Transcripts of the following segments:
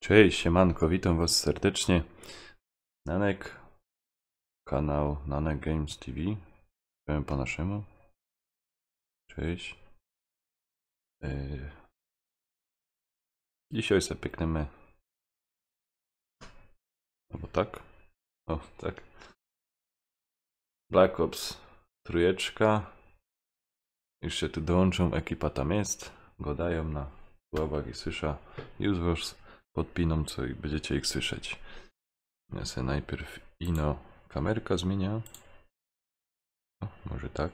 Cześć, siemanko, witam was serdecznie. Nanek, kanał Nanek Games TV. Powiem po naszemu. Cześć. Dzisiaj sobie pykniemy. Albo tak. O, tak. Black Ops trójeczka. Jeszcze tu dołączą, ekipa tam jest. Gadają na głowach i słysza. Już was podpiną, co i będziecie ich słyszeć. Ja sobie najpierw ino kamerka zmienia. O, może tak.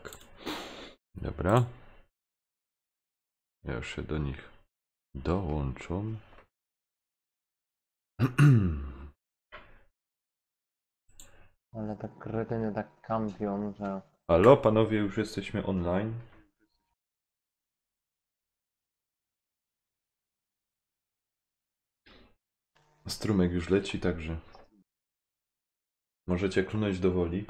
Dobra. Ja już się do nich dołączą. Ale tak kretyny tak kampią, że... Halo, panowie, już jesteśmy online. Strumyk już leci, także możecie klnąć do woli.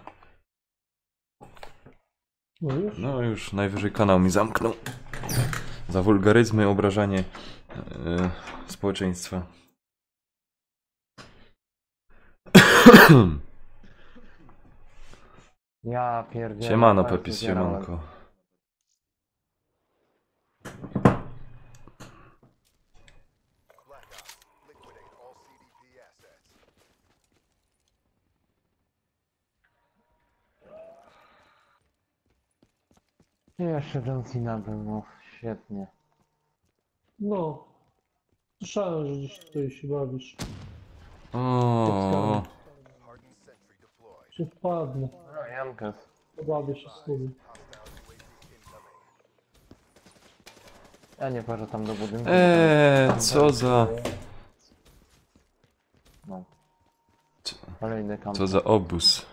No już najwyżej kanał mi zamknął. Za wulgaryzmy, obrażanie społeczeństwa. Ja pierdzielę. Siemano, Pepis, siemanko. Jeszcze John Cena był, no świetnie. No, słyszałem, że gdzieś tutaj się bawisz. O, Czy wpadnę, No Jankes. pobawię się z tobą. Ja nie parzę tam do budynku. co za... No. Kolejny kamp. Co za obóz.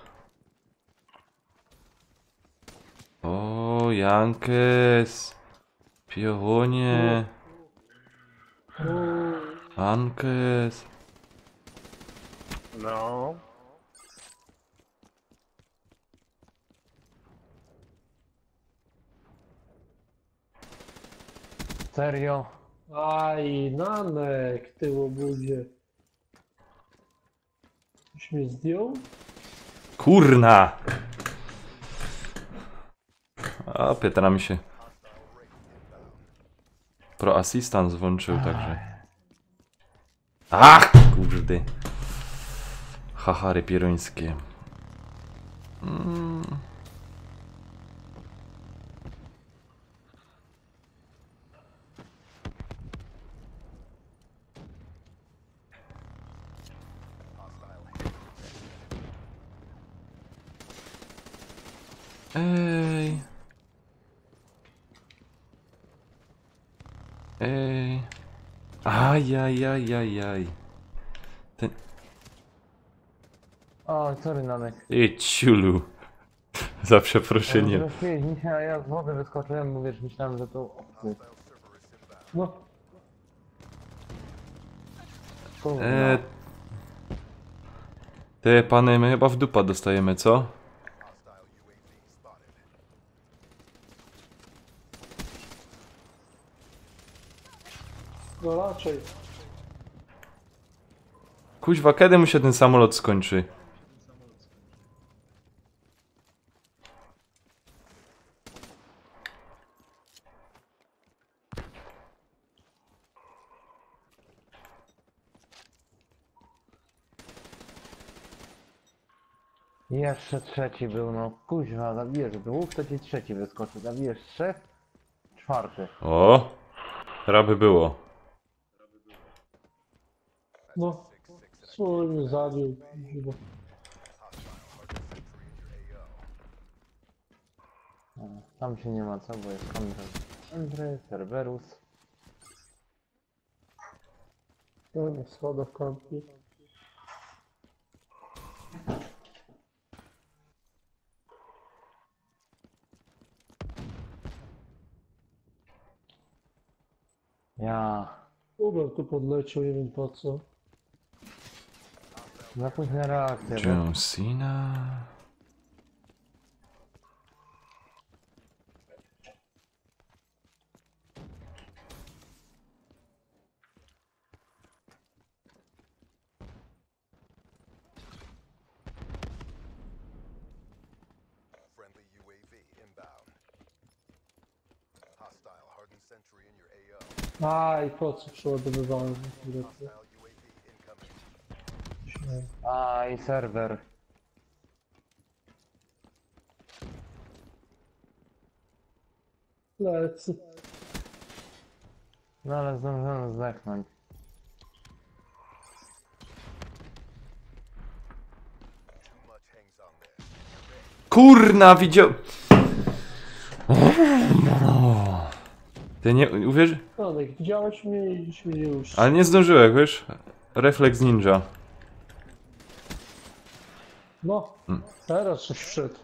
O, Jankes. Piorunie. Jankes. No. Serio? Aj, Nanek, ty łobuzie. Już mnie zdjął? Kurna! A, Pietra mi się Pro Assistant włączył, także... Ach, kurde. Hachary pierońskie. Ej. Ej. Ajajajajaj. Ten... O, sorry Nanek. Ej, ciulu. Za przeproszeniem. A ja z wody wyskoczyłem, mówisz, myślałem, że to obcy. No, Kurwa. Te pany, my chyba w dupa dostajemy, co? no raczej. Kuźwa, kiedy mu się ten samolot skończy? Jeszcze trzeci był, no kuźwa, zabijesz dwóch, to ci trzeci wyskoczy, zabijesz trzech, czwarty. O! Teraz by było. No, słowo mnie zabił. Chyba. Tam się nie ma co, bo jest Andrzej, Cerberus. No, na schodach kampi. Ja. Uber tu podleciał, nie wiem po co. Za późna reakcja. John Cena. Aj, po co przeładowywałem? A i serwer. Lecy. No ale zdążyłem zdechnąć. Kurna, widział... Ty nie uwierz... Radek, widziałeś mnie i się nie już. Ale nie zdążyłem, wiesz? Refleks ninja. No, teraz coś wszedł.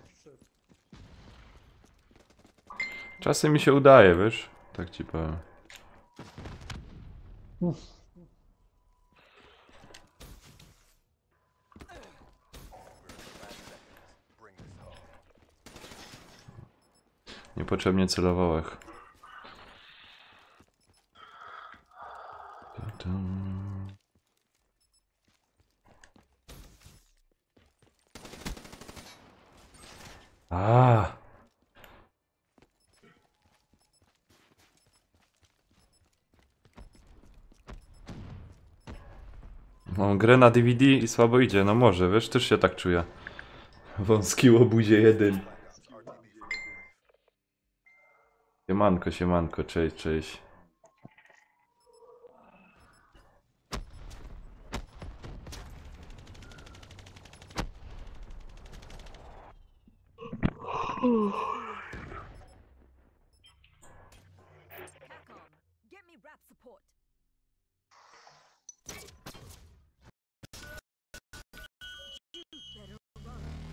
Czasem mi się udaje, wiesz? Tak ci powiem. Niepotrzebnie celowałeś. A. Mam grę na DVD i słabo idzie, no może, wiesz, też się tak czuję. Wąski łobuzie jeden. Siemanko, siemanko, cześć, cześć. Capcom, get me rap support. You better run.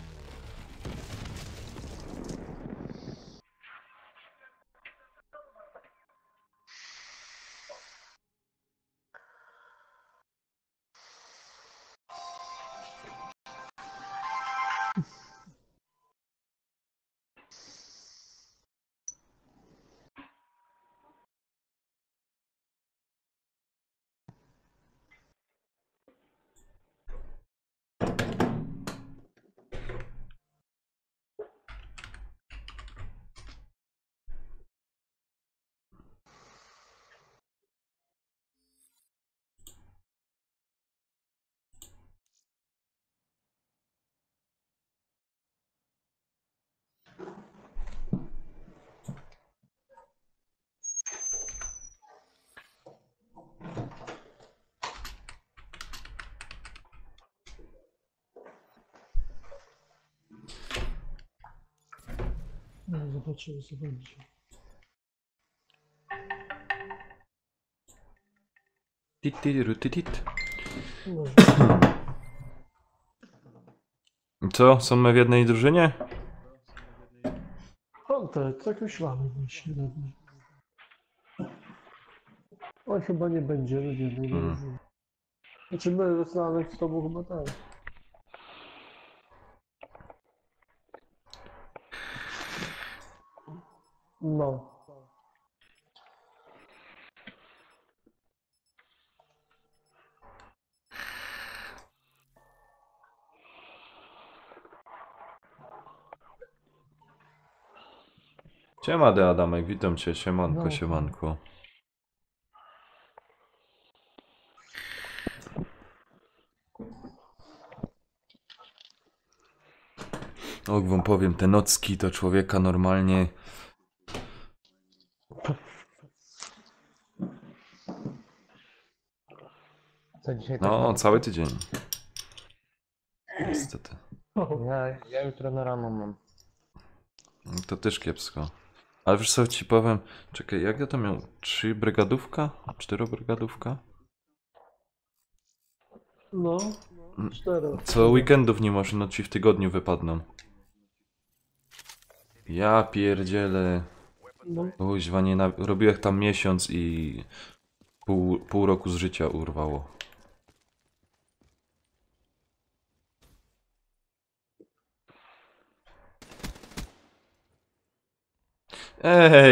No, zobaczymy, co będzie. Tit. No, Co? Są my w jednej drużynie? Kontakt, tak myślałem właśnie. On chyba nie będzie, no nie wiem. Znaczy my znanych z tobą chyba tak. No. Siema, de Adamek, witam cię, siemanko, No. siemanko. Och, wam powiem, te nocki to człowieka normalnie... Co dzisiaj No, tak cały tydzień. Niestety. Ja jutro na rano mam. To też kiepsko. Ale wiesz co ci powiem? Czekaj, jak ja to miał? 3 brygadówka? 4 brygadówka? No, 4. Co weekendów nie masz, no ci w tygodniu wypadną. Ja pierdzielę. No, Kuźwa, nie robiłem tam miesiąc i pół roku z życia urwało.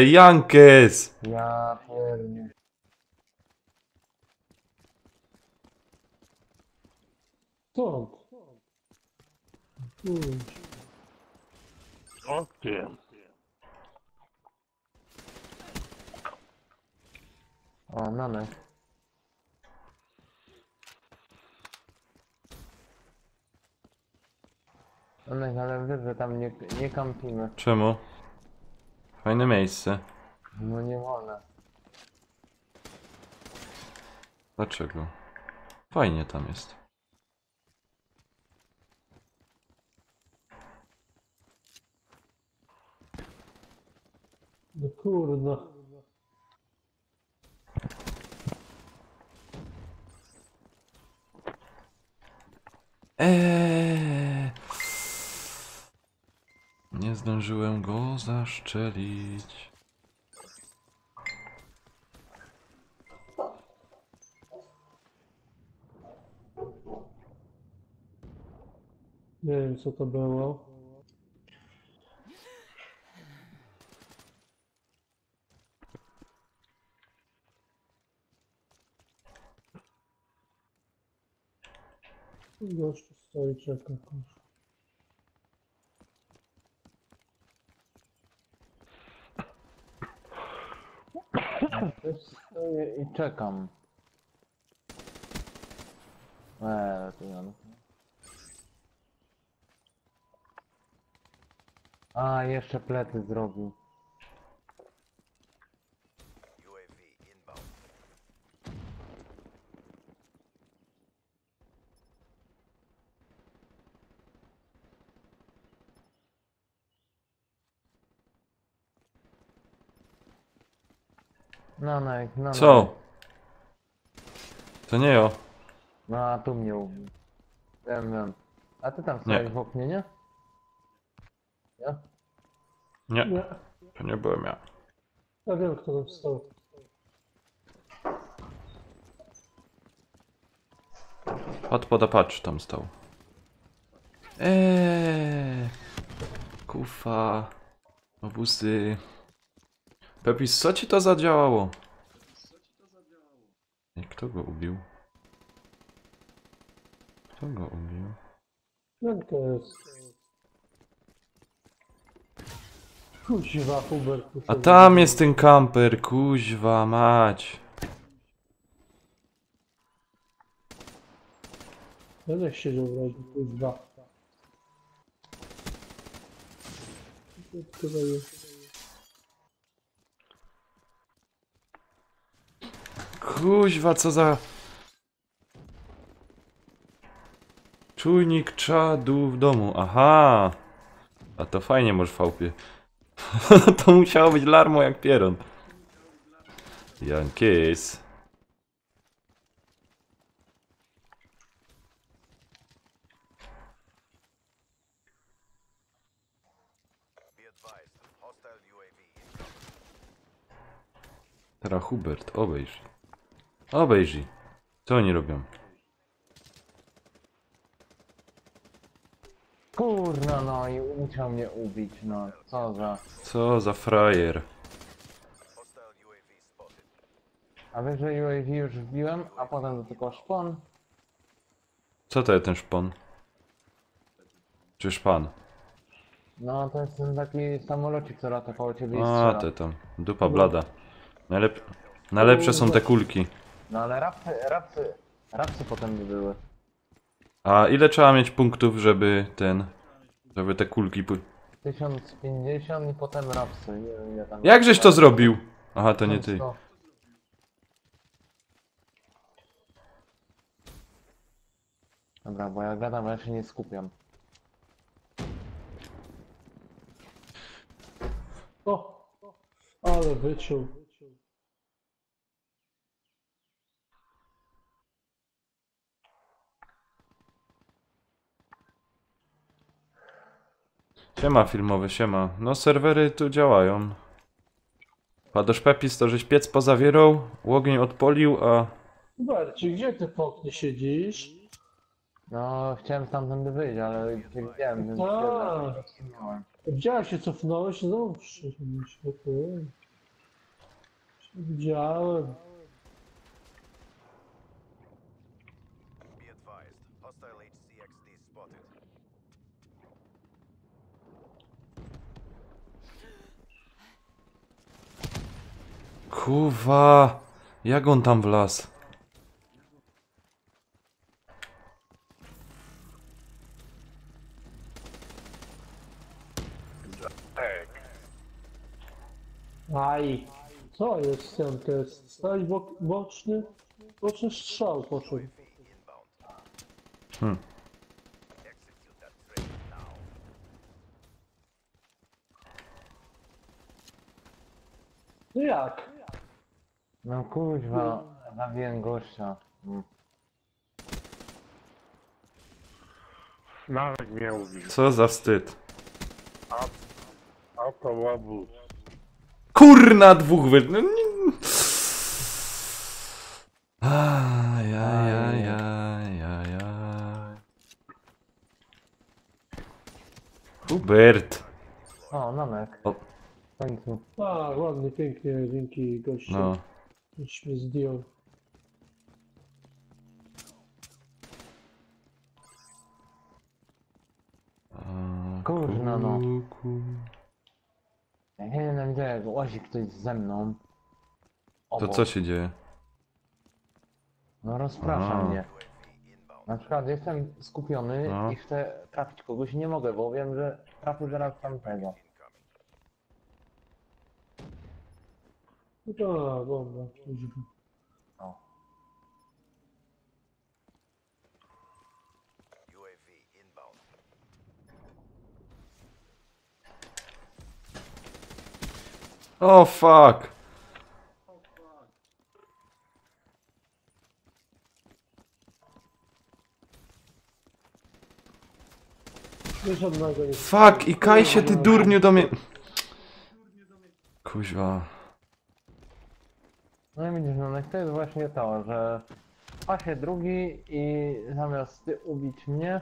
Jankes! Ja pierdolę. stąd. O ty. O, Nanek. Nanek, ale wiesz, że tam nie kampimy. Czemu? Fajne miejsce. No nie wolno. Dlaczego? Fajnie tam jest. No kurna. Nie zdążyłem go zaszczelić. Nie wiem co to było. Gościu stoi, czeka. Kurwa. Też stoję i czekam. To Janek. A, jeszcze plety zrobił. Nanek, Nanek. Co? To nie ja. No, a tu mnie ubił. Wiem. A ty tam stałeś w oknie, nie? Ja? Nie, Nie, to nie byłem ja. ja wiem kto tam stał. Patrz, tam stał. Kufa. Obusy. Pepis, co ci to zadziałało? I kto go ubił? Kto go ubił? Jak to jest? Kuźwa, Hubert. A tam jest ten kamper, kuźwa mać. Będę siedział w razie, kuźwa. Kuźwa, co za... Czujnik czadu w domu, aha. A to fajnie możesz w VP. To musiało być larmo jak pieron. Jankis. Teraz Hubert, obejrzyj. Obejrzyj. Co oni robią? Kurna, no i musiał mnie ubić, no. Co za... Co za frajer. A wiesz, że UAV już wbiłem, a potem to tylko szpon? Co to jest ten szpon? Czy szpan? No, to jest ten taki samolocik, co lata koło ciebie i A, strzela. te tam. Dupa blada. Najlepsze są te kulki. No ale rapsy potem by były. A ile trzeba mieć punktów, żeby żeby te kulki... 1050 i potem rapsy. Nie wiem, ile tam... Jakżeś to zrobił? Aha, to nie ty. 100. Dobra, bo ja gadam, a ja się nie skupiam. O! Ale wyczuł. Siema filmowy, siema. No serwery tu działają. Padosz Pepis to żeś piec pozawierał, ogień odpolił, a... Berci, gdzie ty w oknie siedzisz? No, chciałem stamtąd wyjść, ale cię widziałem, więc A. się zatrzymałem. Widziałeś się, cofnąłeś, znowu przyszedłeś. Widziałem. Kuwa. Jak on tam wlazł? Aj! Co jest ten test? Stać boczny? Boczny strzał poszedł. Hmm. No jak? No kuźwa, zabiłem gościa. Nawet nie mówił. Co za wstyd. A to łobuz. Kurna, dwóch wy... No, nie... Ajajajajajaj. Hubert. O, Namek. O. W końcu. Tak, ładnie, pięknie, dzięki gościu. No. Już mnie zdjął. Kurna, no. Kuku. Ja nie wiem, gdzie jak łazi ktoś ze mną. To Obok. co się dzieje? No rozprasza Aha. mnie. Na przykład jestem skupiony No. i chcę trafić kogoś, nie mogę, bo wiem, że trafię zaraz tamtego. No to, bomba. O. O fuck! Nie żadnego nie. Fuck! I kaj się ty durniu do mnie... Kuźwa. No i widzisz, no to jest właśnie to, że pasie drugi i zamiast ty ubić mnie,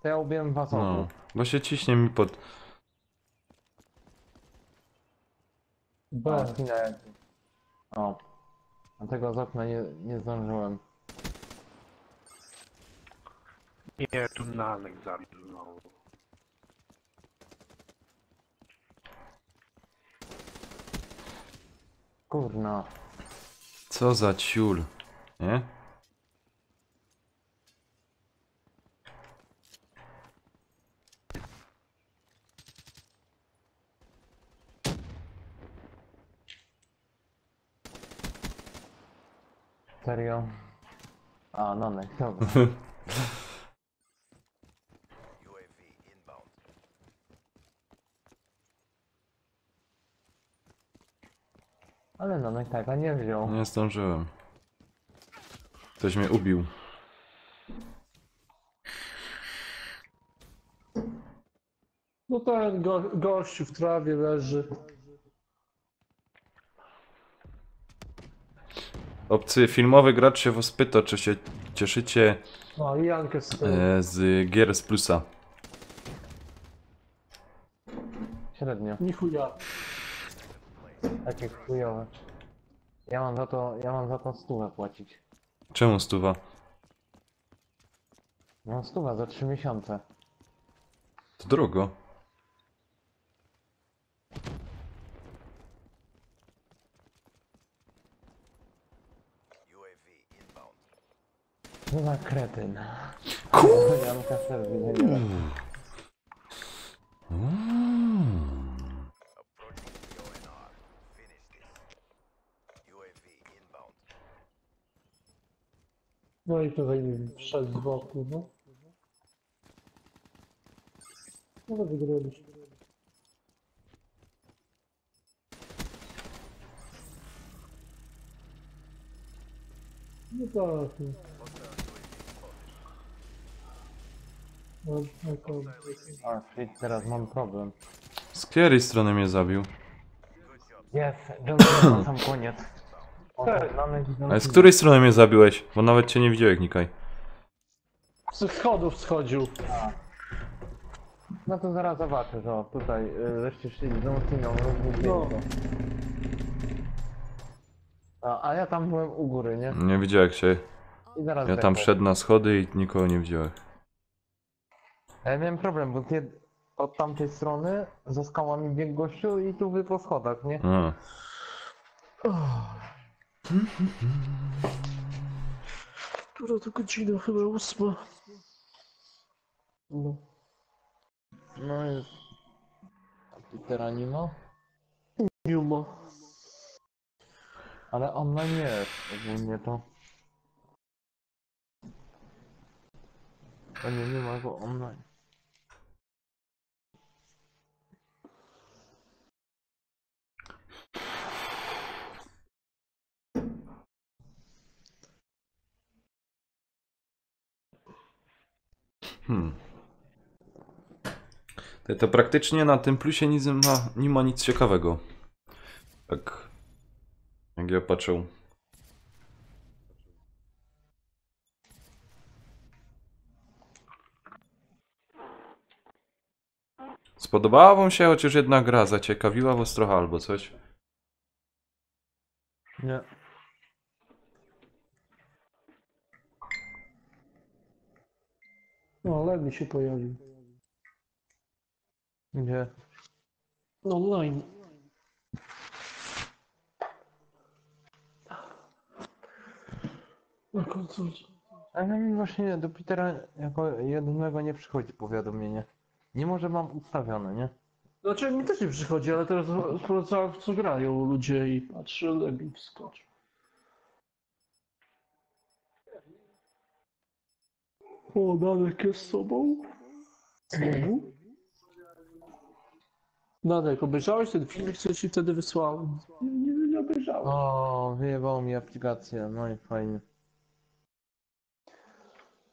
to ja ubiłem was No. obu. Bo się ciśnie mi pod... B. O, zginąłem. O. Dlatego z okna nie zdążyłem. Nie, tu Nanek zabił znowu. Kurna. Co za ciul. Nie? Serio? A, Nanek, dobra. Ale Nanek taka nie wziął. Nie zdążyłem. Ktoś mnie ubił. No ten gościu w trawie leży. Obcy filmowy gracz się was pyta, czy się cieszycie No i Jankę z tyłu. z gier z plusa. Średnio. Ni chuja. Takie chujowe. Ja mam za to stówę płacić. Czemu stuwa? No stówę za 3 miesiące. To drogo. Co za kretyn. Kur- Janka też widzę. No i tutaj wszedł z boku, no. No wygraliśmy. No tak, no. No to... A, czyli teraz mam problem. Z której strony mnie zabił? Jest, Johnson na sam koniec. O, Nanek i Ale z której strony mnie zabiłeś? Bo nawet cię nie widziałem, Nikaj. Z schodów schodził. No to zaraz zobaczysz, o tutaj, żeście szli z Johnsoną, No. a ja tam byłem u góry, nie? Nie widziałem się. I zaraz Ja tam zdechłem. szedł na schody i nikogo nie widziałem. Ja miałem problem, bo ty od tamtej strony za skałami biegł gościu i tu wy po schodach, nie? A. Która to godzina? Chyba 8. No. No jest. A Petera nie ma? Nie ma. Ale online jest ogólnie to. A nie ma go online. Hmm. To praktycznie na tym plusie nie ma nic ciekawego. Tak. Jak ja patrzę. Spodobała wam się chociaż jedna gra? Zaciekawiła was trochę albo coś? Nie. No, Lewi się pojawił. Gdzie? Online. Na konsoli. Ale mi właśnie do Petera jako jedynego nie przychodzi powiadomienie. Mimo, że mam ustawione, nie? Znaczy mi też nie przychodzi, ale teraz sprawdzałem w co grają ludzie i patrzę, Lewi wskoczył. O, Nadek jest z sobą. Znowu? Nadek, obejrzałeś ten filmik, co ci wtedy wysłałem? Nie obejrzałem. O, wyjebało mi aplikację, no i fajnie.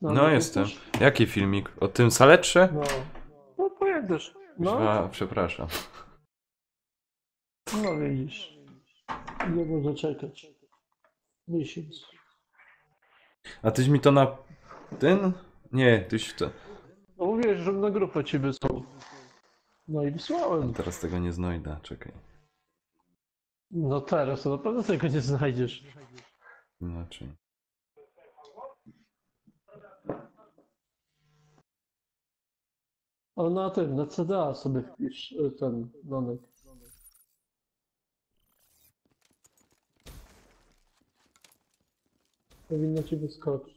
No jestem. Jaki filmik? O tym saletrze? No, no pojętasz. No, Przepraszam. no widzisz. Nie można czekać. Miesiąc. A tyś mi to na... ten? Nie, tyś to... No mówiłeś, że na grupę ci wysłał. No i wysłałem. Teraz tego nie znajdę, czekaj. No teraz to na pewno tego nie znajdziesz. Inaczej. Ale na tym, na CDA sobie wpisz ten donek. Powinno ci wyskoczyć.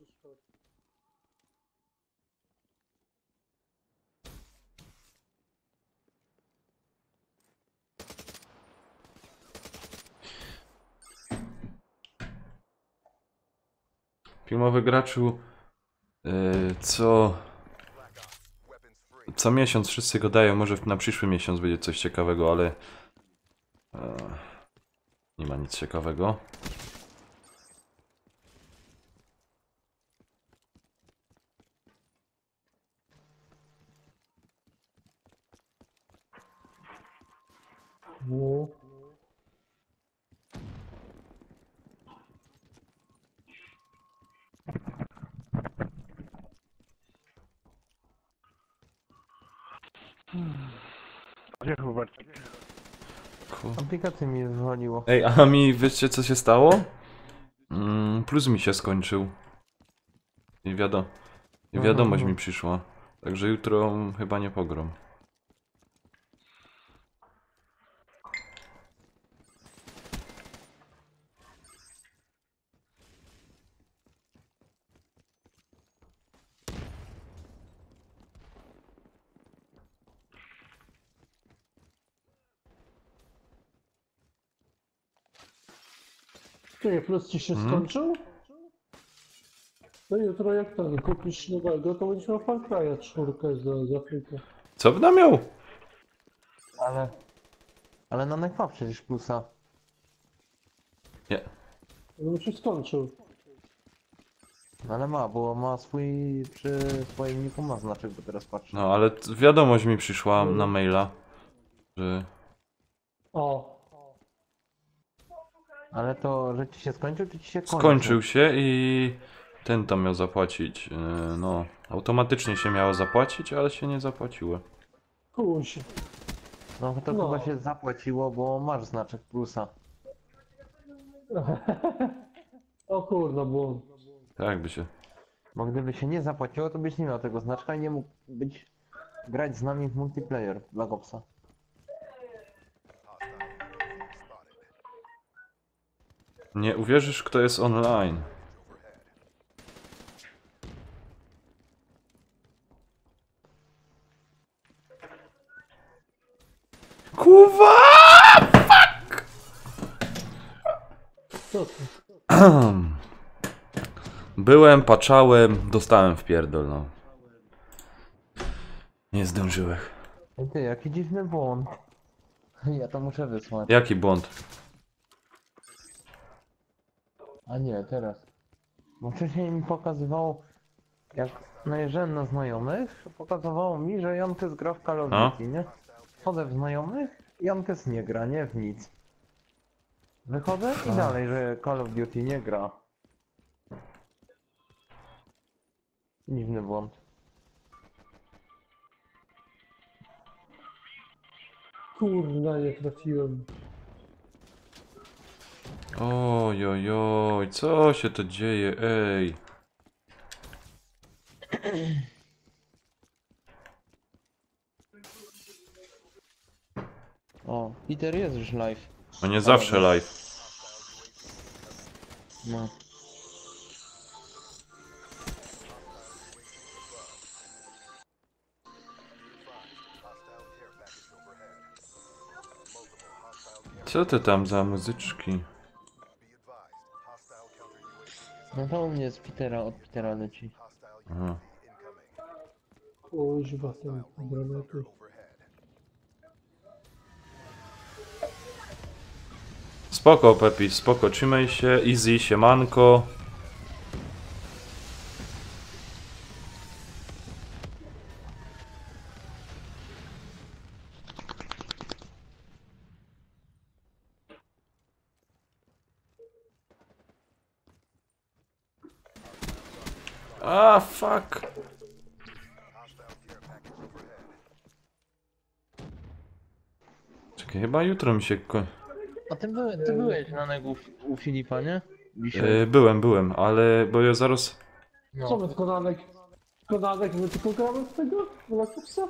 Filmowy graczu... Co miesiąc wszyscy go dają, może na przyszły miesiąc będzie coś ciekawego, ale... nie ma nic ciekawego. No. Gdzie Hubert? Aplikację mi zwaliło. Ej, a mi wiecie co się stało? Plus mi się skończył. I wiadomość mi przyszła. Także jutro chyba nie pogrom. Czekaj, plus ci się skończył? To jutro jak ten kupisz nowego, to będziesz miał Far Cry'a 4 za Afrykę. Co by miał? Ale Nanek ma przecież plusa. Nie. No się skończył. No ale ma, bo ma swój, przy swoim niku ma znaczek, bo teraz patrzę. No ale wiadomość mi przyszła na maila, że... O, Ale to, że ci się skończył, czy ci się kończy? Skończył się i ten tam miał zapłacić. No, automatycznie się miało zapłacić, ale się nie zapłaciło. kuś. No to No. chyba się zapłaciło, bo masz znaczek plusa. O kurno, błąd. Tak by się. Bo gdyby się nie zapłaciło, to byś nie miał tego znaczka i nie mógł grać z nami w multiplayer Black Opsa. Nie uwierzysz, kto jest online. Kurwa! Co ty? Byłem, patrzałem, dostałem w pierdol, no. Nie zdążyłem. Ej ty, jaki dziwny błąd. Ja to muszę wysłać. Jaki błąd? A nie, teraz. Bo wcześniej mi pokazywało, jak najeżdżałem na znajomych, pokazywało mi, że Jankes gra w Call of A? Duty, nie? Wchodzę w znajomych, Jankes nie gra, nie w nic. Wychodzę i dalej, że Call of Duty nie gra. Dziwny błąd. Kurna, nie trafiłem. Oj, oj, oj, co się to dzieje, ej. O, Peter jest już live. No nie zawsze live. No. Co to tam za muzyczki? No to u mnie z Petera, od Petera leci. Aha. Kuźwa, ten granatu. Spoko, Pepi, spoko, trzymaj się, easy, siemanko. A, fuck. Czekaj, chyba jutro mi się A ty byłeś na nego u Filipa, nie? Dzisiaj. byłem, ale bo ja zaraz... Co No. my, Konanek, my tylko gramy z tego? Na kupsa?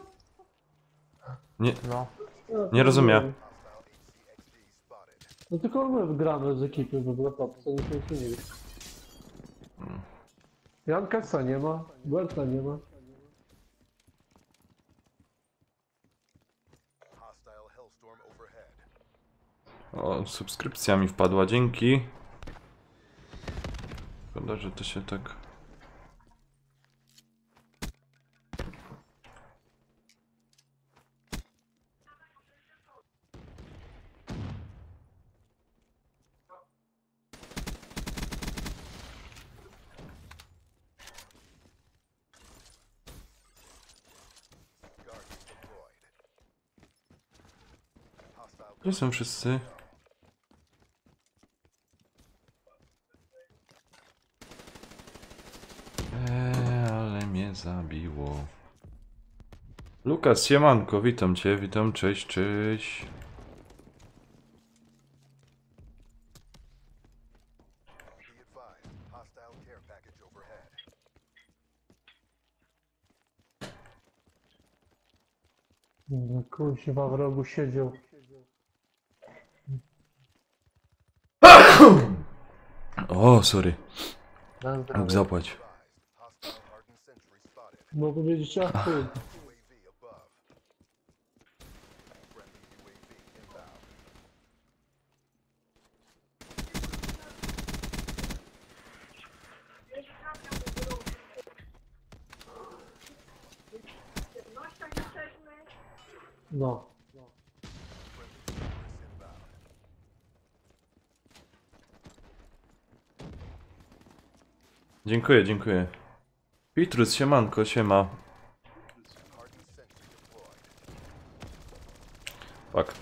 No. Nie rozumiem. No tylko my gramy z ekipy w Black Opsa, nie wiem. Jankasa nie ma, Berta nie ma. O, subskrypcja mi wpadła, dzięki. Szkoda, że to się tak... Gdzie są wszyscy? Ale mnie zabiło. Lukas, siemanko, witam cię, witam, cześć, cześć. No kuźwa, w rogu siedział. O, sorry, Na zdrowie. mógł zapłać. Mogę wiedzieć, ach chuj. No. Dziękuję, dziękuję. Pitrus, siemanko, siema. Fuck.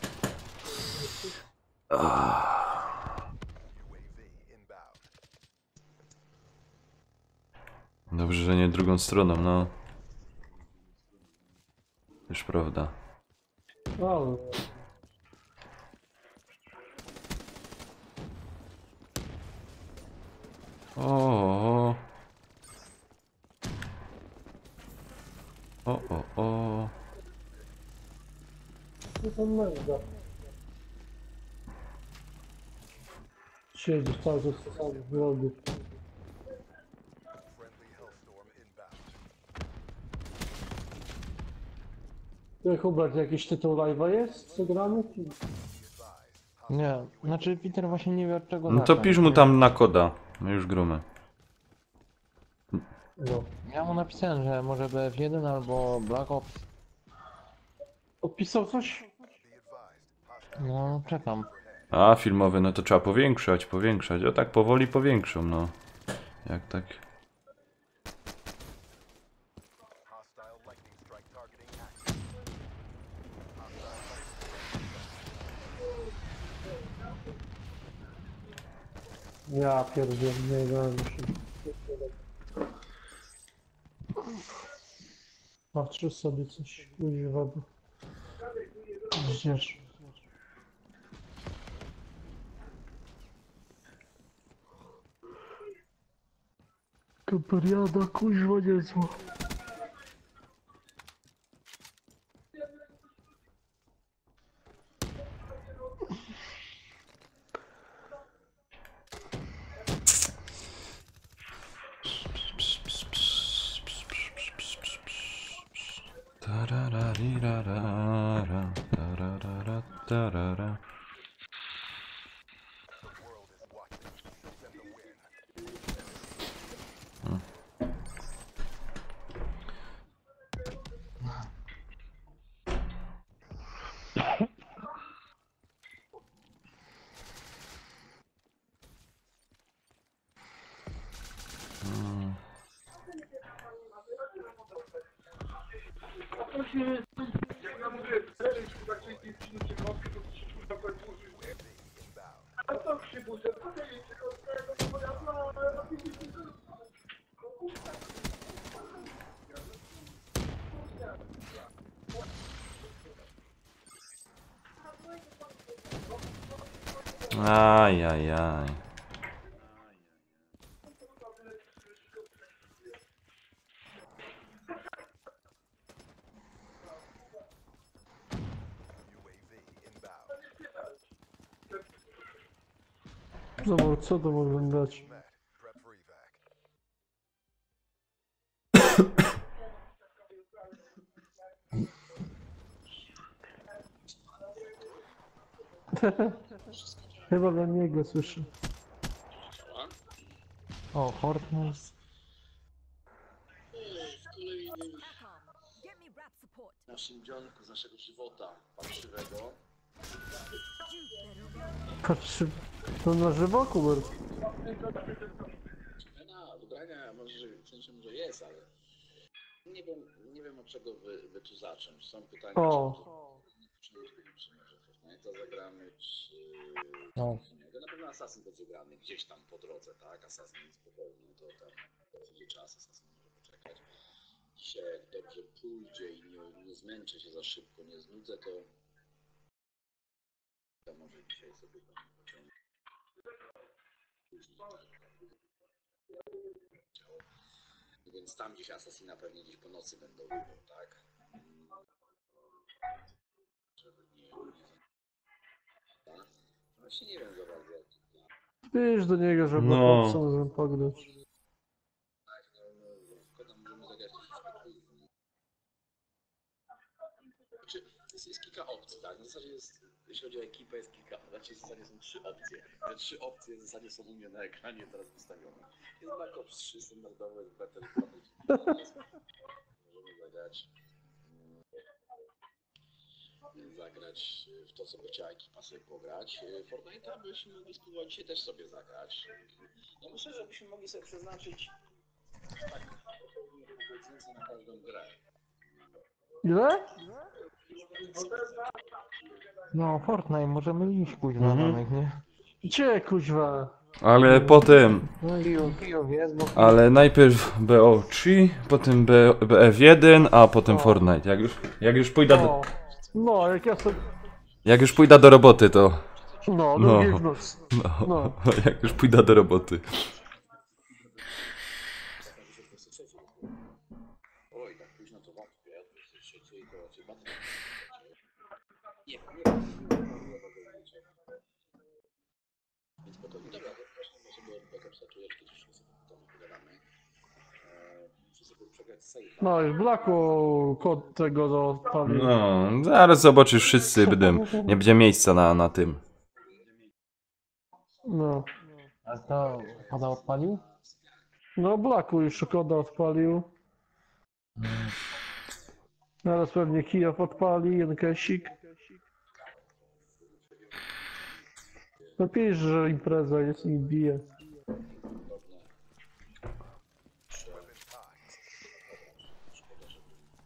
Dobrze, że nie drugą stroną, no. Już prawda. Ale... O. O. Co tam mega? Siedzisz cały czas w rogu. Ty, Hubert, jakiś tytuł live'a jest zagrany? Nie, znaczy Peter właśnie nie wie od czego No to zacząć, pisz mu nie? tam na koda. My już grumy. No. Ja mu napisałem, że może BF1 albo Black Ops. Odpisał coś? No, czekam. A, filmowy, no to trzeba powiększać, powiększać. O tak powoli powiększą, no. Jak tak... Ja pierdzielę, nie grałem już. Patrzę sobie coś, kuźwa. Gdzież? Kaperiada, kuźwa niezła. Tarararirarara, tararara, tarara. Ajajaj. Zobacz, co to mogę dać? Chyba dla niego słyszę. O, Fortnite. W kolejnym Capcom, get me rap support. naszym dzionku z naszego żywota parszywego. Patrzy, to na żywo, Hubert. Na wybrania może, w sensie może jest, ale nie wiem od czego by tu zacząć. Są pytania, O. czy może Fortnite'a zagramy, czy... No. Na pewno Assassin będzie grany gdzieś tam po drodze, tak? Assassin spokojnie, to tam będzie czas, Assassin może poczekać. Dzisiaj jak dobrze pójdzie i nie zmęczę się za szybko, nie znudzę, to może dzisiaj sobie tam pociągnę. Więc tam gdzieś Assassina pewnie gdzieś po nocy będą robią, tak? Żeby nie... Właśnie nie wiem za bardzo jak to Wiesz do niego, że No. Black Opsa możemy pograć. tak, no, szkoda, możemy zagrać troszeczkę później. Znaczy, jest kilka opcji, tak? W zasadzie jest, jeśli chodzi o ekipę, jest kilka, znaczy w zasadzie są 3 opcje. Te 3 opcje w zasadzie są u mnie na ekranie teraz wystawione. Jest Black Ops 3 standardowy, jest Battlefield. Możemy zagrać w to, co by chciała ekipa sobie pograć. Fortnite'a byśmy mogli spróbować dzisiaj też sobie zagrać. Ja myślę, że byśmy mogli sobie przeznaczyć tak godzinę na każdą grę. Ile? No, Fortnite, możemy iść kuźwa Mhm. na nich, nie? Gdzie, kuźwa? Ale potem... Kijów jest, bo... Ale najpierw BO3, potem BF1, a potem Fortnite. Jak już pójdę do, O. No, jak ja sobie... jak już pójdę do roboty, to... No, No. drugiej w nocy. No, No. jak już pójdę do roboty. Oj, tak późno to wątpię. 23 to raczej bardzo nie wiem. Więc spokojnie. Dobra, za trójeczkę, troszkę sobie w domu pogadamy. Muszę sobie przegrać save'a. No już Blacku kod tego do odpalił. No, zaraz zobaczysz wszyscy, nie będzie miejsca na tym. No. A to pada odpalił? No Blacku już koda odpalił. Teraz pewnie Kijów odpali, Jankesik. Napisz, że impreza jest i bije.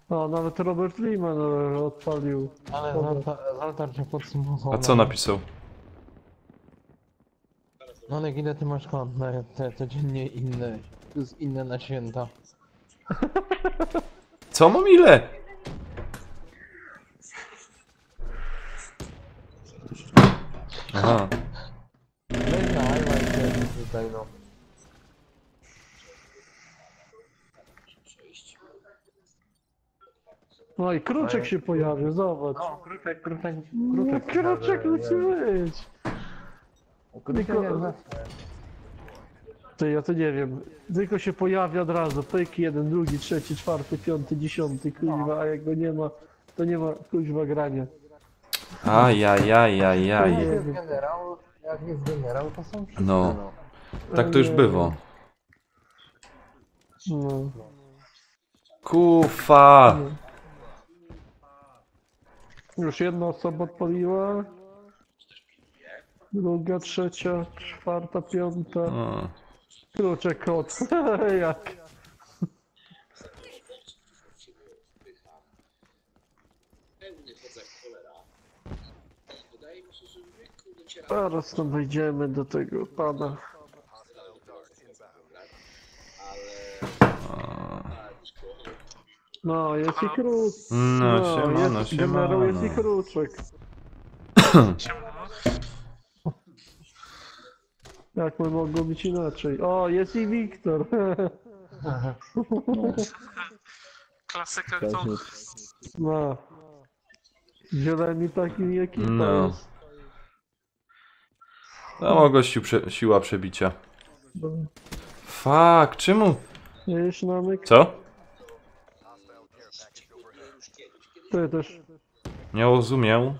O, nawet Robert Lehman odpalił. Ale Zoltar cię podsumował. A co napisał? No ale ile ty masz kont na te codziennie inne, plus inne na święta? Co mam ile? Aha. Weź na highlight tutaj no. No i Kruczek się pojawił, zobacz. No, kruczek. No, Kruczek musi być. Kruczek jak zawsze. Ty, ja to nie wiem. Tylko się pojawia od razu. Pyk, jeden, drugi, trzeci, czwarty, piąty, dziesiąty, kuźwa, a jak go nie ma, to nie ma kuźwa grania. Ajajajajaj. Jak jest generał, to są wszyscy, No. Tak to już bywa. No. Kufa! Już jedna osoba odpaliła. Druga, trzecia, czwarta, piąta. O. Kruczek kot. Jak? Nie chodzę jak cholera. Wydaje mi się, że wy kurde cię Zaraz tam wejdziemy do tego pana. No, jest i Kruczek. No, siemano, jest generał, jest i siemano. Kruczek. Jak my mogło być inaczej? O, jest i Wiktor. Klasyka to... No. Zieleni taki ekipa No. jest. No, gościu, siła przebicia. Fuck, czemu? Wiesz, Namek? Co? Ty też. Nie rozumiał.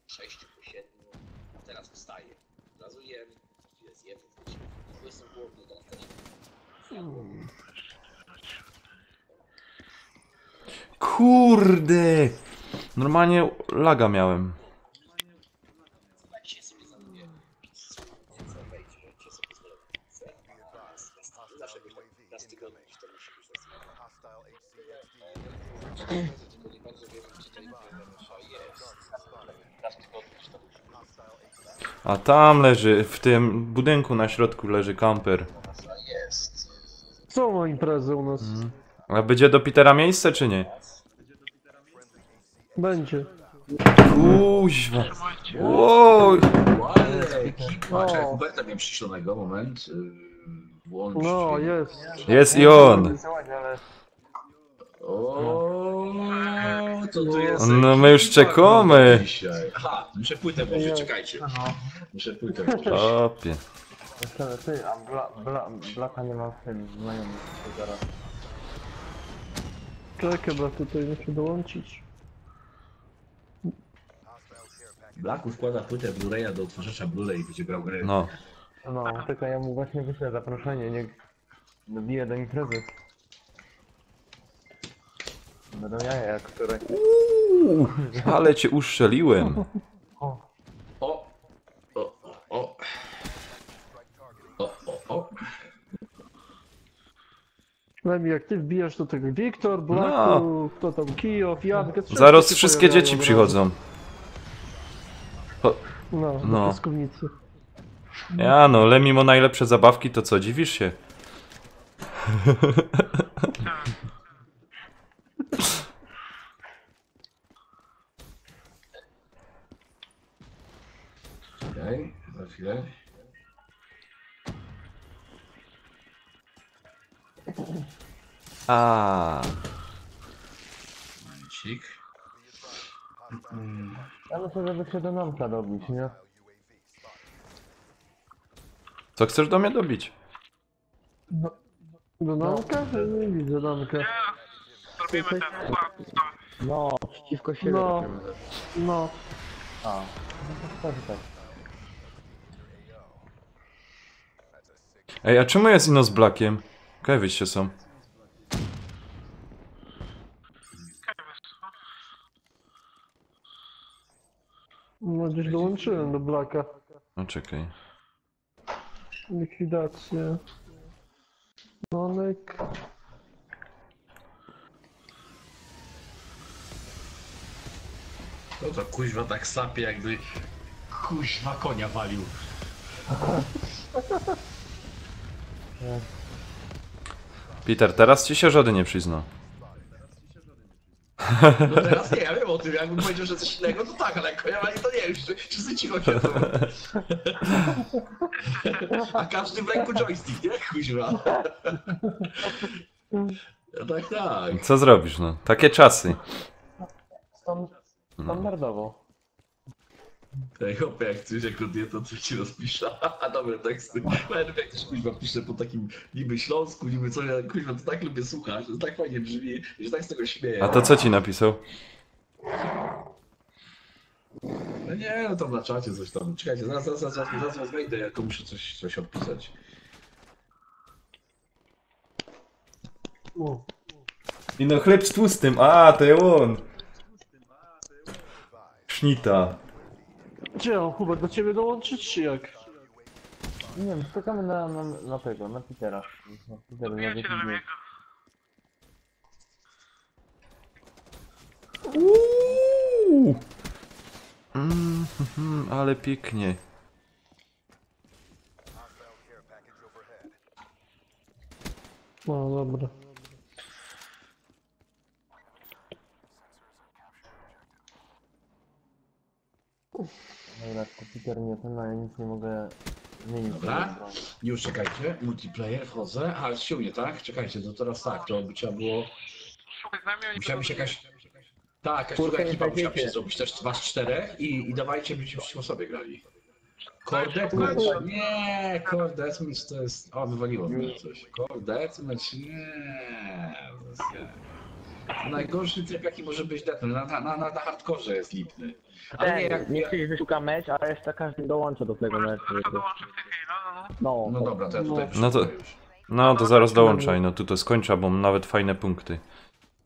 6 po 7, a teraz wstaję. Od razu jem, chwilę zjem, bo jestem głodny do Kurde! Normalnie laga miałem. Dzisiaj sobie zamówię pizzę, wejdzie, że sobie pozwolę pizzę. Zawsze jakoś tak raz w tygodniu to musi być tylko nie bardzo wiem, czy to jest. Raz w tygodniu to musi być. A tam leży, w tym budynku na środku leży kamper. Jest. Co ma imprezy u nas? A będzie do Petera miejsce, czy nie? Będzie. Kuźwa. Wow. Ale ekipa, czekaj, Huberta miałem przyszlonego, moment. Włącz. No, jest. Jest i on. O, co tu jest? No my już czekamy. Dzisiaj. Aha, muszę płytę włożyć, czekajcie. Muszę płytę włożyć. Opie. Ty, a Blaka nie ma w tym znajomych zaraz. Czekaj, bo tutaj muszę dołączyć. Blaku wkłada płytę Blu-raya do odtwarzacza Blu-ray i będzie grał grę. No. No, tylko ja mu właśnie wyślę zaproszenie, niech dobije do imprezy. Będą jaja jak wczoraj. Ale cię uszczeliłem. O, O! O! O! O! O! Lemi, jak ty wbijasz do tego Wiktor, Blaku, kto tam, Kijów, Jankę, wszyscy Zaraz się wszystkie pojawiają dzieci od razu. przychodzą. No, No. do piaskownicy. Ja no, Lemi ma najlepsze zabawki, to co, dziwisz się? Okej, za chwilę. A. Momencik. ja myślę, żeby się do namka dobić, nie? Co chcesz do mnie dobić? Do Nanka? Nie widzę Nanka. Zrobimy ten układ. No, przeciwko siebie. No. robimy też. No. A, no to tak. Ej, a czemu jest ino z Blackiem? Okej, wyjście są. No gdzieś dołączyłem do Blacka. No czekaj. Likwidacja. Nanek. No to kuźwa tak sapie, jakby kuźwa konia walił. Peter, teraz ci się żaden nie przyzna. No teraz nie, ja wiem o tym, jakbym powiedział, że coś innego, to tak, ale jak konia wali, to nie wiem, wszyscy cicho siedzą. A każdy w ręku joystick, nie? Kuźwa. No tak, tak. Co zrobisz, no? Takie czasy. Standardowo. Ej, hopie, jak coś jak rodnie, to coś ci rozpisze. A dobre teksty. Nawet jak też kuźwa pisze po takim niby śląsku, niby co, ja kuźwa to tak lubię słuchać, że tak fajnie brzmi, że tak z tego śmieję. A to co ci napisał? No nie, no tam na czacie coś tam. Czekajcie, zaraz wejdę, jako muszę coś odpisać. O. I no chleb z tłustym, a to jest on. Sznita. Gdzie on, Hubert, do ciebie dołączyć czy jak? Nie wiem, czekamy na tego, na Petera. Na Petera, na Wiecie do Wiedźmina. mnie. Uuu. Ale pięknie. No dobra. Dobra, to Peter nie ten, a ja nic nie mogę zmienić. Dobra. Już czekajcie, multiplayer wchodzę, a się u mnie, tak? Czekajcie, to teraz tak, to by trzeba było... Szukaj z nami, oni Musiała to być zrobią. jakaś... Tak, jakaś Czwórka druga ekipa nie musiała się będziecie. zrobić, też was czterech i dawajcie, byście przeciwko sobie grali. Core Dajcie, Deathmatch? dajcie. Nie, Core Deathmatch to jest... O, wywaliło mnie coś. Core Deathmatch? Nie. To jest nie. Najgorszy tryb jaki może być Deathmatch, na hardkorze jest lipny. Ale nie, jak... Niech ktoś wyszuka mecz, a reszta każdy dołącza do tego meczu. Kto dołączy w tej chwili, no. No dobra, to ja tutaj No to- przeszukuję już. No to zaraz dołączaj, no tu to skończę, bo mam nawet fajne punkty.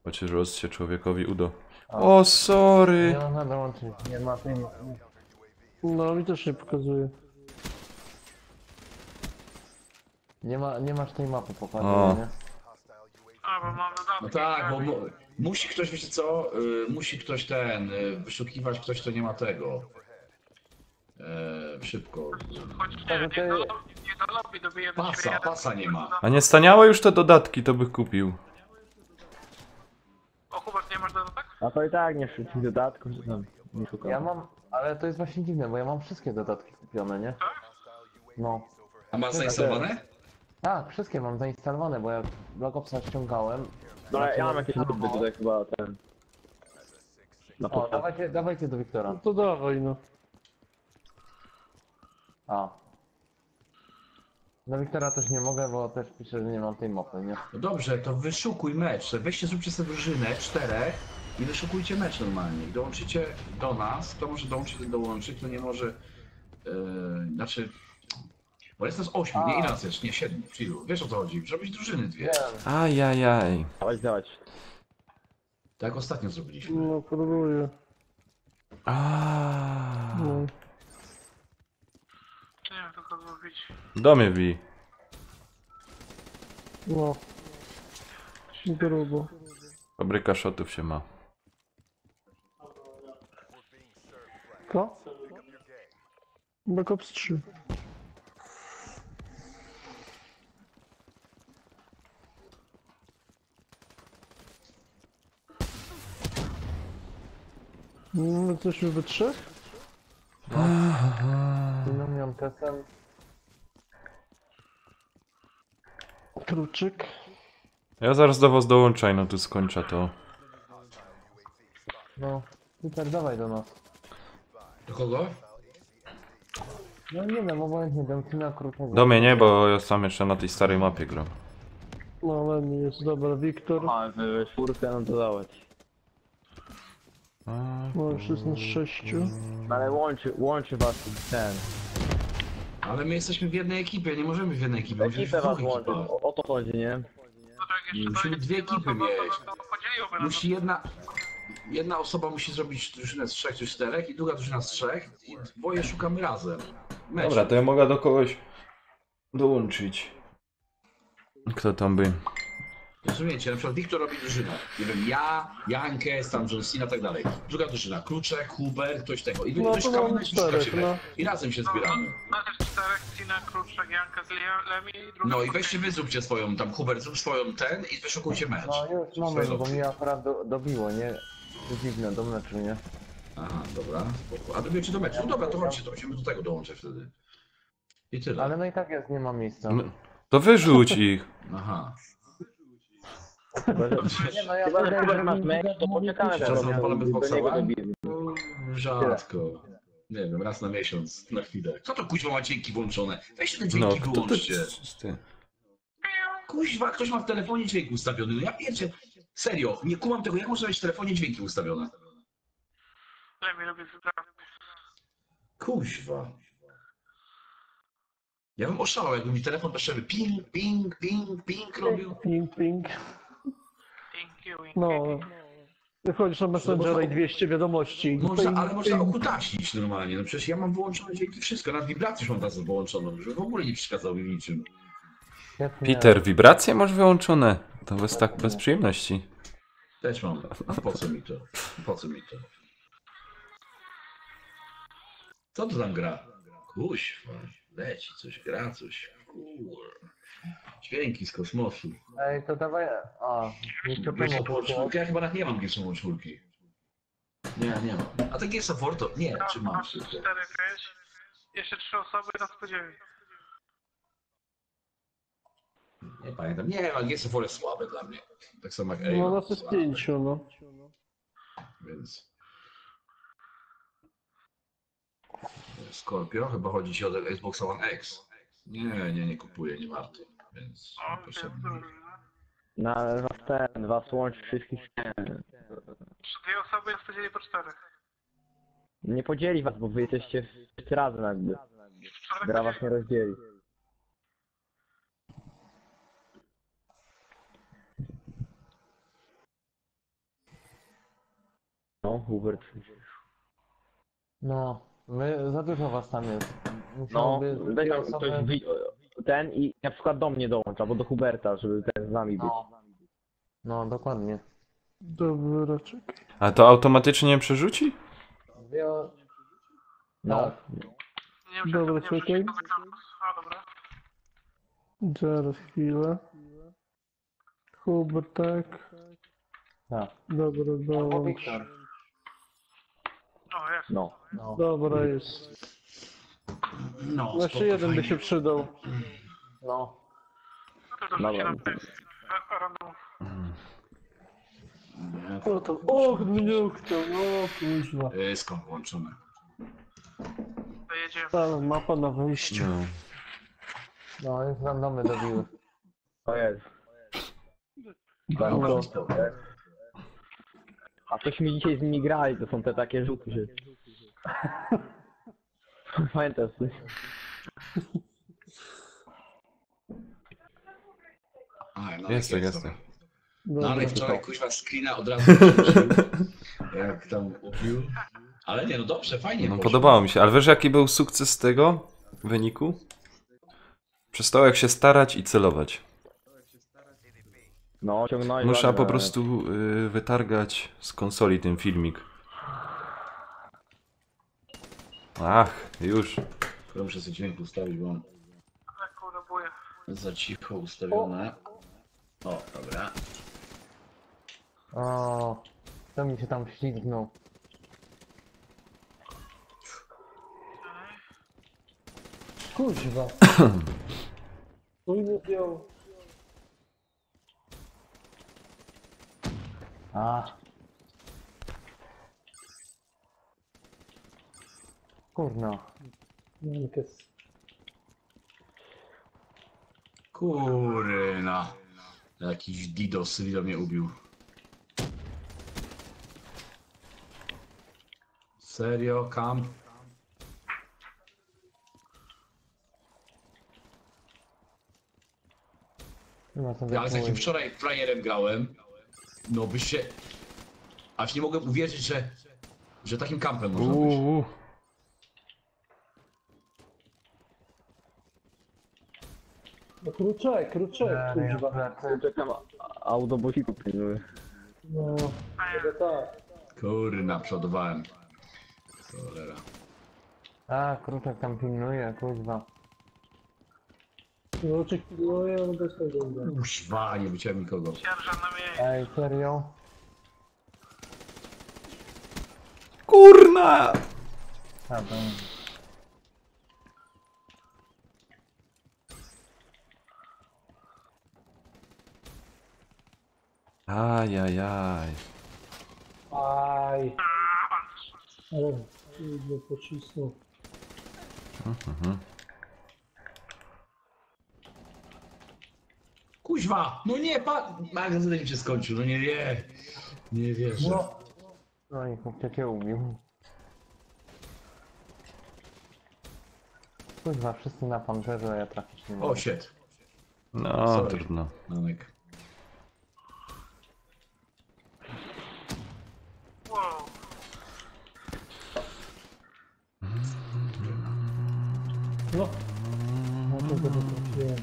Chociaż roz się człowiekowi udo. O, sorry. Nie można dołączyć, nie ma tej... No mi też nie pokazuje. Nie masz tej mapy O. pokazanej, nie? A, bo mam dodatki. No tak, bo musi ktoś, wiecie co, musi ktoś wyszukiwać ktoś, kto nie ma tego. Szybko. Chodźcie, nie do lobby, dobijemy siebie. Pasa nie ma. A nie staniały już te dodatki, to bych kupił. O, Hubert, nie masz dodatek? A to i tak nie wszystkich dodatków, że tam nie szukam. Ja mam, ale to jest właśnie dziwne, bo ja mam wszystkie dodatki kupione, nie? No. A masz zainstalowane? Tak, wszystkie mam zainstalowane, bo jak Black Opsa ściągałem... No ale ja mam znaczy, jakieś nudny tutaj chyba ten... Na O, podstawie. dawajcie do Wiktora. No to dawaj no. A. Do Wiktora też nie mogę, bo też pisze, że nie mam tej mapy, nie? No dobrze, to wyszukuj mecz. Weźcie, zróbcie sobie drużynę, czterech i wyszukujcie mecz normalnie. I dołączycie do nas. Kto może dołączyć, ten dołączy, kto nie może... znaczy... Bo jest nas 8, nie ile nas jest? Nie, 7, Chilu. Wiesz o co chodzi? Zrobić drużyny dwie. Wiem. Ajajaj. Dawać. Tak ostatnio zrobiliśmy. No próbuję. A. No. Nie wiem, co to zrobić. Do mnie bij. No. Grubo. Fabryka shotów się ma. Co? Black Ops 3. No, jesteśmy we trzech? Inną testem. Kruczyk. Ja zaraz do was dołączaj, no tu skończę to. No. Peter, dawaj do nas. Do kogo? No nie wiem, obojętnie dam ci na krótko. Do mnie nie, bo ja sam jeszcze na tej starej mapie gram. No, ale nie jest dobra, Wiktor. A, we czwórkę, no to dawać. No, już jest na 6. No ale łączy was ten. Ale my jesteśmy w jednej ekipie, nie możemy w jednej ekipie. musimy Ekipę w was dwóch łączy, ekipach. o to chodzi, nie? Musimy dwie ekipy mieć. Musi jedna osoba musi zrobić drużynę z 3 czy 4 i druga drużyna z 3 i dwoje szukamy razem. Mecz. Dobra, to ja mogę do kogoś dołączyć. Kto tam by? Rozumiecie, na przykład Wiktor robi drużynę. Nie wiem, ja, Jankę, Stan John Cena i tak dalej. Druga drużyna, Kluczek, Hubert, ktoś tego. I No my to szukamy mamy najszybciej 4, siebie. no. I razem się zbieramy. No też 4, Cina, Kruczek, Janka z Lemi i druga. No i weźcie wy zróbcie swoją, tam Hubert zrób swoją ten i wyszukujcie mecz. No już Swoje moment, bo opcje. mnie akurat dobiło, nie? Dziwne do meczu, nie? Aha, dobra, spoko. A dobiecie do meczu. No dobra, to chodźcie, to musimy do tego dołączyć wtedy. I tyle. Ale no i tak jest, nie ma miejsca. No, to wyrzuć ich. Aha. Nie no, ja Chyba, że powiedziałem, Hubert że masz mi mecz, to poczekamy Teraz teraz, odpalamy do niego Boxera? dobijemy. Rzadko. Nie wiem, raz na miesiąc, na chwilę. Kto to kuźwa ma dźwięki włączone? Weźcie te No, dźwięki kto to wyłączcie. ty? Kuźwa, ktoś ma w telefonie dźwięki ustawiony. No ja wiecie, serio, nie kumam tego, jak można mieć w telefonie dźwięki ustawione? Lemi robi wyprawy. Kuźwa. Ja bym oszalał, jakby mi telefon bezprzewy ping, ping, ping, ping robił. Ping, ping. Thank you. No. Wychodzisz na Messengera i 200 wiadomości. Można, ale Ping, można ping. okutasić normalnie. No przecież ja mam wyłączone dźwięki wszystko, nawet wibrację już mam teraz wyłączoną, żeby w ogóle nie przeszkadzał mi niczym. Świetnie. Peter, wibracje masz wyłączone? To bez przyjemności. Też mam. A po co mi to? Po co mi to? Co to tam gra? Kuźwa, leci coś, gra coś. Kur... Dźwięki z kosmosu. Ej, to dawaj... A, jeszcze Gears of War pomoc. 4? Ja chyba nawet nie mam Gears of War 4. Nie mam. A ten Gears of War to... Nie, czy mam? Masz 4, 5. Jeszcze 3 osoby, nas po 9. Nie pamiętam. Nie, ale Gears of War jest słabe dla mnie. Tak samo jak No Age. nas jest 5, no. Więc... Scorpio? Chyba chodzi ci o Xbox One X. Nie kupuję, nie warto. Więc O, niepotrzebne. Na ten, was łączy wszystkich ten. 2 osoby, nas podzieli po 4. Nie podzieli was, bo wy jesteście wszyscy razem jakby. Gra was nie rozdzieli. No, Hubert. No, za dużo was tam jest. No, Musiałoby weź dwie tam osoby- ktoś ten i na przykład do mnie dołącza, albo do Huberta, żeby ten z nami być. No, dokładnie. Dobra, czekaj. A to automatycznie przerzuci? Dwie... No. Tak. Nie wiem, Dobra, nie wiem, czekaj. A, dobra. Zaraz chwilę. Hubert, tak. Tak. Dobra, Albo dołącz. Wiktor. O, jest. No. No. Dobra, jest. No, Jeszcze spoko, jeden by fajnie. się przydał. No. To Dobra. rzuci na random. Nie, O, to, o, mnie kto, no kuźwa. skąd włączone? To jedziemy. Ta mapa na wyjściu. No. No, już randomy dobiły. To jest. No, Bardzo. A tośmy dzisiaj z nimi grali, to są te takie rzuty, że... Pamiętasz? A, no, Jestem, jestem. No ale Dobra. wczoraj kuźwa screena od razu wrzucił, jak tam upił. Ale nie, no dobrze, fajnie No poszło. podobało mi się, ale wiesz jaki był sukces tego wyniku? Przestałem się starać i celować. No, ciągnąłeś... Muszę ładnie, po prostu wytargać z konsoli ten filmik. Ach, już. Tylko muszę sobie dźwięk ustawić, bo mam Lekko robuję. za cicho ustawione. O, dobra. O, to mi się tam ślizgnął. Kuźwa. Pójdę zdjął. A. Kurna. Jankes. Kurna. Jakiś Didos do mnie ubił. Serio, kamp? No to Ja z jakim wczoraj frajerem grałem, no by się... Aż nie mogłem uwierzyć, że takim kampem można być. No kruczek, kuźwa. Czekam, autobusiku pilnuję. No, chyba tak. Kurna, przodowałem. Cholera. A, kruczek tam pilnuje, kuźwa. Kruczek pilnuje, ale bez tego idę. Użwa, nie wyciąłem nikogo. Sierżant na miejscu. Ej, serio? Kurna! A, to... Ajajaj. Aj. Ale idę pocisnął. Kuźwa, no nie, magazyn mi się skończył, no nie. Nie wierzę. No, No i chłopcie cię ubił. Kuźwa, wszyscy na panterze, a ja trafić nie O, mogę. shit. No, Sorry. trudno. Nanek. Wow. no. No to go trafiłem.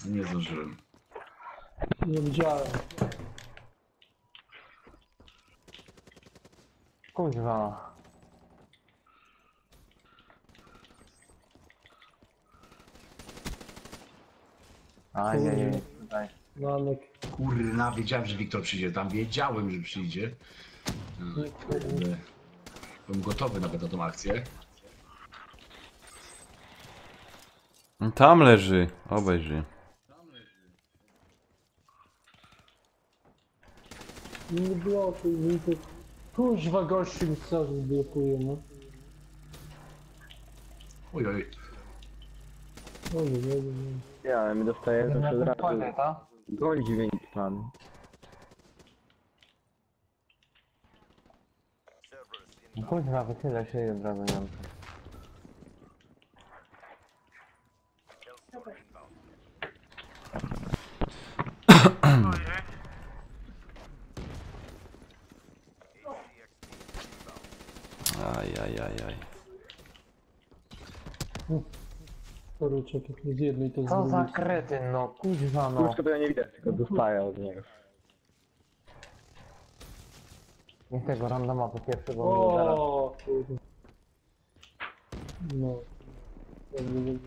Nie zdążyłem. Nie widziałem. Kuźwa. Ajajaj, tutaj. Nanek. Kurna, wiedziałem, że Wiktor przyjdzie. Tam wiedziałem, że przyjdzie. No, kurde. Byłem gotowy nawet na tą akcję. Tam leży. Obejrzy. Nie blokuj mi to. Kuźwa, gościu mi cały blokuje, no. Oj, oj. Ojej. Ja, ale my dostajemy to Na od tym razu. kładzie, ta? Goń dźwięk pan. Kuźwa, wychylę się i od razu nie mam. Ojej. Ajajajaj. Poruczek, jak nie z jednej, to z Co za drugiej. kretyn, no kuźwa, no. Krótko to ja nie widać, tylko dostaję od niego. Niech tego randoma po pierwsze, bo mnie zaraz... O, kurde. No. Dobrze.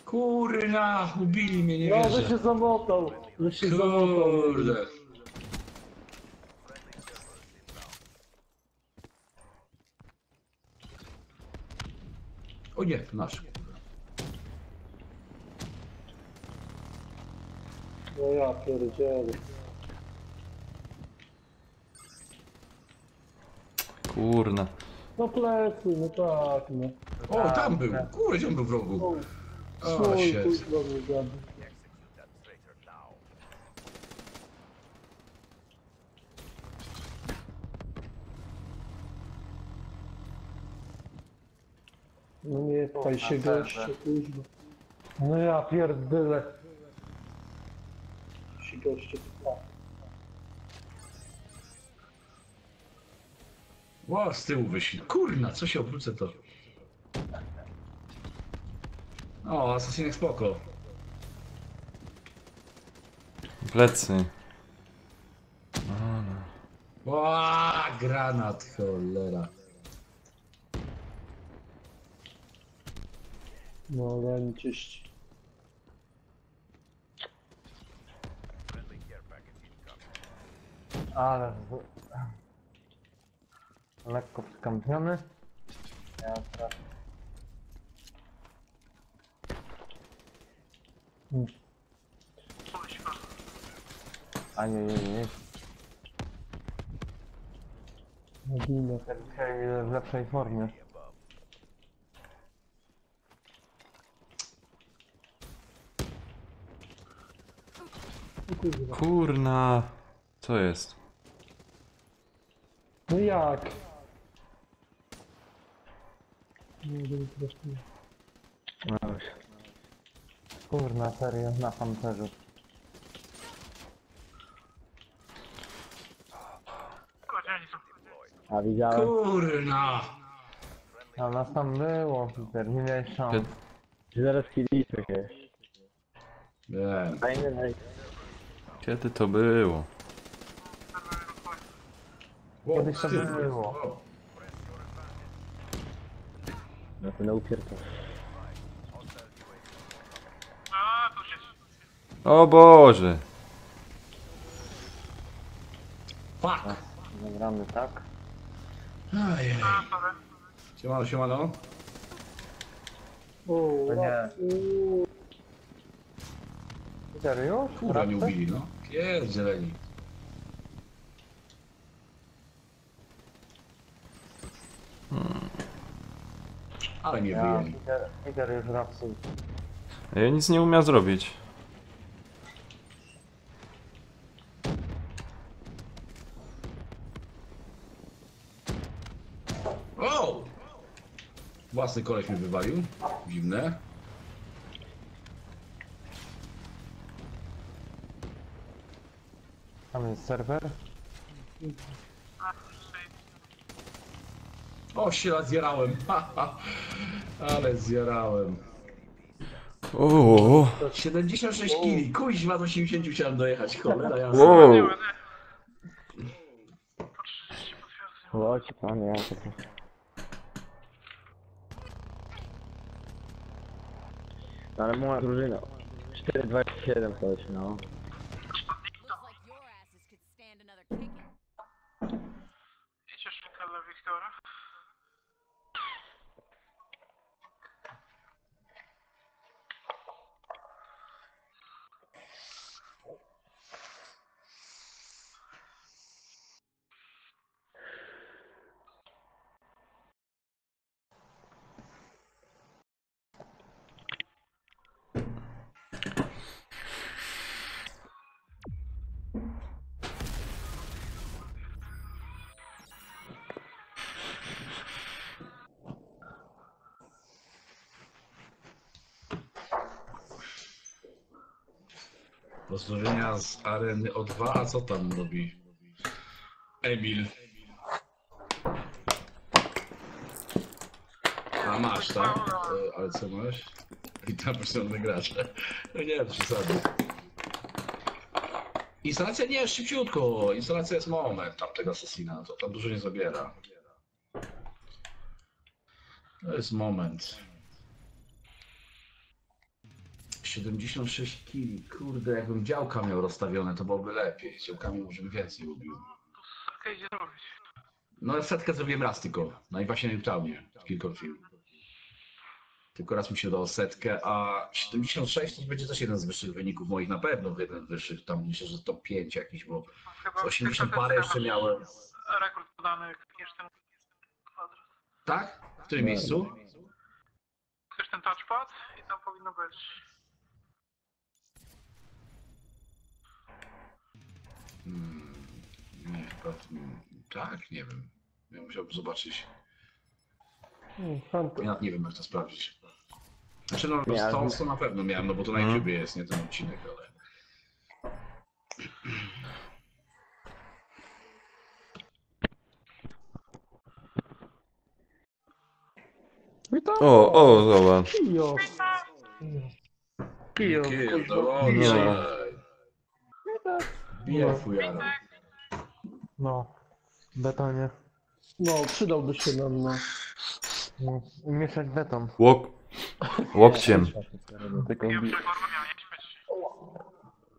Kurna, ubili mnie, nie No, że wierzę. się zamotał. Że się zamotał. Kurde. O nie, to nasz. No ja pierdzielę. Kurna. No plecy, no tak, no. O, tam był. Kurde, gdzie on był w rogu? O, Swój, shit. kurwa, mnie zabił. No nie pchaj się goście, kurwa. No ja pierdolę. Się goście pcha. Ło, z tyłu wyszli. Kurna, co się obrócę to. O, asasinek spoko. Plecy. Ła, granat, cholera. No ale nie cieści. Ale... Lekko skampiony. Ja teraz... Ajajajaj. No ginę, ten dzisiaj w lepszej formie. O kurwa. Kurna. Co jest? No jak? Nie wiem, teraz nie. No już. Kurna, serio, na pancerzu. A widziałem? Kurna! A nas tam było, Peter, nie miałeś szans. Że zaraz kiliśmy się. Nie. Fajny hej. Kiedy to było? Kiedyś to było. No to na upierdol. O Boże! Fuck! Zagramy, tak? Ajej. Siemano, siemano. O, To nie. Peter, już? Kurwa nie Wracasz? ubili, no. Pierdzieleni. Ale mnie Ja, wyjęli. Peter już rapsuj. Ja nic nie umiem zrobić. O! Własny koleś mnie wywalił. Dziwne. Tam jest serwer. O, się zjarałem. Ha, ha. Ale zjarałem. O, 76 kili. Kuźwa, do 80 chciałem dojechać. Cholera jasna. wow. Chodź pan, ja to... Ale moja drużyna. 4-2-7 chodź, no. Looks like your asses could stand another kicking. Pozdrowienia z areny O2, a co tam robi Emil? A masz, tak? Ale co masz? Witam personalne gracze. No nie, przesady. Instalacja nie jest szybciutko. Instalacja jest moment tamtego Assassina. To tam dużo nie zabiera. To jest moment. 76 kili. Kurde, jakbym działka miał rozstawione, to byłoby lepiej. Z działkami może bym więcej lubił. No setkę zrobiłem raz tylko. No i właśnie na Newtownie. Kilka film. Tylko raz mi się udało setkę, a 76 to będzie też jeden z wyższych wyników moich, na pewno jeden z wyższych, tam myślę, że top 5 jakiś, bo z 80 parę jeszcze miałem. Rekord podany, klikniesz ten kwadrat. Tak? W którym miejscu? Chcesz ten touchpad i tam powinno być. Nie, chyba, tak, nie wiem. Ja musiałbym zobaczyć. Hunter. Ja nie wiem, jak to sprawdzić. Znaczy, no, Nie, ale- to na pewno miałem, no bo to na YouTube jest, nie ten odcinek, ale... O, zobacz. Kijo. Kijo. Pierdolę. Bijaj fujara. No. Betonie. No, przydałby się nam, no. No. Mieszać beton. Łokciem. Tylko Ja przekorwa miałem nie śmieć.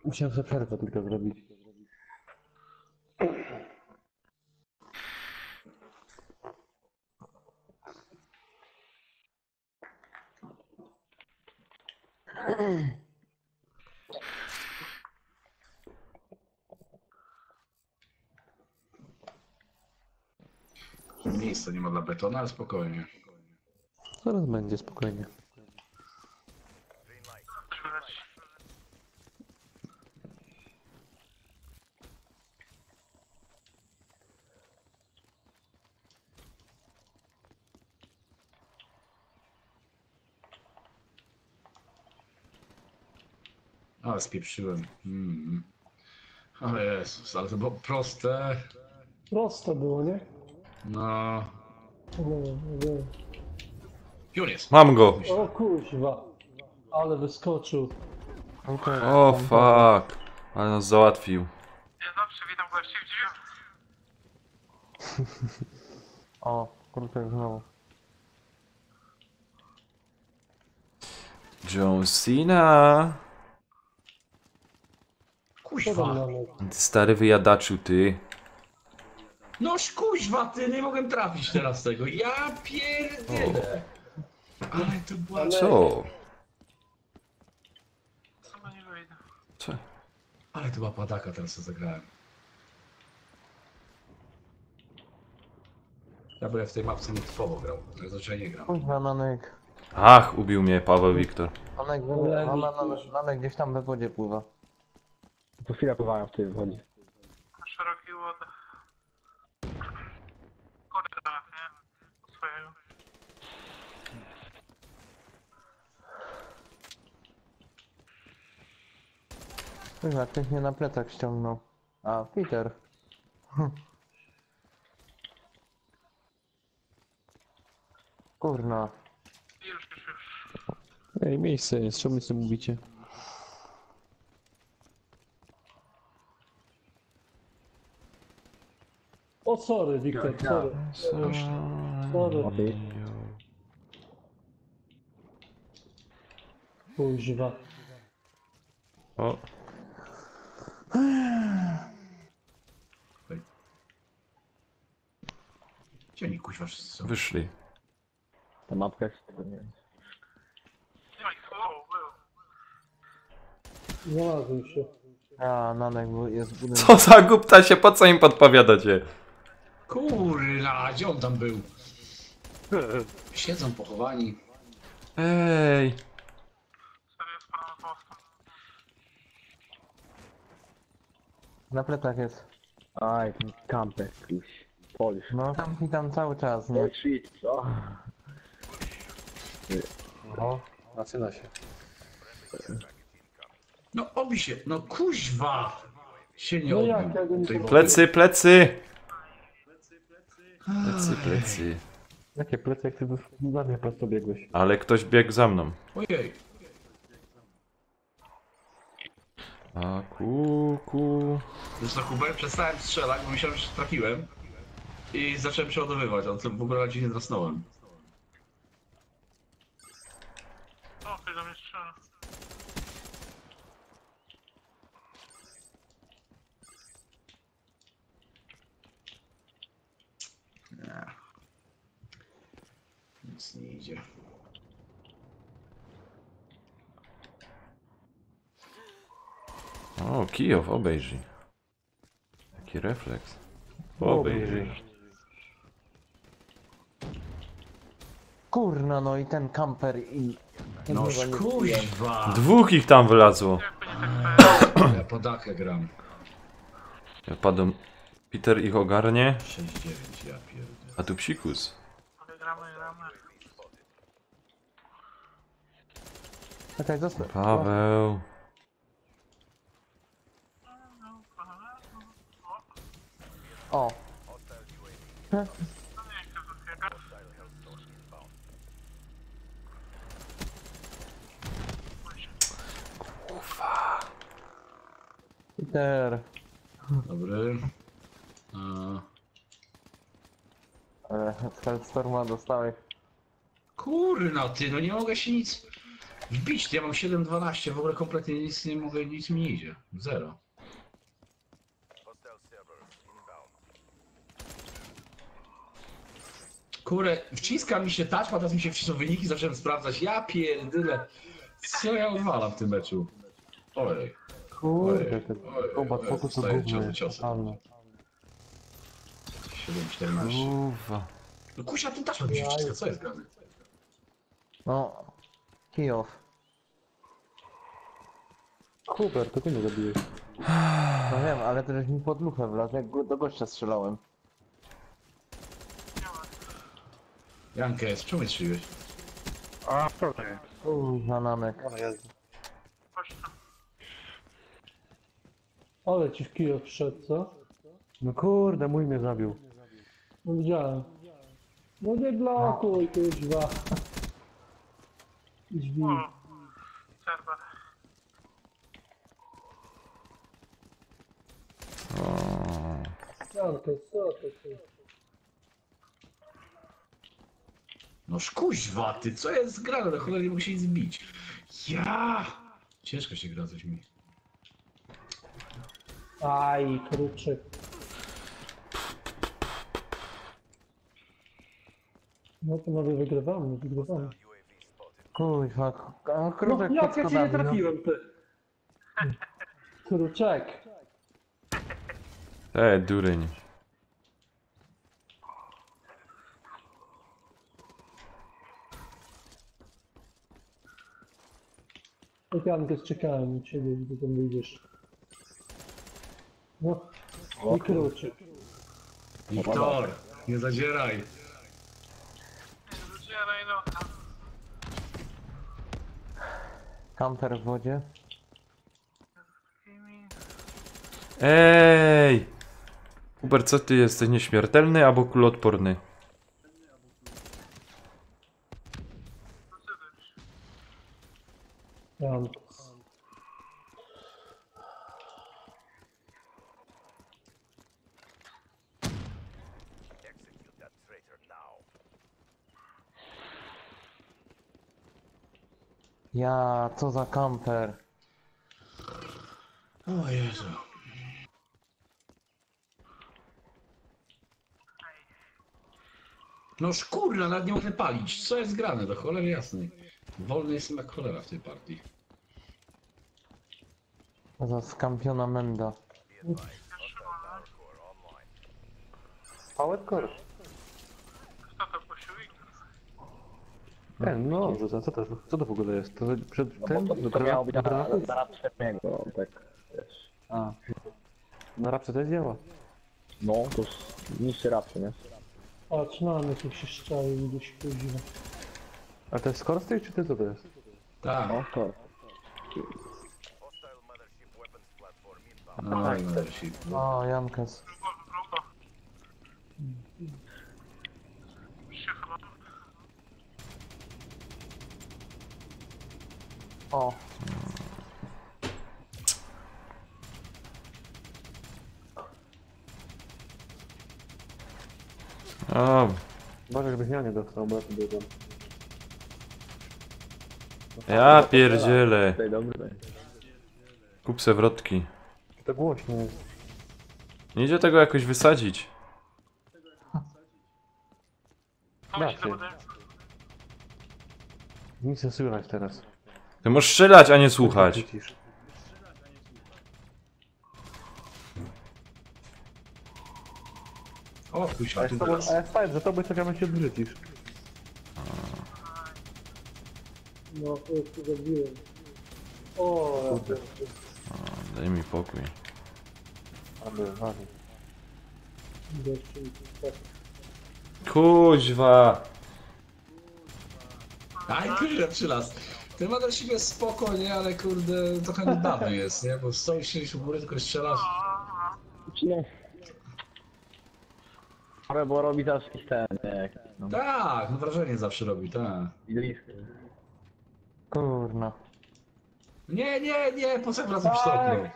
musiałem sobie przerwę tylko zrobić. Miejsca nie ma dla betona, ale spokojnie. Zaraz będzie, spokojnie. Musimy lecieć. Ale spieprzyłem. Ale Jezus, ale to było proste. Proste było, nie? No. Pion jest. Mam go! O kuźwa. Ale wyskoczył. Okej, O tam- fuck. Ale nas załatwił. Dzień dobry, witam gości w drzwiach. O, kurczę, znowu. John Cena. Co tam Kuźwa. mamy? Stary wyjadaczu, ty. Noż kuźwa, ty, nie mogłem trafić teraz tego. Ja pierdolę. Ale to była... Co? Sama nie wyjdę. Co? Ale to była padaka teraz, co zagrałem. Ja bym w tej mapce nie typowo grał. Ja zwyczajnie gram. Kurwa, Nanek. Ach, ubił mnie Paweł Wiktor. Nanek gdzieś tam we wodzie pływa. To chwilę pływałem w tej wodzie. Na szerokiej łodze. Korytarz, nie? Swojego. Kurwa, ktoś mnie na plecach ściągnął. A, Peter. Kurna. Już. Ej, miejsce jest, czemu sobie mówicie? O, sorry, Wiktor, sorry. Sorry. Aby. Kuźwa. O, Gdzie oni kuźwa wszyscy są? wyszli. Ta mapka jest... nie wiem. Nie ma ich słowo, był. Znalazłem się. A, Nanek jest w budynku. Co za głupta się, po co im podpowiadacie? Kurna, gdzie on tam był? Siedzą pochowani. Ej. Serio, spadamy mostem. Na plecach jest. Aj, ten kamper, kuś. Polish. No, tam cały czas, nie? Oj, shit, co? O, zaczyna się. No obi się, no kuźwa! Się nie No odbił. jak, ja go nie Tej zobaczyłem. Plecy, plecy! Plecy, plecy. Jakie plecy, jak ty za mnie prosto biegłeś? Ale ktoś biegł za mną. Ojej. A kuku. Zresztą Hubert, przestałem strzelać, bo myślałem, że trafiłem. I zacząłem przeładowywać, ale to w ogóle raczej nie zasnąłem. O, ktoś do mnie strzela. Nie. Nic nie idzie. O, Kijów, obejrzyj. Jaki refleks. Obejrzyj. Kurna, no i ten kamper i... Noż kuźwa! Dwóch ich tam wylazło. Jakby nie tak fair. Ja podakę gram. Ja padłem. Peter ich ogarnie, 6-9, ja pierdolę. a tu psikus. Ale gramy. Czekaj, zostaw. Paweł. O. Peter. Dobry. Ale z Hellstorma dostałeś. Kurna ty, no nie mogę się nic wbić. Ja mam 7-12, w ogóle kompletnie nic nie mogę, nic mi nie idzie. Zero. Kurę, wciska mi się touchpad, teraz mi się wcisną wyniki, zacząłem sprawdzać. Ja pierdyle. Co ja odwalam w tym meczu? Oj, Kurde, ten oj, kombat oj, fokus to dostaję gówno jest. ciosy. Totalnie. 7-14. Kurwa. No kusia, ten taśma mi się wciska, co jest grane? No. Kijów. Hubert, to ty mnie zabiłeś. No wiem, ale to żeś mi pod lufę wlazł, jak do gościa strzelałem. Jankę, z czemu mnie strzeliłeś? A, proszę. Namek. Chodź tam. Ale ci w Kijów wszedł, co? No kurde, mój mnie zabił. No widziałem. No nie blokuj, kurwa. Drzwi. O, serwer. O. Jankę, co to ty? No kuźwa, ty, co jest grane? Na cholerę nie mogę się nic zbić. Ja! Ciężko się gra, coś mi. Aj, kruczek. No to nawet wygrywamy. Kuźwa, No krótek jak pod ja cię nie schodami, no. trafiłem, ty? Kruczek. Dureń. Jankę czekałem u ciebie, gdy tam wyjdziesz. No. I kruczek. Wiktor, nie zadzieraj. Zadzieraj no. Kamper w wodzie. Ej! Hubert, co ty jesteś? Nieśmiertelny albo kuloodporny? Jankę. Ja, co za kamper. O Jezu. No szkurna, nawet nie mogę palić. Co jest grane, do cholery jasnej. Wolny jestem jak cholera w tej partii. Za skampiona menda. Powercore. Kto to posiłek? Ten, no, co to w ogóle jest? To przed tym? No bo to miało być na granatu? rapczego, tak wiesz. A. Na rapce też działa. No, to niższy rapczy, nie? Patrz, na mnie tu się szczaił gdzieś kuźwa. A to jest Scorstate czy ty co to jest? Tak. No, to. No, O, Jankes. O, O, Uważaj, żebyś ja nie dostał, bo ja tu biegam. ja pierdzielę. Tutaj dobry. Kup se wrotki. To głośno jest. Nie idzie tego jakoś wysadzić. Raczej. Nic nie słychać teraz. Ty możesz strzelać, a nie słuchać. Widzisz. O kuźwa, tu teraz. A ja stałem za tobą, czekamy się odwrócisz. No, to już tu zabiłem. O, Kurde. Daj mi pokój. Aby, gościu mi tu tak. Kuźwa. Aj, kurde, przylas. Ten model siebie jest spoko, nie? Ale kurde, trochę nudny jest, nie? Bo stoisz się u góry, tylko strzelasz. No. Ale bo robi też jakiś ten, nie? No. Tak, no wrażenie zawsze robi, tak. Widzieliśmy. kurna. Nie, nie, nie, po co wracam przy okno?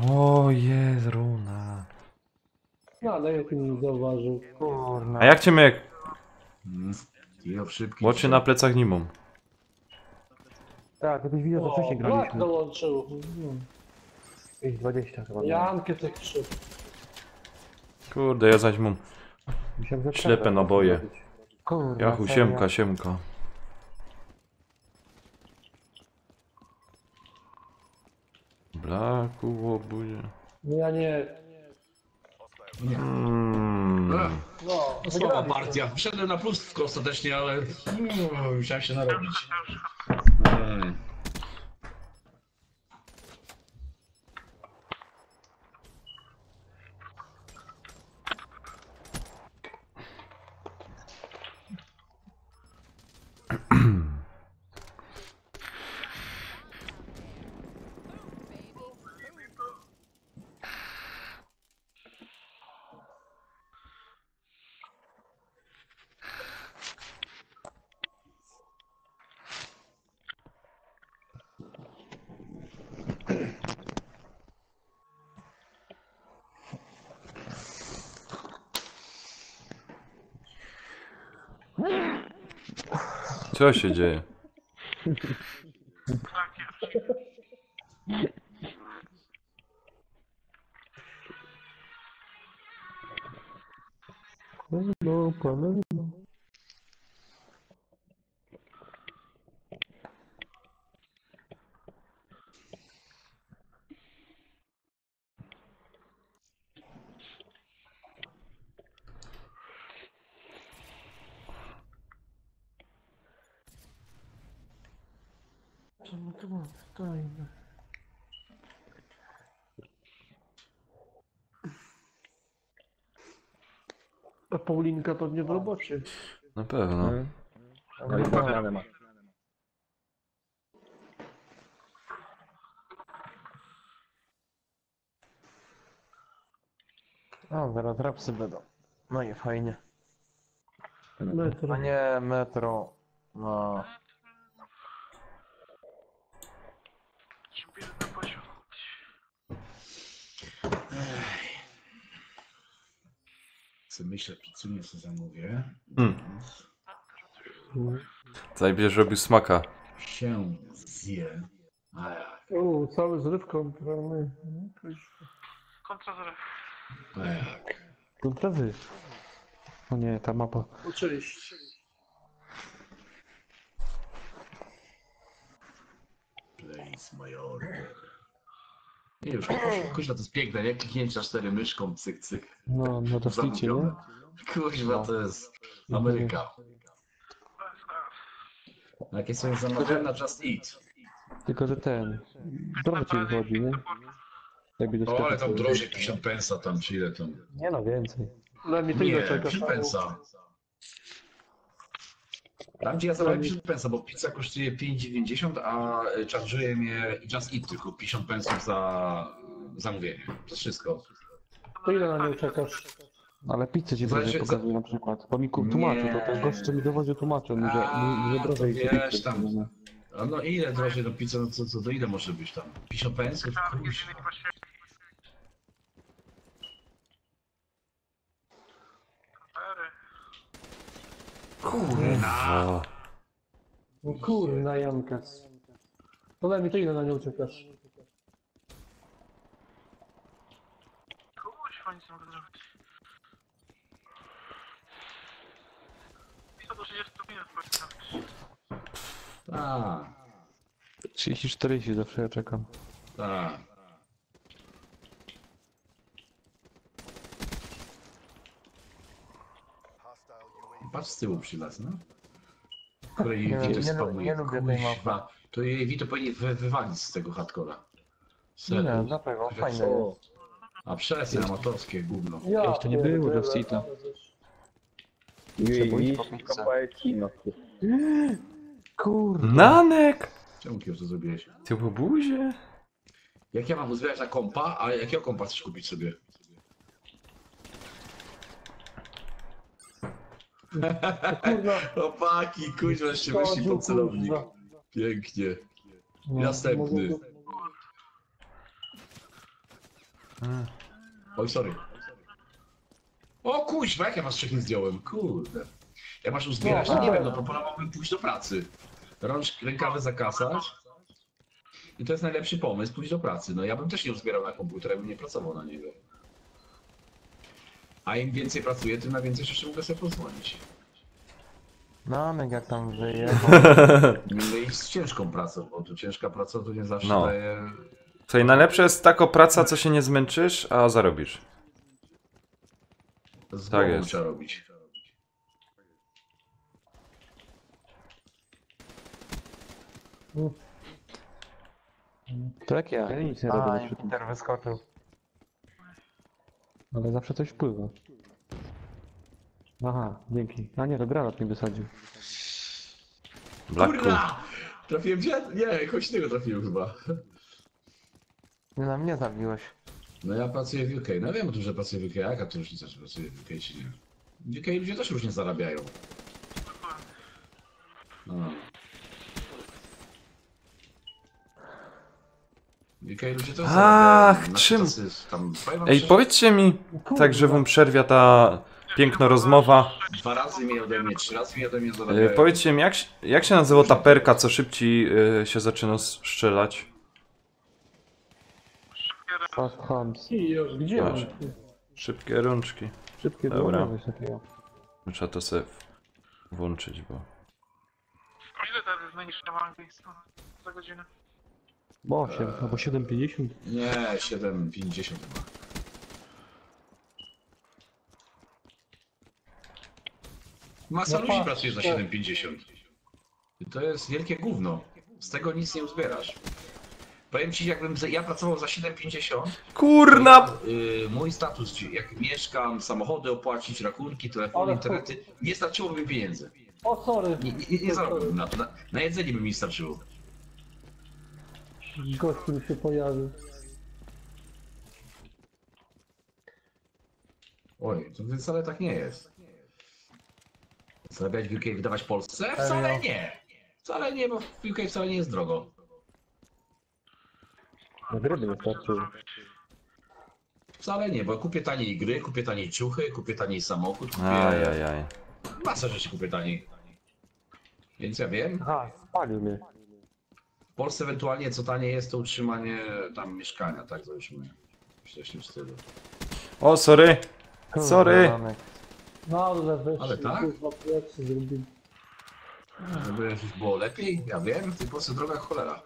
O Jezruna. No, ale jak nie zauważył. Kurna. A jak cię mnie... I o szybki. Oczy na plecach nie mam. Tak, gdybyś widział, to wcześniej Black graliśmy. dołączył. No. Jakieś 20 chyba. Jankę tych krzyk. Kurde, ja zaś mam Musiałem ślepe naboje. Kurwa, Jachu, serio. siemka, siemka. Blaku, łobuzie. No ja nie. No, Słaba partia. Wszedłem na plus ostatecznie, ale musiałem się narobić. Nie. Co się dzieje? No, pan. A Paulinka pewnie w robocie. Na pewno. No i zmianę ma. O, zaraz rapsy będą. No i fajnie. Metro. A nie metro. No. Żeby na poziom. Co myślę, pizzunię sobie zamówię. Zajbierz robił smaka. Się zje. A jak? O, cały z rybką. Kontra zero. A jak? Kontrawy. O nie, ta mapa. Cześć. Place my order. I już kuźwa, to jest piękne, nie? Kliknięcie 4 myszką, cyk, cyk. No, no to wlicie, nie? Zamówione. Kuźwa, to jest Ameryka. Jakie są zamawiane na Just Eat. Tylko, że ten... Drożej wychodzi, nie? Jakby do O, ale sklepu tam sobie- drożej 50 pensa, tam czy ile tam? Nie no, więcej. Dla mnie to Nie, ile czekasz? 50 pensa. Tam gdzie ja zabrałem 50 pensa, bo pizza kosztuje 5,90, a charge'uje mnie Just Eat tylko 50 pensów za zamówienie. To jest wszystko. To ile na nią czekasz? Ale pizzę ci Zależy- drożej pokazuje na przykład. Bo mi tłumaczył, to ten gość, co mi dowodził, tłumaczył mi, że to drożej wiesz, pizzę, tam. no. A no ile drożej do pizza, no co to ile może być tam? 50 pensów? Kuźwa. Kurwa. No kurna Janka. To dla mnie to ile na nią czekasz? Kuźwa, nic nie mogę zrobić. I to do 30 minut powinno być. Tak, 30-40 zawsze ja czekam. tak. Patrz z tyłu przy nas, no. Której Nie, Vito nie spamuje. lubię tej mapy. Kuźwa. To jej Vito powinien wywalić z tego hardcora. Nie, dlatego fajne jest. A przesy amatorskie gówno. Jeszcze nie było Just Eata. Widzisz, po pizzę. kopałeś kino. Kurde. Nanek! Czemu Kier to zrobiłeś? Ty łobuzie? Jak ja mam uzbierać na kompa, a jakiego kompa chcesz kupić sobie? Kurwa. Chłopaki, kuźwa, jeszcze wyszli pod celownik. Pięknie. Następny. Oj, sorry. O kuźwa, jak ja was trzech nie zdjąłem? Kurde. Jak masz uzbierać, to nie wiem, no proponowałbym pójść do pracy. Rękawy zakasać. I to jest najlepszy pomysł, pójść do pracy. No ja bym też nie uzbierał na komputer, ja bym nie pracował na niego. A im więcej pracuję, tym na więcej jeszcze mogę sobie pozwolić. Namek jak tam żyje. No i z ciężką pracą, bo tu ciężka praca to nie zawsze No. daje... Słuchaj, najlepsza jest taka praca, co się nie zmęczysz, a zarobisz. Z Tak głową jest. trzeba robić. To jak ja? Ja nic nie robię A, na przykład. Peter wyskoczył. Ale zawsze coś wpływa. Aha, dzięki. A nie, to granat mnie wysadził. Blacku. Kurna! Trafiłem cię? Nie, kogoś innego trafiłem chyba. Nie na mnie zabiłeś. No ja pracuję w UK. No wiem o tym, że pracuję w UK. Jaka to różnica, czy pracuję w UK, czy nie? W UK ludzie też różnie zarabiają. No. W UK ludzie też Ach, zarabiają. czym? Tam, powiem wam Ej, szczerze, powiedzcie mi, tak że wam przerwia ta piękna rozmowa. 2 razy mnie ode mnie, 3 razy mnie ode mnie zarabiają. Powiedzcie mi, jak się nazywa ta perka, co szybciej się zaczyna strzelać? Fast hands. Gdzie on? Masz. Szybkie rączki. Szybkie Dobra. dłonie, coś takiego. Trzeba to sobie włączyć, bo... O ile teraz jest najniższa w Anglii za godzinę? Bo 8, albo 7,50. Nie, 7,50 chyba. Masa ludzi pracuje za 7,50. I to jest wielkie gówno. Z tego nic nie uzbierasz. Powiem ci, jakbym ja pracował za 7,50, Kurna! mój status, jak mieszkam, samochody opłacić, rachunki, telefony, internety, nie starczyłoby mi pieniędzy. O, sorry. Nie zarobiłbym na to. Na jedzenie by mi starczyło. Gościu mi się pojawił. Oj, to wcale tak nie jest. Zarabiać w UK, wydawać w Polsce? Wcale nie. Wcale nie, bo w UK wcale nie jest drogo. Na gry by nie starczyło. Wcale nie, bo kupię taniej gry, kupię taniej ciuchy, kupię taniej samochód, kupię... Ajajaj. Masę rzeczy kupię taniej. Więc ja wiem. Aha, spalił mnie. W Polsce ewentualnie co taniej jest to utrzymanie tam mieszkania, tak załóżmy. W wcześniej stylu. O, sorry! Sorry! Namek. No ale weź. Ale tak? Kurwa, plecy zrobili. Żeby już było lepiej, ja wiem, w tej Polsce droga jak cholera.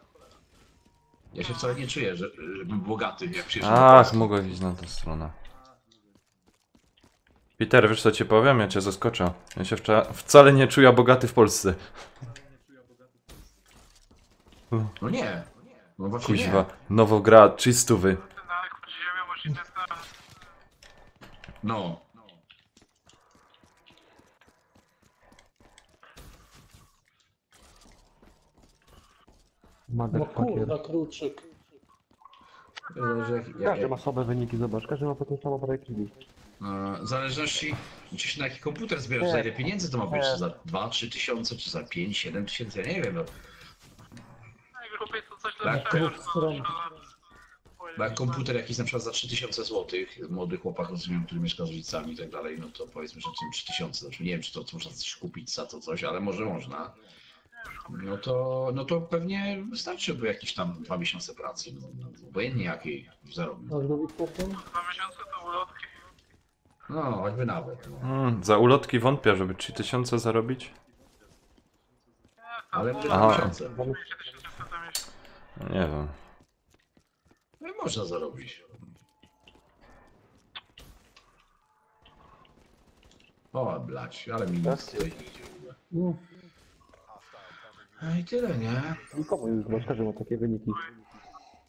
Ja się wcale nie czuję, żebym bogaty, jak przyjeżdżam do Ach, Polski. mogę iść na tę stronę. Peter, wiesz co ci powiem? Ja cię zaskoczę. Ja się wcale nie czuję bogaty w Polsce. No nie. No właśnie Kuźwa, nie. Nowograd, 300. Ten dalek pod ziemią może inne strony. No. No Motherfucker. kurwa, kruczyk. Że Każdy ma słabe wyniki, zobacz. Każdy ma potem samo parę kili. w zależności, czy na jaki komputer zbierasz, za ile pieniędzy to ma być, czy za 2-3 tysiące, czy za 5-7 tysięcy, ja nie wiem. No. Jak kupię to coś Tak, lepszego, dwóch stron. Bo jak komputer jakiś na przykład za 3000 zł, młody chłopak, rozumiem, który mieszka z rodzicami i tak dalej, no to powiedzmy, że tym 3000, znaczy nie wiem, czy to można coś kupić za to coś, ale może można. No to pewnie wystarczyłby jakieś tam 2 miesiące pracy, no, obojętnie jakiej zarobił. Masz go wypłatą? 2 miesiące to ulotki. No, choćby nawet. No. Za ulotki wątpię, żeby 3000 zarobić. Ale Aha. 2 miesiące. 2000 za miesiąc. No, nie wiem. No i można zarobić. O, blać, ale mi nic tutaj nie idzie w ogóle. No. No i tyle, nie? Nikomu już, bo każdy ma takie wyniki.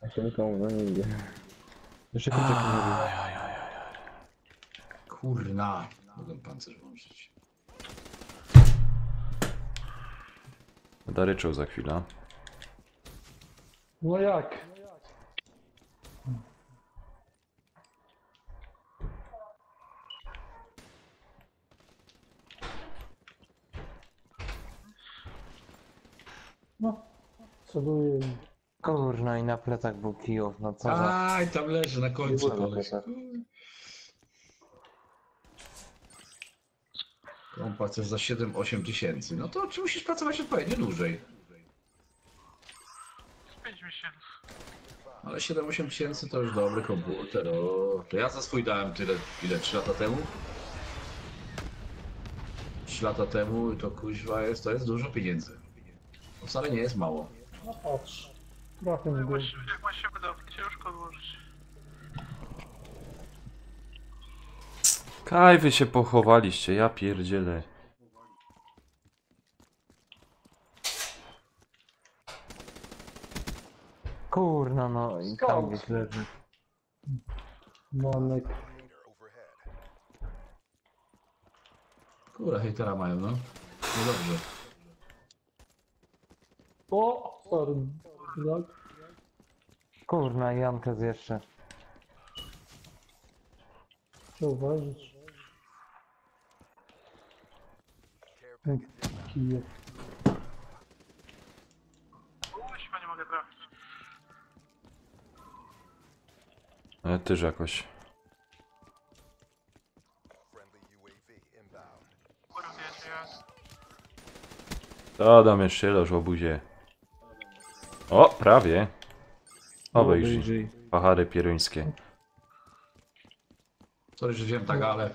A się nikomu, no nie idzie. Jeszcze kurczak nie robi. Kurna. Mogę pancerz włączyć. Będę ryczał za chwilę. No jak? No, celuję. Kurna i na plecach był kijów, no co za... Aj, tam leży na końcu Nie było koleś. tak. Kompas jest za 7-8 tysięcy. No to czy musisz pracować odpowiednio dłużej? 5 miesięcy. Ale 7-8 tysięcy to już dobry komputer. O, to ja za swój dałem tyle, ile 3 lata temu? 3 lata temu, to kuźwa to jest dużo pieniędzy. To wcale nie jest mało. No patrz. Trochę mi było. Jak ma się uda, ciężko odłożyć. Kaj, wy się pochowaliście, ja pierdzielę. Kurna no i tam gdzieś leży. Manek. Kurwa, hejtera mają, no. No dobrze. O! Sorry. Tak? Kurna Jankes jeszcze. Trzeba uważać. Kije. Chyba nie mogę trafić. Ale też jakoś. Kurwa, wiecie, jest. To dam jeszcze loż w obuzie. O, prawie. Obejrzyj. Pachary pieruńskie. Sorry, że wziąłem tak, ale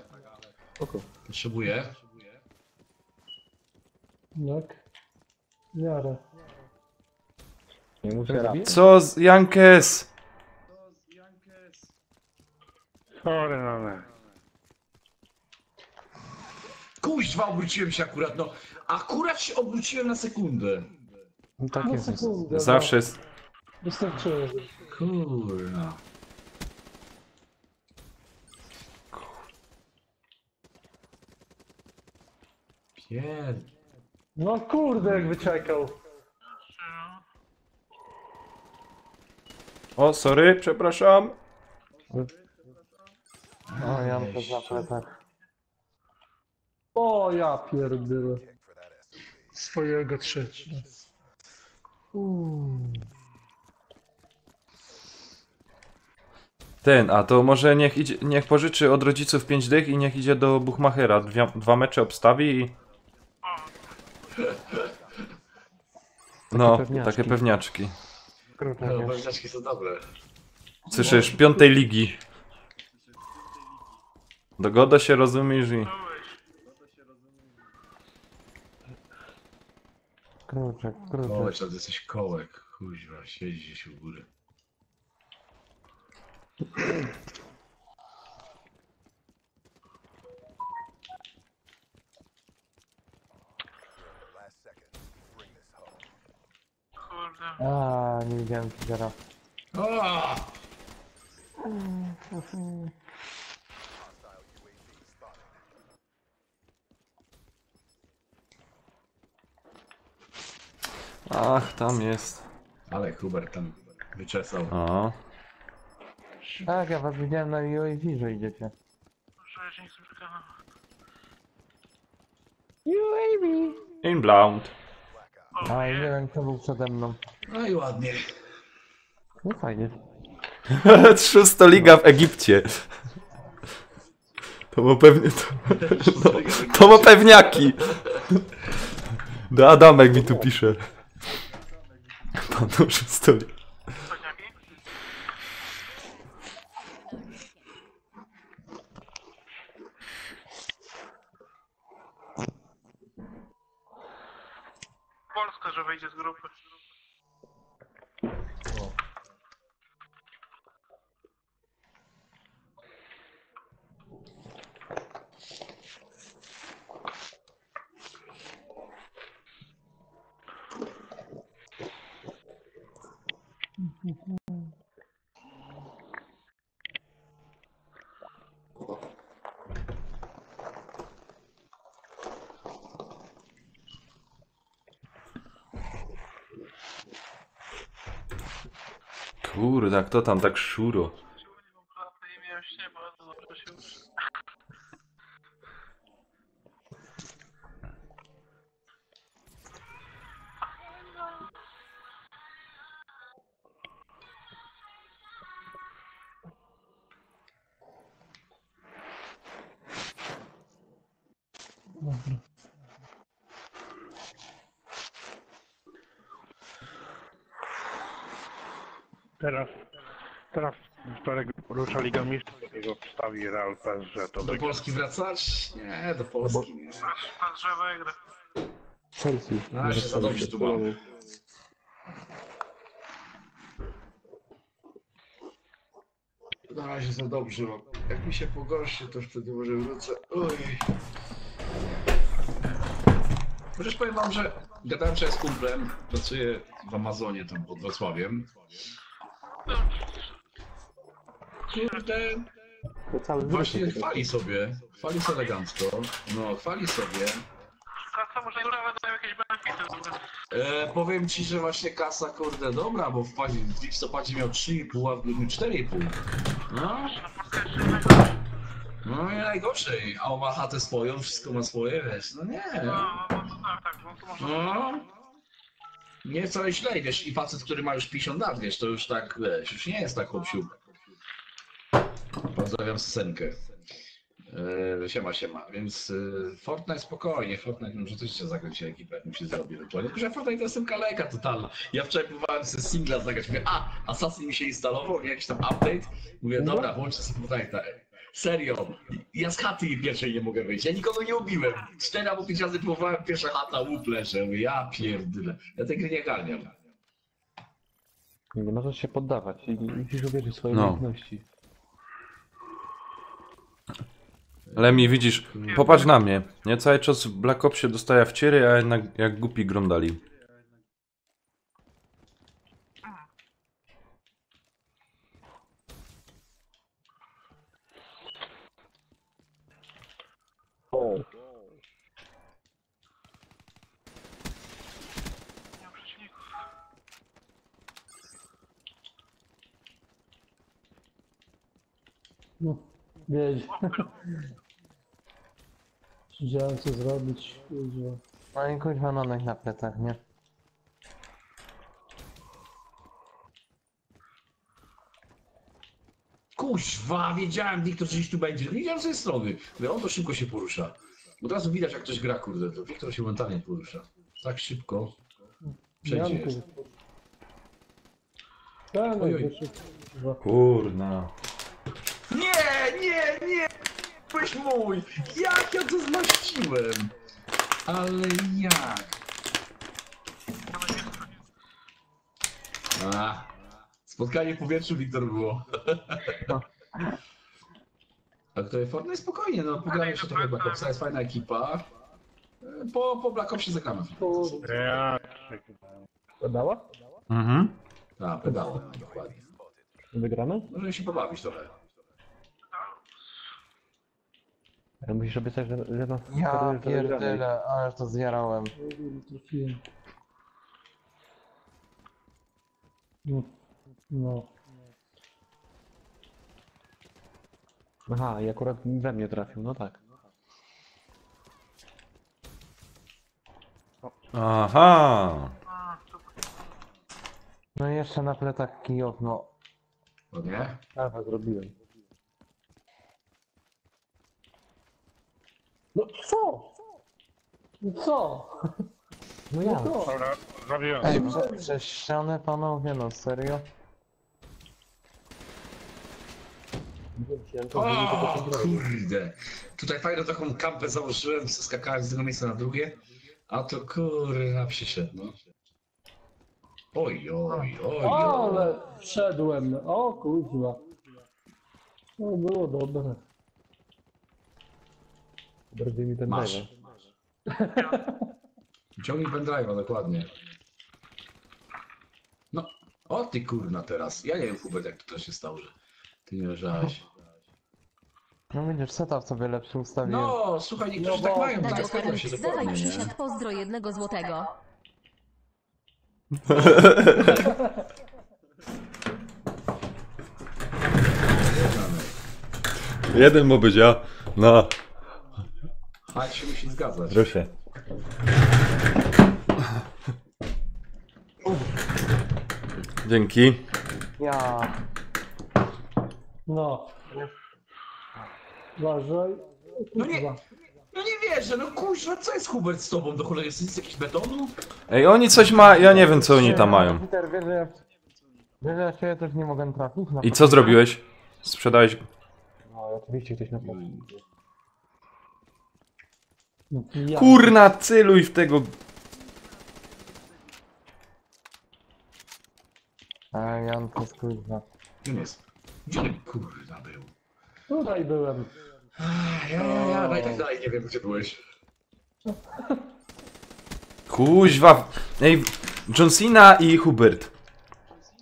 Spoko. potrzebuję. Jak? Jarę. Nie muszę raz. Co z Jankes? Sorry, ale. Kuźwa, obróciłem się akurat, no. Akurat się obróciłem na sekundę. No tak No jest. sekundę. Zawsze jest... Wystarczyło. Kurna. Pierd... No kurde, jak wyczekał. O, sorry, przepraszam. O Jankes na plecach. O, ja pierdolę. Swojego trzeci. Ten, a to może niech idzie, niech pożyczy od rodziców 5 dych i niech idzie do Buchmachera. Dwa mecze obstawi i... No, pewniaczki. takie pewniaczki. Krótko No, wiesz. wężaczki są dobre. Słyszysz, 5. ligi. Dogoda się rozumiesz i... Kruczek, Kołek, kruczek. to jesteś kołek. Kuźwa, siedzi gdzieś u góry. Kurde. A, nie widziałem killera. O! Ach, tam jest. Ale Hubert tam wyczesał. O. Tak, ja was widziałem na UAV, że idziecie. Że ja się nie chcę przekonać. UAV! Inbound. A, i nie wiem kto był przede mną. No i ładnie. No fajnie. 6. liga w Egipcie. To było pewnie... To było pewniaki. Do Adamek mi tu pisze. Panu 6. liga. Chodniaki? Polska, że wejdzie z grupy. Kurde, kto tam tak szuro? Nie miałem śnie, bardzo dobrze się uczy. Teraz Wczoraj rusza Liga Mistrzów, takiego wstawi Real PSG, to Do Polski wracać? Nie, do Polski nie. PSG wygra. Chelsea. Na razie za dobrze tu mamy. Na razie za dobrze mam. Jak mi się pogorszy, to wtedy może wrócę. Oj. Chociaż powiem wam, że gadałem wczoraj z kumplem, pracuję w Amazonie tam pod Wrocławiem. Kurde, To cały właśnie wyrok. chwali sobie elegancko, no chwali sobie. Kasa może nawet dają jakieś benefity. Powiem ci, że właśnie kasa kurde dobra, bo w listopadzie miał 3,5, a w grudniu 4,5. No. No i najgorzej, a on ma chatę swoją, wszystko ma swoje, wiesz, no nie. No to można... No. Nie wcale źle, wiesz, i facet, który ma już 50 lat, wiesz, to już tak, wiesz, już nie jest tak chłopsiu. Pozdrawiam Senkę. Siema, więc Fortnite spokojnie, Fortnite może też się zagrać ekipę, jak musi zrobić ewentualnie. Tylko że Fortnite to jest kaleka totalna. Ja wczoraj próbowałem sobie singla zagrać, mówię, Assassin mi się instalował, jakiś tam update. Mówię, dobra, włączę sobie Fortnite'a. Serio, ja z chaty pierwszej nie mogę wyjść, ja nikogo nie ubiłem. 4 albo 5 razy próbowałem, pierwsza chata, łup leżę, mówię, ja pierdolę. Ja tej gry nie garniam. Nie możesz się poddawać i musisz uwierzyć w swoje No. umiejętności. Lemi, widzisz, popatrz na mnie. Nie cały czas w Black Opsie dostaję wciery, a jednak jak głupi grądali. O, Nie ma przeciwników. No, wiedź. Wiedziałem co zrobić, wiedziałem. No i kuźwa nonek na plecach, nie? Kuźwa, wiedziałem, Wiktor, że gdzieś tu będzie. Wiedziałem z tej strony. Mówię, on to szybko się porusza. Od razu widać, jak ktoś gra, kurde, to Wiktor się mentalnie porusza. Tak szybko. Wszędzie Janku. jest. Tak, Oj, oj. wyszedł. Kurna. Nie! Byłeś mój! Jak ja to zmaściłem? Ale jak? Spotkanie w powietrzu, Wiktor, było. A kto jest Fortnite? Spokojnie, no pogramy jeszcze trochę Black Opsa, jest fajna ekipa. Po Black Opsie zagramy. dała? Mhm. Tak, pedały, no, dokładnie. Wygramy? Możemy się pobawić trochę. Ale musisz obiecać, że nas Ja że wygramy. pierdolę, ale to zjarałem. Trafiłem. No. Aha, i akurat we mnie trafił, no tak. Aha. No i jeszcze na plecach kijów, no. No nie? Tak, zrobiłem. No co? No co? No ja. No co? Dobra, zrobiłem. Ej, przez ścianę panowie, no serio? O, kurde. Tutaj fajną taką kampę założyłem, skakałem z jednego miejsca na drugie. A to kurwa przyszedł, no. Oj. Ale wszedłem. O kurwa. No było dobre. Bardziej mi ten Masz. drive'a. Ciągnij pendrive'a, dokładnie. No, o ty kurna teraz. Ja nie wiem, Hubert, jak to się stało, że ty nie leżałeś. No widzisz, setup sobie lepszy ustawiłem. No, słuchaj, niektórzy tak mają, Dać tak, zgadzam się Dawaj dokładnie, nie? przysiad, pozdro 1 złotego. Jeden ma być, ja. No, A się musi zgadzać. proszę. Dzięki. Ja... No. Uważaj. No nie, no nie wierzę, no kurwa, co jest Hubert z tobą do cholery? Jest jakiś betonu? Ej, oni coś ma, ja nie wiem co oni tam mają. Peter, wiesz, że ja... Wiesz, ja się też nie mogę trafić. I co zrobiłeś? Sprzedałeś... No, oczywiście ktoś na pewno. No, ja. Kurna, celuj w tego... A Jan to jest kurwa. Gdzie on jest? Gdzie on kurwa był? Tutaj byłem. Ja, no i tak dalej, nie wiem gdzie byłeś. Kuźwa. Ej, John Cena i Hubert.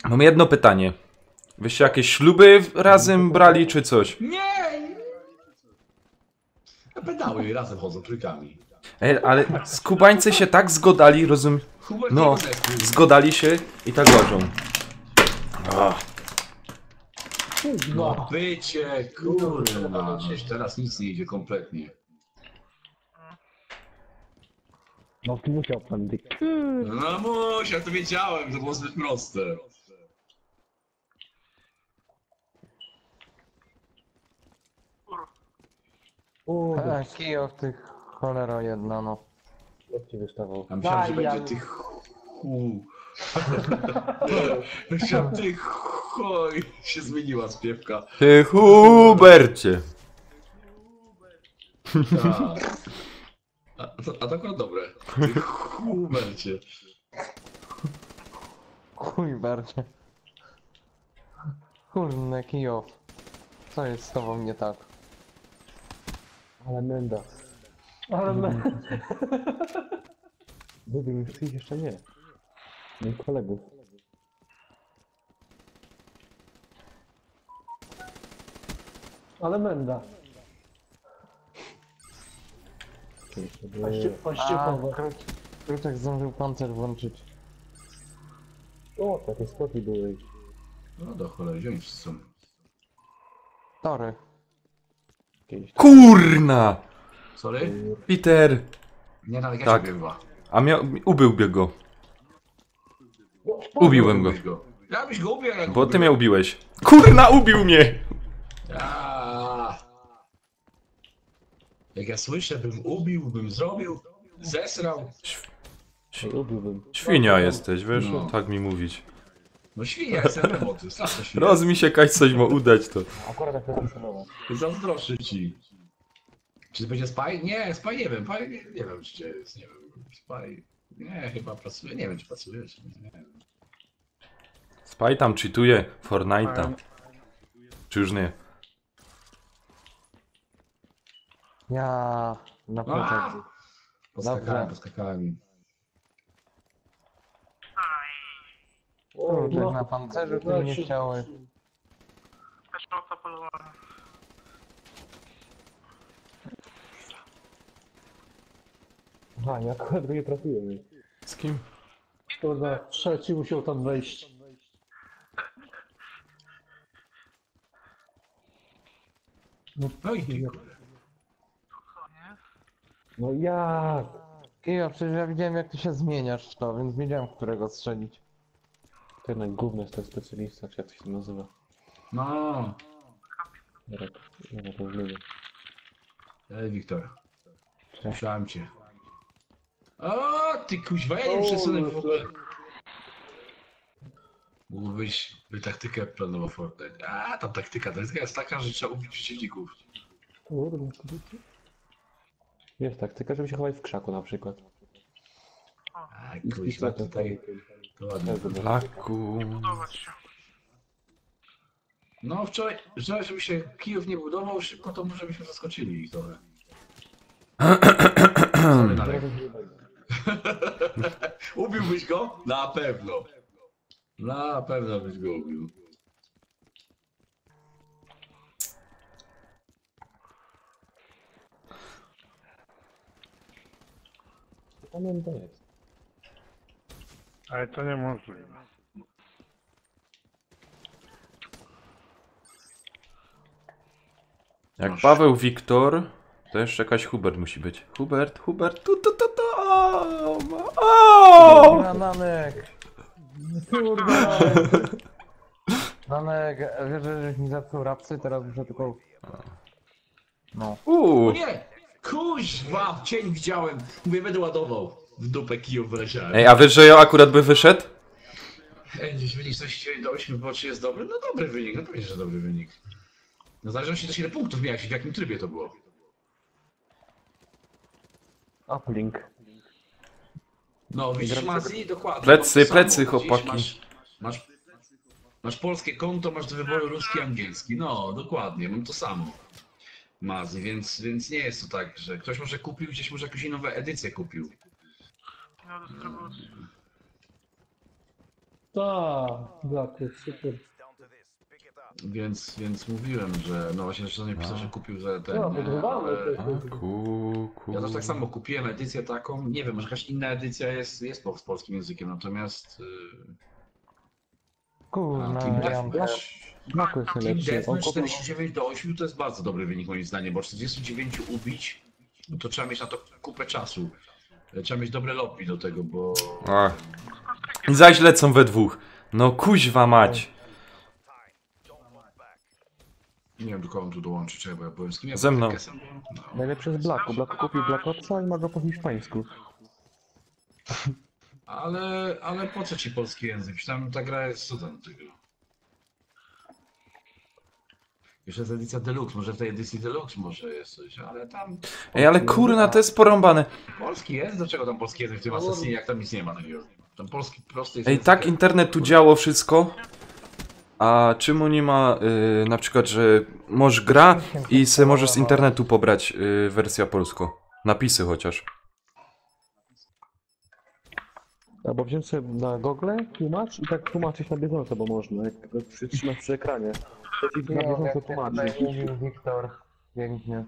Mam jedno pytanie. Wyście jakieś śluby razem brali, czy coś? Nie! Pedały razem chodzą trójkami. Ej, ale skubańcy się tak zgodali, rozum... Hubert No, nie pozetknął. zgodali się i tak łożą. No bycie, kurwa. Przecież teraz nic nie idzie kompletnie. No musiał pan dyk. No musiał, to wiedziałem, to było zbyt proste. Kijów tych cholera jedna, no. Jak ci wystawał? A myślałem, że Daj, będzie tych chu. Myślałem, tych chuj. Się zmieniła śpiewka. Ty Hubercie. Tak. A to akurat dobre. Ty Hubercie. Chuj bardziej. Kurde, Kijów. Co jest z tobą nie tak? Ale menda. Ale my... Lubię mi wszystkich jeszcze nie. Moich kolegów. Ale menda. A, Paściepowo. Kruczek zdążył pancerz włączyć. O, takie skoki były. No do cholery, gdzie oni wszyscy są? Tory. Kiedyś. Kurna! Sorry? Peter! Nie, nawet ja Tak. się bywa. A ubiłby go. Ubiłem go. Ja byś go ubił, jak Bo ty mnie ubiłeś. Kurna, ubił mnie! Jak ja słyszę, bym ubił, bym zrobił, zesrał. Ej, ubiłbym. Świnia jesteś, wiesz? No. Tak mi mówić. No świnia, jestem roboty, straszna świnia. Roz mi się kać coś ma udać to. Akurat tak zastosował. Zazdroszczę ci. Czy to będzie Spy? Nie, Spy nie wiem, Spy nie wiem czy jest, nie wiem. Spy, nie, chyba pracuje, nie wiem czy pracuje, czy nie wiem. Spy tam cheatuje Fortnite'a. Czy już nie? Ja na plecach. Poskakałem. Kurde, No. na pancerzu ty nie chciały. Peszota polowana. Aha, ja akurat go nie trafiłem. Z kim? Kurde, trzeci musiał tam wejść. No i kurde. No jak? Kijów, przecież ja widziałem jak ty się zmieniasz w to, więc wiedziałem którego strzelić. To jednak gówno jest ten specjalista, czy jak to się nazywa? No, Ja to zmienię. Wiktor. Słyszałem cię. O, ty kuźwa, ja nie przesunę w ogóle. Mógłbyś by taktykę planował Fortnite. A, tam taktyka jest taka, że trzeba ubić przeciwników. Kurde, jest taktyka, żeby się chować w krzaku na przykład. A, I z kuźwa, pistoletem tutaj to ładnie. Laku. Budować się. No wczoraj, żeby się Kijów nie budował szybko, to może byśmy zaskoczyli ich trochę. Sorry, Darek. Ubiłbyś go? Na pewno. Na pewno byś go ubił. Pamiętam jest. Ale to niemożliwe. Jak Paweł Wiktor, to jeszcze jakaś Hubert musi być. Hubert, o! Nanek! Kurde! Nanek, wiesz, żeś mi zepsuł rapsy, teraz muszę tylko... No. O nie! Kuźwa, cień widziałem. Mówię, będę ładował. W dupę Kijów wyleciałem. Ej, a wiesz, że ja akurat by wyszedł? Gdzieś wynik 6 do 8 było, czy jest dobry? No dobry wynik, no pewnie, że dobry wynik. No w zależności też ile punktów miałeś i w jakim trybie to było. Uplink. No widzisz, Mazji, dokładnie. Plecy, to samo. plecy, Widzisz, chłopaki. Masz polskie konto, masz do wyboru ruski, angielski. No, dokładnie, mam to samo. Mazji, więc nie jest to tak, że ktoś może kupił, gdzieś może jakąś inną edycję kupił. Na dystrybucji. Tak, Blackout, super. Więc mówiłem, że no właśnie że nie pisał, że kupił za ten. No, nie, podrywamy ale- to. Ja też tak samo kupiłem edycję taką. Nie wiem, może jakaś inna edycja jest z polskim językiem, natomiast Kurna, Team Jan Deathmatch, Blaku jest Team najlepszy. On Deathmatch kupił... 49 do 8 to jest bardzo dobry wynik moim zdaniem, bo 49 ubić, no to trzeba mieć na to kupę czasu. Trzeba mieć dobre lobby do tego, bo Ach. I zaś lecą we dwóch. No kuźwa mać. nie wiem do kogo on tu dołączy, czego, bo ja byłem z kim ja Ze byłem, mną. Tekesem byłem? No. Najlepszy jest Blaku. Blaku kupił Black Opsa i ma go po hiszpańsku. Ale po co ci polski język? Przecież tam ta gra jest cudem tego. Jeszcze jest edycja Deluxe, może w tej edycji Deluxe może jest coś, ale tam... Ej, ale kurna, to jest porąbane. Polski jest? Dlaczego tam polski język w tym Assassinie, jak tam nic nie ma takiego? Tam polski prosty jest Ej, tak internet tu działo wszystko. A czemu nie ma na przykład, że możesz gra i se możesz z internetu pobrać wersja polsko? Napisy chociaż. Albo wziąć sobie na Google, tłumacz i tak tłumaczyć na bieżąco, bo można, jak go przytrzymasz przy ekranie. To ci na bieżąco tłumaczy. Tutaj mówił Wiktor. Pięknie.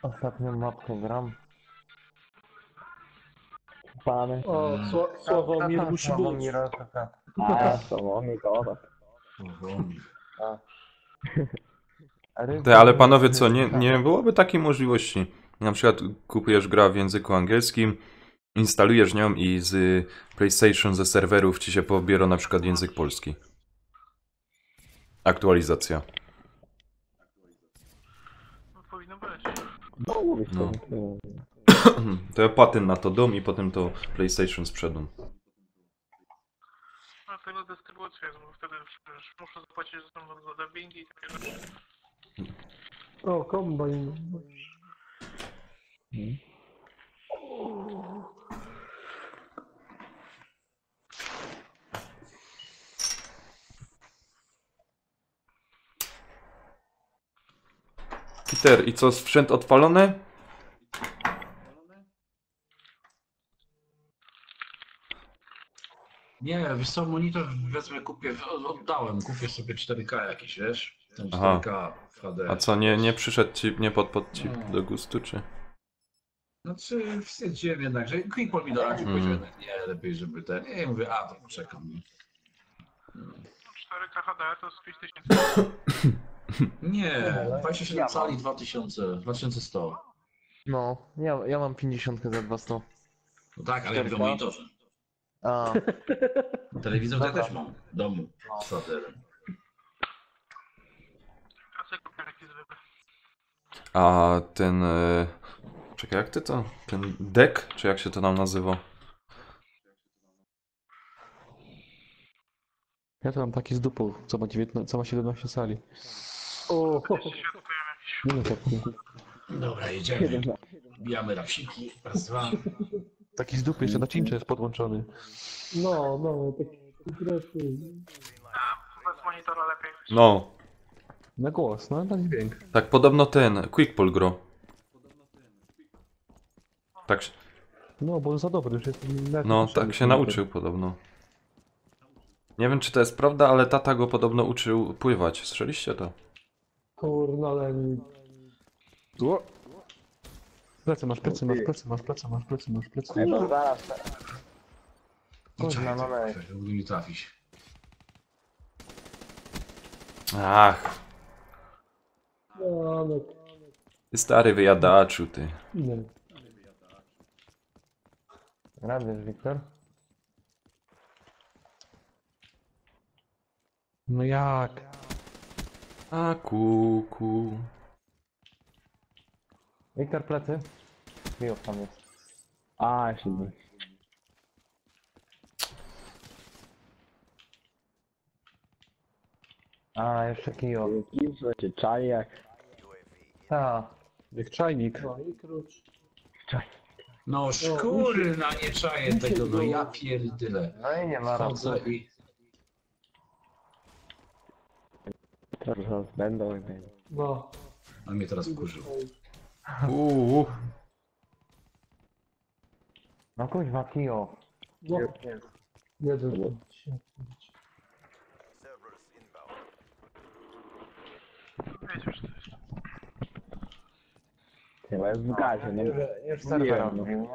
Ostatnią mapkę gram. Pany. O, Sławomir musi być. Sławomir, tak. A, Sławomir, to tak. Te, ale panowie co, nie byłoby takiej możliwości? Na przykład kupujesz gra w języku angielskim, instalujesz nią i z PlayStation, ze serwerów ci się pobiera na przykład język polski. Aktualizacja. No, powinno być. No, mówisz No. to. To ja patent na to dom i potem to PlayStation sprzedam. No tego dystrybucja jest, bo wtedy przecież muszę zapłacić za dubbingi i takie rzeczy. O, kombajn. Peter, i co, sprzęt odpalony? Nie, wiesz co, monitor wezmę, kupię sobie 4K jakieś, wiesz? Tam Aha. 4K w HD. A co, nie przyszedł ci, nie podpadł ci do gustu, czy? Znaczy, stwierdziłem jednak, że Quickball mi doradził, powiedział jednak nie, lepiej żeby ten, nie, mówię, a to poczekam. 4K HD to jest 5000. Nie, 27 cali 2100. No, ja mam 50 za 200. No tak, ale ja mówię o monitorze. A, Telewizor to ja też mam w domu z saterem. A co kupię jakiś zwykły? A ten... czekaj, jak ty to? Ten deck? Czy jak się to nam nazywa? Ja to mam taki z dupą, co ma 17 sali. O, Nie wiem, taki. Dobra, jedziemy. Bijamy rapsiki, raz, dwa. Taki z dupy, jeszcze na cincze jest podłączony. no, taki kresu. Bez monitora lepiej. No, Na głos, no, na dźwięk. tak podobno ten, Quickball gro. Tak, No, bo za dobry już jest. no, tak się nauczył podobno. Nie wiem, czy to jest prawda, ale tata go podobno uczył pływać. Słyszeliście to? Kurna, ale mi... Plecy masz. No, zaraz. Kurna, no lej. Mógł mi trafić. Ach, No, no, ty stary wyjadaczu, ty. nie. Rabiesz, Wiktor? No jak? A kuku. Wiktor, plecy. Kijów tam jest. A, jeszcze nie. A, jeszcze Kijów. Kim czy czajak? Ta. Jak czajnik. No i krótsz. No szkurna, nie czaję tego, no ja pierdyle. No i nie ma racji. Chodzę i... Zaraz będą i będą. No. On mnie teraz wkurzył. Uuu. No kuźwa, Kijów. No. Jeden. Wiecie, że to jest. Chyba jest w gazie, no. Już serwer no. odbił, nie?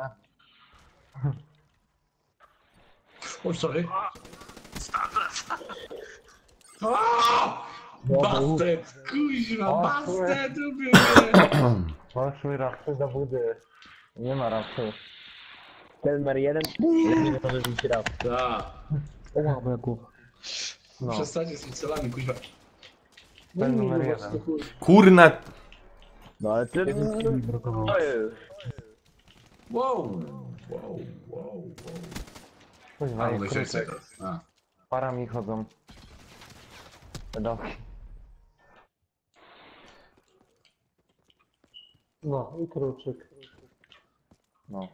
O, sorry. Bastet! Kuźwa, O, bastet! Lubię mnie! Poszły rapsy do budy. Nie ma rapsy. Ten numer jeden, nie może być rap. Tak. O, moja głowa. No, Przestańcie z tymi celami, kuźwa. ten numer jeden. Kurna. No ale ty... To jest. Wow! Wow. Kuźwa, A, i no jeszcze krótek. tego. A. Parami chodzą. Pedałki. No i kruczek. No.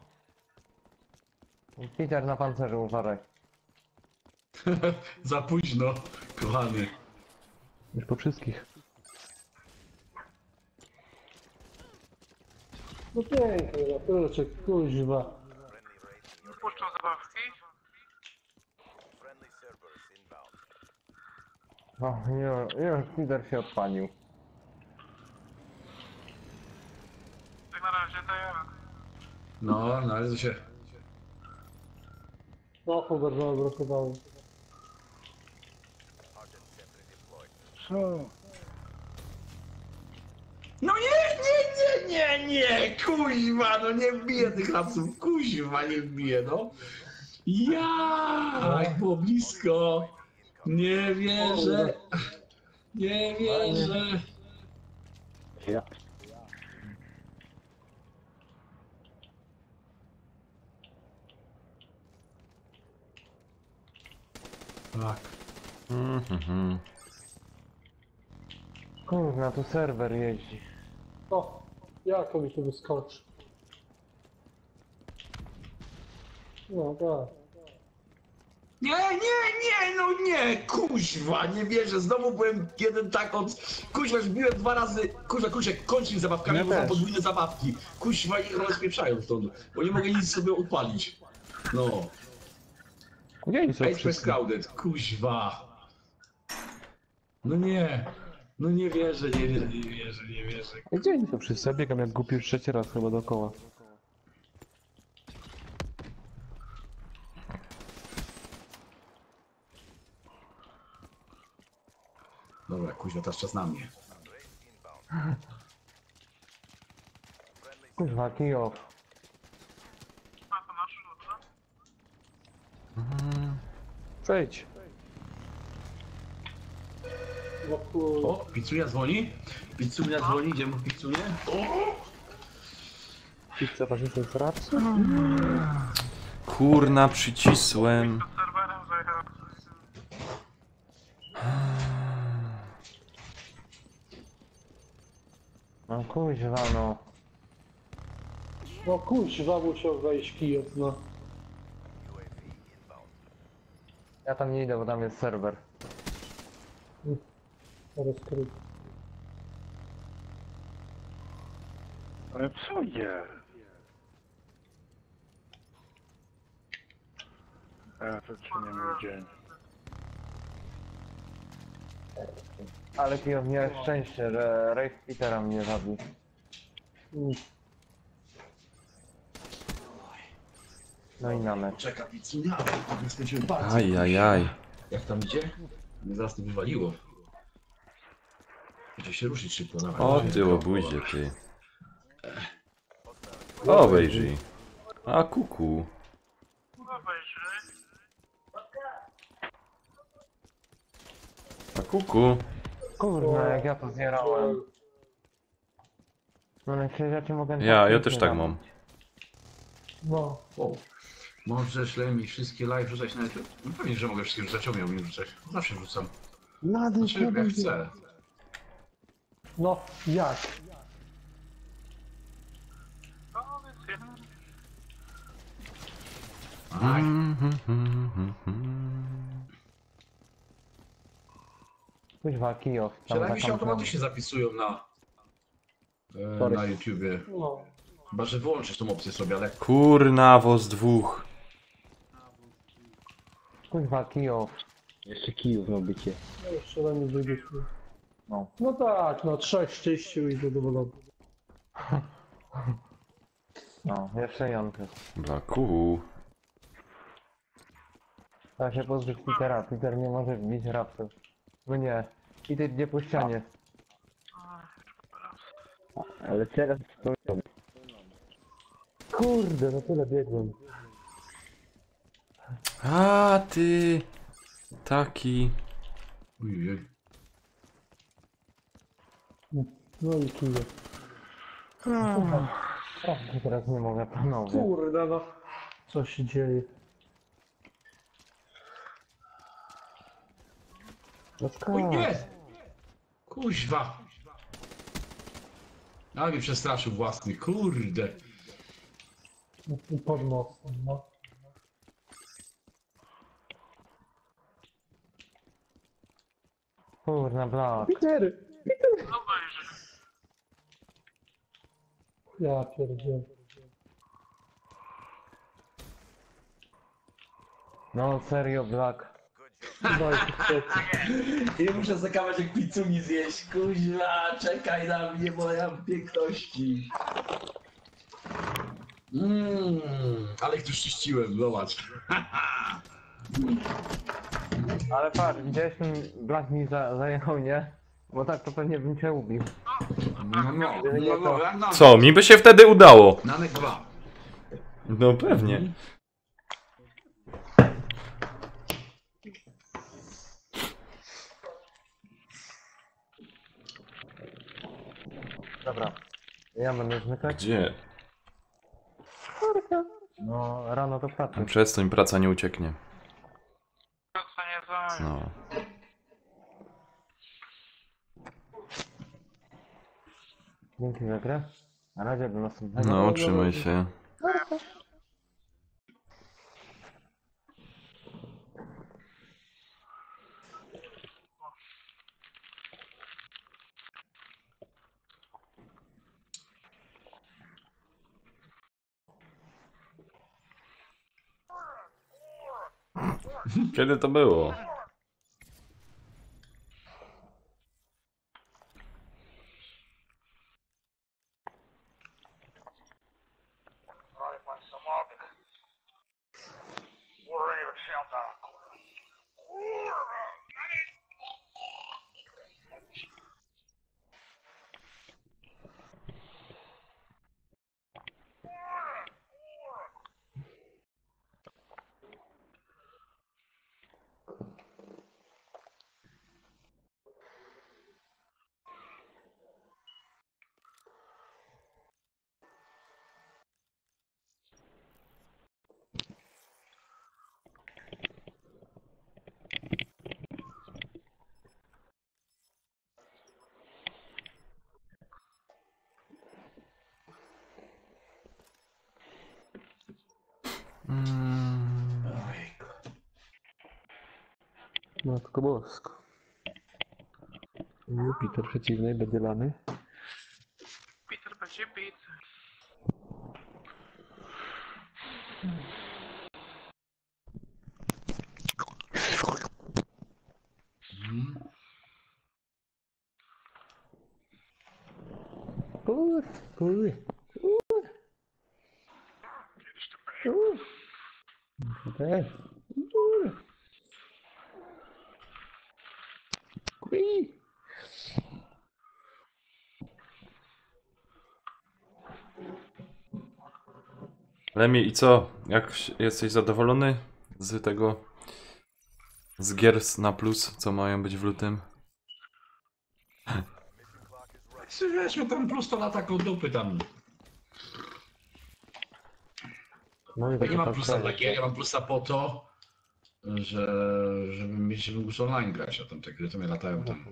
Peter na pancerzu, uważaj. Za późno, kochany. Już po wszystkich. No pięknie, no kruczek, kuźwa. Puszczą zabawki. No, już Peter się odpalił. Tak na razie to ja. No ale to się... No, Hubert, no, blokowało. No nie, kuźwa, no nie wbiję tych rapsów, kuźwa, nie wbiję, no. Ja, jak było blisko. Nie wierzę. Nie wierzę. Ja. Tak. Kurna, tu serwer jeździ. O, jak mi tu wyskoczy. No, tak. Nie, kuźwa, nie wierzę, znowu byłem jeden tak od... Kuźwa, już biłem 2 razy, kuźwa, kończ mi zabawkami, Ja bo są też. podwójne zabawki. Kuźwa, i rozpieprzają stąd, bo nie mogę nic sobie odpalić. No, Gdzie oni są Ace wszyscy? Crowded, kuźwa. No nie. No nie wierzę. Gdzie oni są wszyscy? Ja biegam jak głupi już 3 raz chyba dookoła. Dobra, kuźwa, teraz czas na mnie. Kuźwa, Kijów. A to nasz, dobra. Przejdź. No kur... O, pizzunia dzwoni? Pizzunia dzwoni, idziemy w pizzunię? Pizza ważniejsza jest rapsa? Kurna, przycisłem. To serwerem zajechał. No kuźwa, no. No kuźwa, musiał wejść Kijów, no. Ja tam nie idę, bo tam jest serwer. Teraz kryt. Ale co jest? A to ci nie mój dzień. Ale Kijów, miałeś szczęście, że Rafe Petera mnie zabił. No i namek. Czeka pizzunia. Skończyłem palce. Ajajaj. Jak tam idzie? Mnie zaraz to wywaliło. Będzie się ruszyć szybko. Dawaj, O dawaj. ty łobuzie, ty. Obejrzyj. A kuku. Obejrzyj. A kuku. Kurwa, jak ja to zbierałem. No ale rzeczy mogę... Ja też tak mam. No. O, możesz mi wszystkie live rzucać na YouTube? No pewnie, że mogę wszystkie rzucać, umiał mi rzucać. Zawsze rzucam. Znaczy, jak chcę. No, jak? Powiedz jedno. Aj, Kuźwa, kijów. przynajmniej mi się automatycznie zapisują na YouTubie. No. Chyba, że wyłączysz tą opcję sobie, ale... Kurna, woz dwóch. Kuźwa, kijów. Jeszcze kijów ma bycie. No jeszcze na mnie drugie. No. No tak, no 6 czyścił i zadowolony. No, jeszcze Jankę. Blaku. Trzeba się pozbyć Petera. Peter nie może wbić raptów. No nie. Peter idzie po ścianie. Ale teraz to... Kurde, no tyle biegłem. A ty. Taki. Ujej. No i kijów. Teraz nie mogę, panowie. Kurde no. Co się dzieje? No Oj, skąd? nie! Kuźwa! Ale mnie przestraszył własny, kurde. Pod mostem, no. Kurna, blak. Peter! Obejrzyj. Ja pierdzielę. No serio, blak. Daj tu Ja muszę za kawałek pizzuni zjeść, kuźwa, czekaj na mnie, bo ja mam piękności. Ale ich tu czyściłem, zobacz. Ale patrz, widziałeś ten blak mi zajechał, nie? Bo tak to pewnie bym cię ubił. No, Co, mi by się wtedy udało. Nanek 2. No pewnie. Dobra. Ja będę zmykać. Gdzie? No, rano to pracy. Przestań, praca nie ucieknie. To co nie zająć. No. Dzięki za grę. Na razie do następnego. No, trzymaj się. Kiedy to było? Matko bosko. Peter przeciwnej będzie lany. Peter będzie bity. Okej. Ui. Lemi, i co? Jesteś zadowolony z tego, z gier na plus, co mają być w lutym? Wiesz, my tam plus to lata koło dupy tam. No Ja nie mam plusa dla gier, ja mam plusa po to, żeby mieć mógł online grać, a tam te gry to mnie latają tam.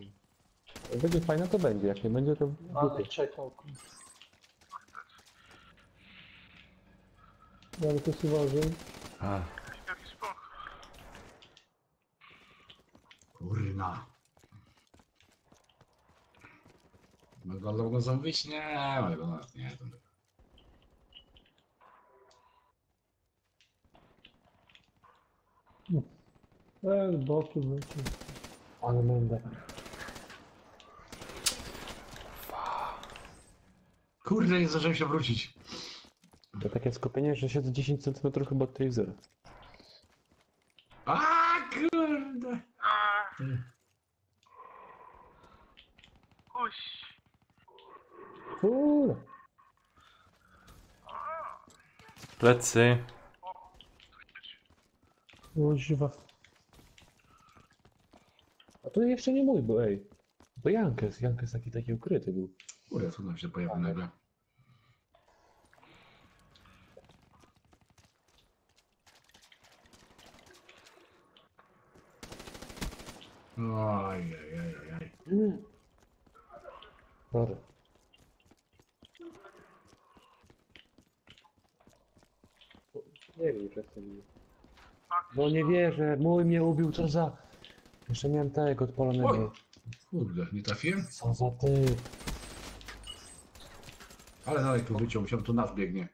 Jak będzie fajne, to będzie. Jak nie będzie, to... Ale czekał. Ale to jest uważaj. A, Jaki spok. Kurna. Mogę go zamówić? Nie, mogę go nawet nie. Bokiem leci. Ale będę. Kurde, nie zdążyłem się wrócić. To takie skupienie, że siedzę 10 cm chyba od tej zera. A kurde. Uś. Kurde. plecy. Łożywa. A to jeszcze nie mój był, ej. To Jankes taki ukryty był. Kurde, co nam się pojawił nagle. Oj. Dobra. Nie wiem, przez to nie. No nie wierzę, mój mnie ubił, co za... Jeszcze miałem tego odpalonego. Oj. Kurde, nie trafiłem? Co za ty? Ale dalej tu wyciął, musiałem tu nas biegnie.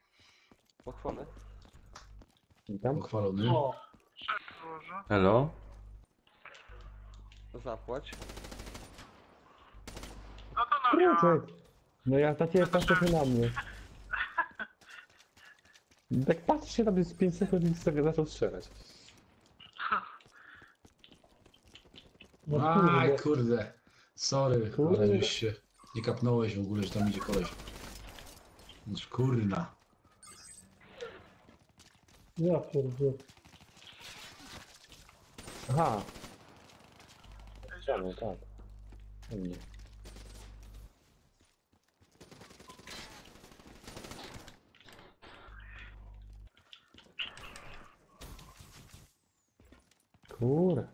Pochwalę. Tam? Pochwalony. O, Cześć, Boże. Hello? Zapłać. No to na Kurczę. No ja na ciebie patrzę się na mnie. Tak patrz się na mnie z 5 sekund i sobie zaczął strzelać. no Aj, kurde. kurde. Sorry, Kurde. ale już się nie kapnąłeś w ogóle, że tam idzie koleś. Kurna. Ja pierdolę. Aha. Ścianę, tak. Nie. Kurde.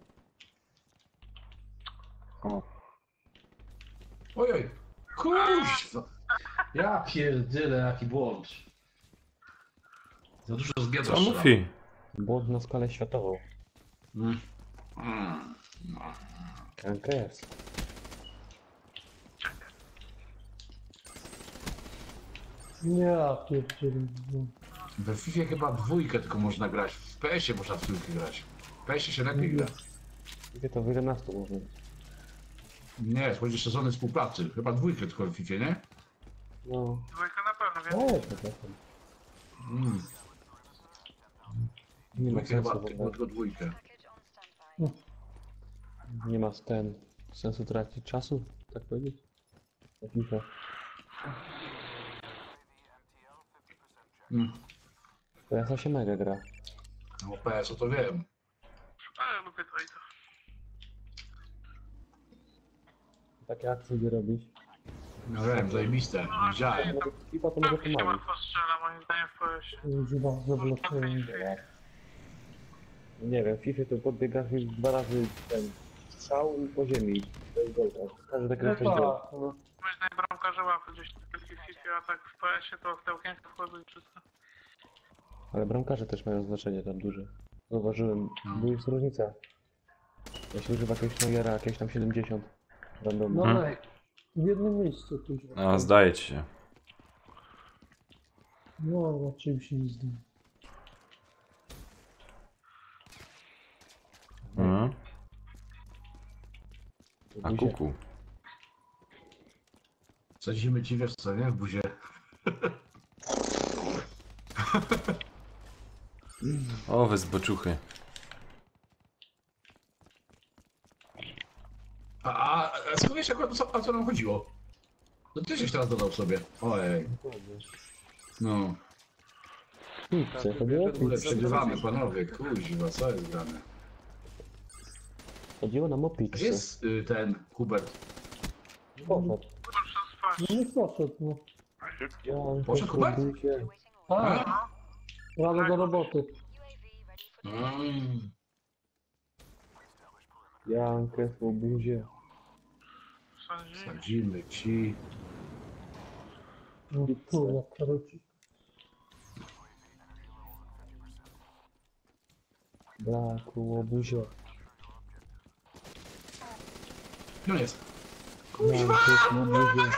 Ojoj. Kuźwa. Ja pierdolę, jaki błąd. Za dużo z biodra Co strzelam. mówi? Błąd na skalę światową. Mm. KNKS. Ja pierdolę. We FIFA chyba dwójkę tylko można grać. W PS-ie można w trójkę grać. W PS-ie się lepiej gra. Gdzie to w 11 można. Nie, chodzi sezony współpracy. Chyba dwójkę tylko w FIFA, nie? No. Dwójka na pewno, więc... O, przepraszam. Mm. Nie ma Dwójkę chyba, sensu w ogóle. tylko dwójkę. Nie ma sensu tracić czasu, tak powiedzieć? Na FIFA. Mm. PS się mega gra. No PS, to wiem. Ale lubię to i to. Takie akcje gdzie robić. No wiem, zajebiste. Widziałem. FIFA to może Tam się pomagać. łatwo strzela, moim zdaniem, w PS-ie. Używa, zablokuję. Nie wiem, w FIFA to podbiegasz już 2 razy ten strzał i po ziemi. To jest gol. Każdy tak No coś działa. tak, no. Moim zdaniem bramkarze łapy gdzieś w FIFA, a tak w PS-ie to w te okienka wchodzą i wszystko. Ale bramkarze też mają znaczenie tam duże. Zauważyłem, bo jest różnica. Jeśli używa jakiegoś Neuera, jakieś tam 70. Random. No nej. W jednym miejscu tu używa. A, zdaje ci się. No, raczej mi się nie zdaje. Mhm. A kuku. Sadzimy ci, wiesz co, nie? W buzie. O, wy zboczuchy. A skąd wiesz akurat o co nam chodziło? No ty żeś teraz dodał sobie. Ojej. No. Pizzę, chodziło o W ogóle pizzę. przegrywamy, panowie. Kuźwa, co jest grane? Chodziło nam o Gdzie pizzę. jest ten Hubert? Poszedł. No nie poszedł, no. Poszedł Hubert? Tak, rano do roboty. Jankę w obuzie. Sadzimy ci. No kurwa, karoci. Blaku w obuzie. No jest. Jankę w obuzie.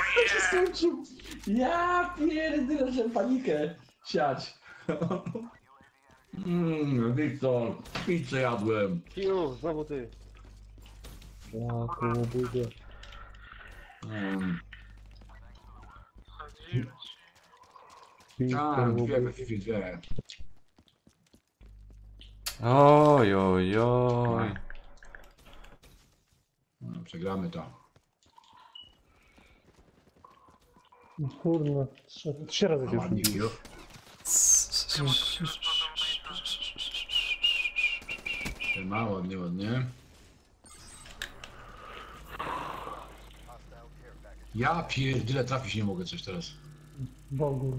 Ja pierdolę, że panikę siać. Wiktor, pizzę jadłem. Kiu, znowu ty. Blaku w obuzie. Tak, dwie. Oj, oj, oj. No, przegramy to. Kurwa, 3 razy się już Ładnie, wbił. Ma ładnie, ładnie. Ja pierdolę, trafić nie mogę coś teraz. Bogu.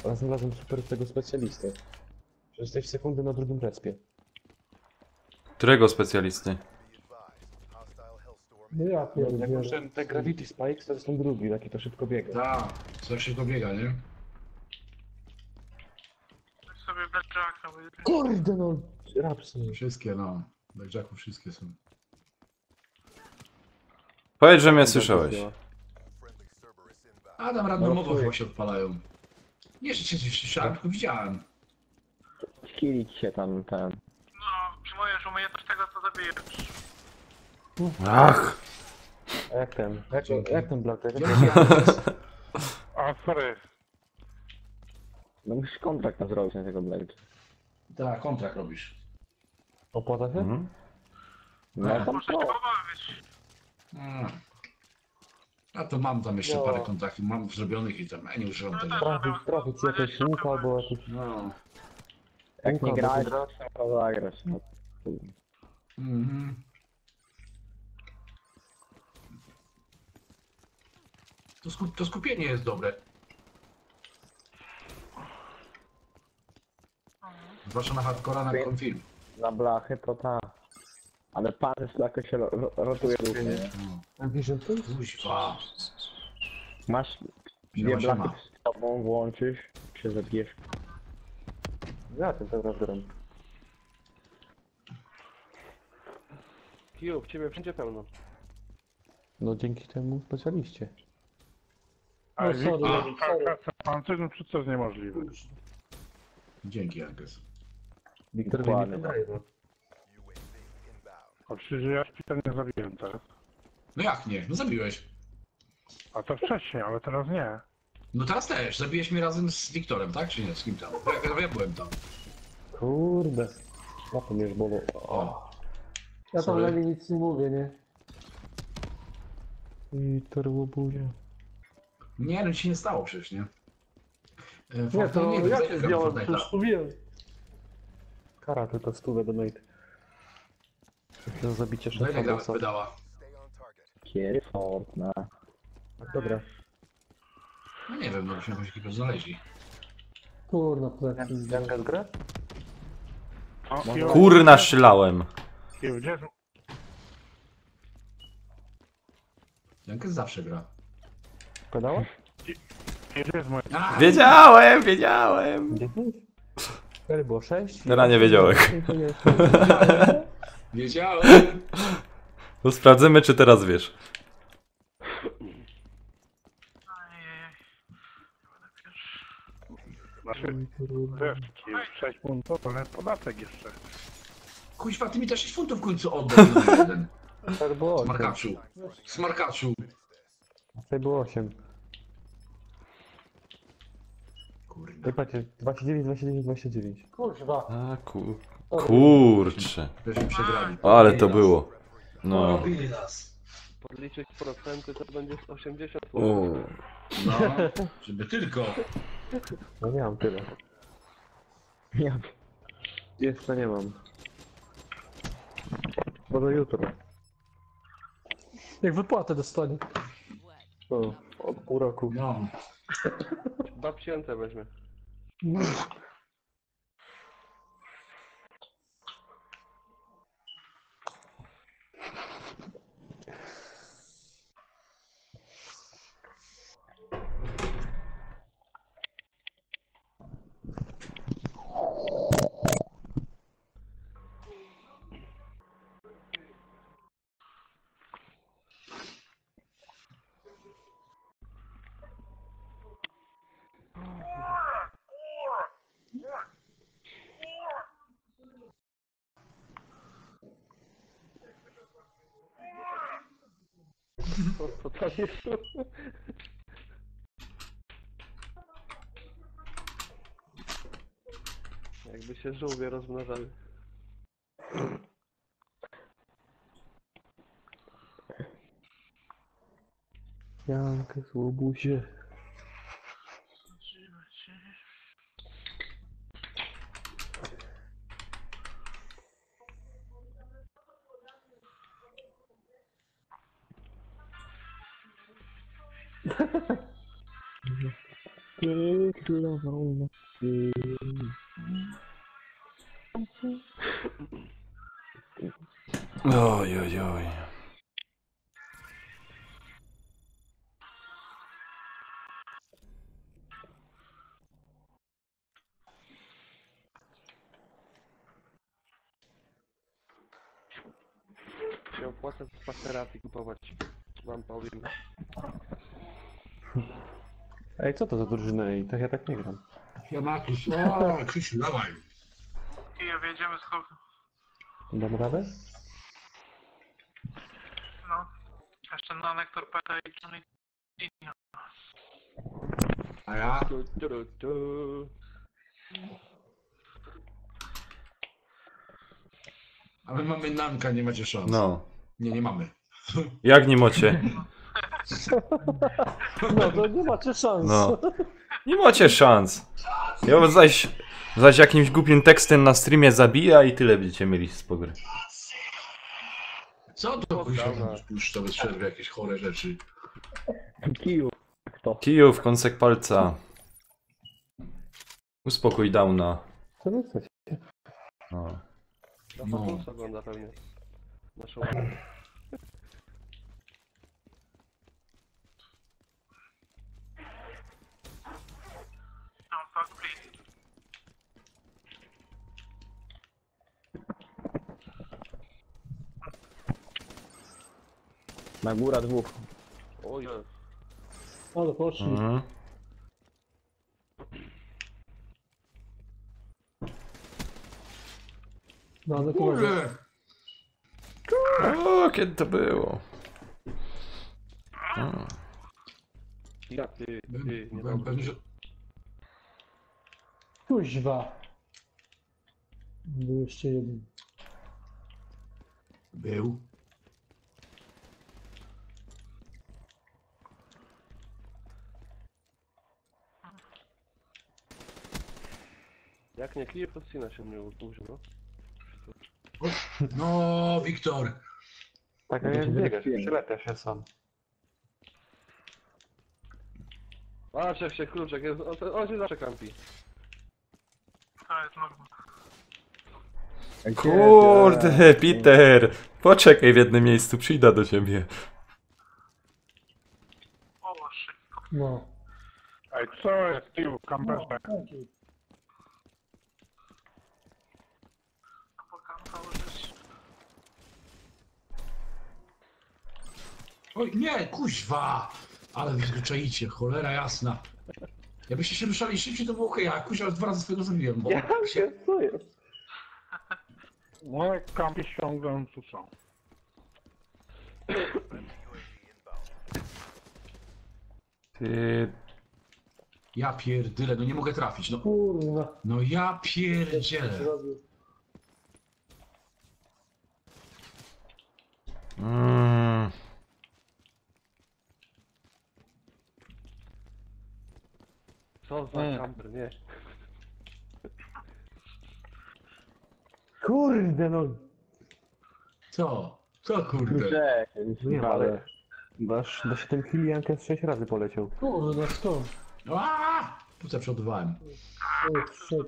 Ale znalazłem super tego specjalistę. Że jesteś sekundę na drugim respie. Którego specjalisty? No ja Jak pierdolę. już te Gravity Spikes, to jest ten drugi, taki to szybko biega. Tak, coś szybko biega, nie? Sobie Blackjacka wyjdzie. Kurde no! Rapsy. Wszystkie, no. Blackjacków wszystkie są. Powiedz, że mnie słyszałeś. A tam randomowo chyba się odpalają. Nie, że cię słyszałem, tylko widziałem. Skillić się tam ten. No, przyjmujesz umiejętność tego, co zabijesz. Ach! A jak ten? Jak ten Black? A, sorry. No musisz kontrakt tam zrobić na tego Blade. Tak, kontrakt robisz. Opłata się? Mhm. No tam Muszę cię pobawić. A to mam tam jeszcze parę kontraktów, mam zrobionych i tam, ja nie używam tego. Trafić jakieś łuka albo jakieś... No. jak nie Łuka, grałeś, bo- to trzeba zagrać. No. Mhm. To skupienie jest dobre. Zwłaszcza na hardcora, na konfirm. Na blachy to ta. Ale pan już jakoś się rotuje ruchy, nie? Kuźwa. Masz dwie Siema, blachy siema. z tobą, włączysz, się zabijesz. Ja ten teraz gram. Kiu, w ciebie wszędzie pełno. No dzięki temu specjaliście. Ale No, sorry, sorry. pancerz przecież to jest niemożliwe. Dzięki, Ankes. Wiktor mi Dokładnie. nie podaje, no. A przecież ja szpitala nie zabiłem teraz. No jak nie? No zabiłeś. A to wcześniej, ale teraz nie. No teraz też. Zabiłeś mnie razem z Wiktorem, tak? Czy nie? Z kim tam? Ja byłem tam. Kurde. Na to mnie już bolą. O. Ja tam Sorry. na niej nic nie mówię, nie? Wiktor w obuzie. Nie, no ci się nie stało przecież, nie? Nie, to wiem, ja za się ile gram zdjąłem, Fortnite'a? przecież mówiłem. Kara tylko 100 donate. Za zabicie Za ile szefa gra bossa. wydała? Kiedy Fortna. Dobra. No nie wiem, no byśmy jakąś ekipę znaleźli. Kurna, plecy. Jangas gra? O, Kiu, Kurna, strzelałem. Kiu, gdzie jest... Jankes zawsze gra. Pedała? Gdzie jest moje... Wiedziałem, wiedziałem. 10? 4 było 6. Teraz nie wiedziałem. Wiedziałem! To sprawdzimy, czy teraz wiesz. Znaczy, wiesz, Kiu, 6 funtów, ale podatek jeszcze. Kuźwa, ty mi też 6 funtów w końcu oddał jeden. Tak było 8. Smarkaczu. Smarkaczu. Tak było 8. Kurde. Patrzcie, 29, 29, 29. Kurwa. A kurczę. Żeśmy przegrali. Ale to było. No. Porobili nas. Podliczyć procenty to będzie 80. No, żeby tylko. No nie mam tyle. Ja Jeszcze nie mam. Może jutro. Jak wypłatę dostanie. No, od pół roku. No. 2000 weźmie. Co to jest? Jakby się żółwie rozmnażały. Jankę, słobuzie. królował nocy. Oj, oj, oj. Się opłaca z pasterami kupować. Mam Paulin. Ej, co to za drużyna? Ej, tak ja tak nie gram. Ja Matus. O, Krzysiu, dawaj. I ja wiedziemy skąd. Dam radę? No. Jeszcze Nanek, Torpeda i Johnny Dino. A ja? A my mamy Nanka, nie macie szans. No. Nie, nie mamy. Jak nie macie? No to nie macie szans. No. Nie macie szans. Ja was zaś jakimś głupim tekstem na streamie zabija i tyle będziecie mieli z pogry. Co to kuźwa puszcza bez przerwy jakieś chore rzeczy? Kiju. Kto? Kijów, kąsek palca. Uspokój Downa. Co wy chcecie? No. No. No. Ogląda pewnie. Naszą No, fuck, please. Na góra dwóch. Oj. Ale poszli. Mhm. No ale Kurde! O, kiedy to było? O. Ja ty, nie Byłem pewny, że... Kuźwa. Był jeszcze jeden. Był. Jak nie klip, to Sina się mnie użył, no. No, Wiktor. Tak, a jak biegasz, przylepia się sam. Patrz jak się kluczek jest, on się zawsze kampi. To jest norma. Kurde, Peter! Poczekaj w jednym miejscu, przyjdę do ciebie. O, szybko. No. Ej, co jest tył, kamperze? Pokazał, że... Oj, nie, kuźwa! Ale wy zwyczaicie, cholera jasna. Jakbyście się ruszali szybciej, to było okej, a kuźwa 2 razy swojego zrobiłem, bo... Co jest? No jak kampi ściągną, to co? Ty... Ja pierdyle, no nie mogę trafić, no. Kurwa. No ja pierdzielę. Co za kamper, nie. Kurde no. Co? Co kurde? Nie, ale... Dasz 7 kili, Jankę 6 razy poleciał. Kurde, skąd? Aaaa! Pucę przodowałem. O, shit.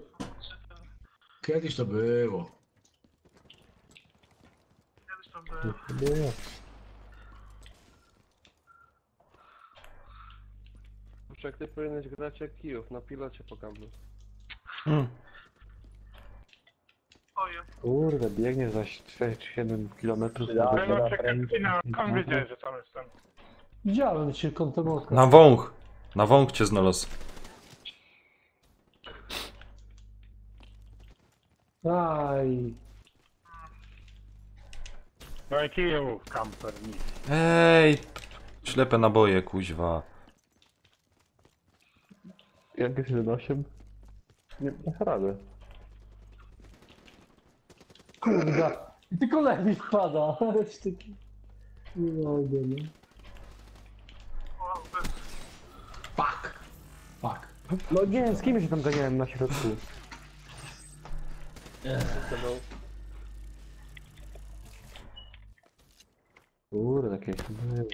Kiedyś to było. Kiedyś tam było. Nie. Kurczak, ty powinieneś grać jak Kijów, na pilocie po kablu. Oje. Kurde, biegniesz za 6-7 km. No czekaj, skąd wiedziałeś, że tam jestem? Widziałem cię kątem oka. Na wąch. Na wąch cię znalazł. Aj. No i Kijów, kamper, nic. Ej! Ślepe naboje, kuźwa. Jankę 7-8? Nie, masz radę. Kurde. I tylko lewi wpada. Jest taki... Nie mogę, nie? O, bez... Fuck. Fuck. No nie, z kim się tam ganiałem na środku? Kurde, jakieś to było.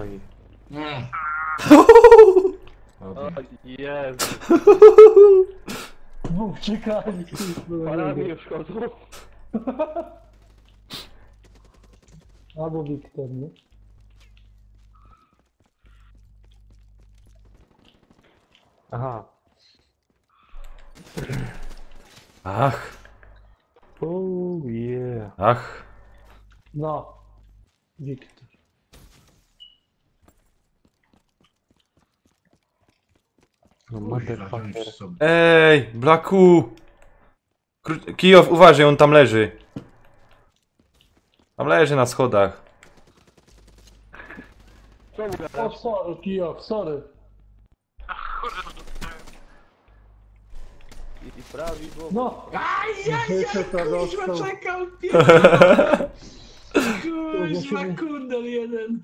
Oj. Nie. Jezu, Dwóch czekali. parami już chodzą. Albo Wiktor, nie? Aha. Ach, Oh yeah. ach. No. Wiktor. No Kuźwa, motherfucker. wziąć sobie. Ej, Blaku! Kijow, uważaj, on tam leży. Tam leży na schodach. Co mu O, gadasz? sorry, Kijok, sorry. Ach, kurde, no to... I prawidłowo. No. Ajajaj, to kuźwa, dostał. czekam, pierdolę. Kuźwa, Ja się- kundel jeden.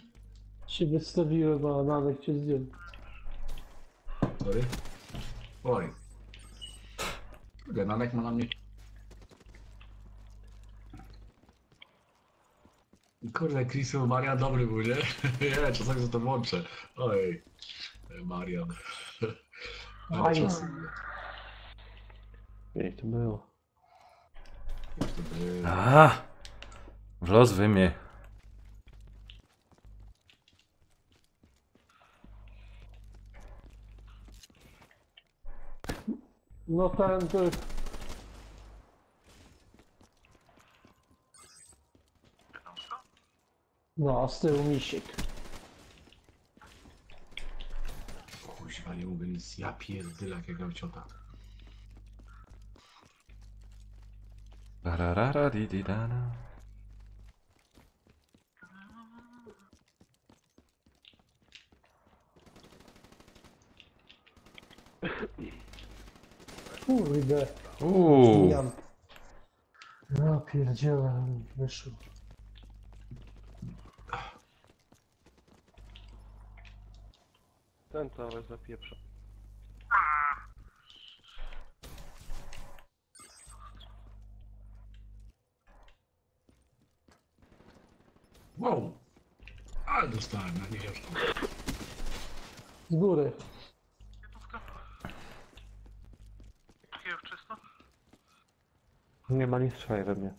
Się wystawiłem, a Nanek cię zdjął. Sorry. Oj. Kurde, Nanek ma na mnie... Kurde, Chrisu, Marian dobry był, nie? Nie, czasami sobie to włączę. Oj. Marian. Ale Aj. czasy. Jak to było? Jak to było? A, w los wymie. No ten to... No, a z tyłu misiek. Kuźwa, nie mówię nic. Ja pierdolę, jakiego ciota. Rarara, di, di, da, da. Kurde. Uuu. Ja pierdzielę, wyszło. Ten cały zapieprza. Wow. Ale dostałem, na niewiarzku. Z góry. Kijów czysto? Nie ma nic strzelaj we mnie.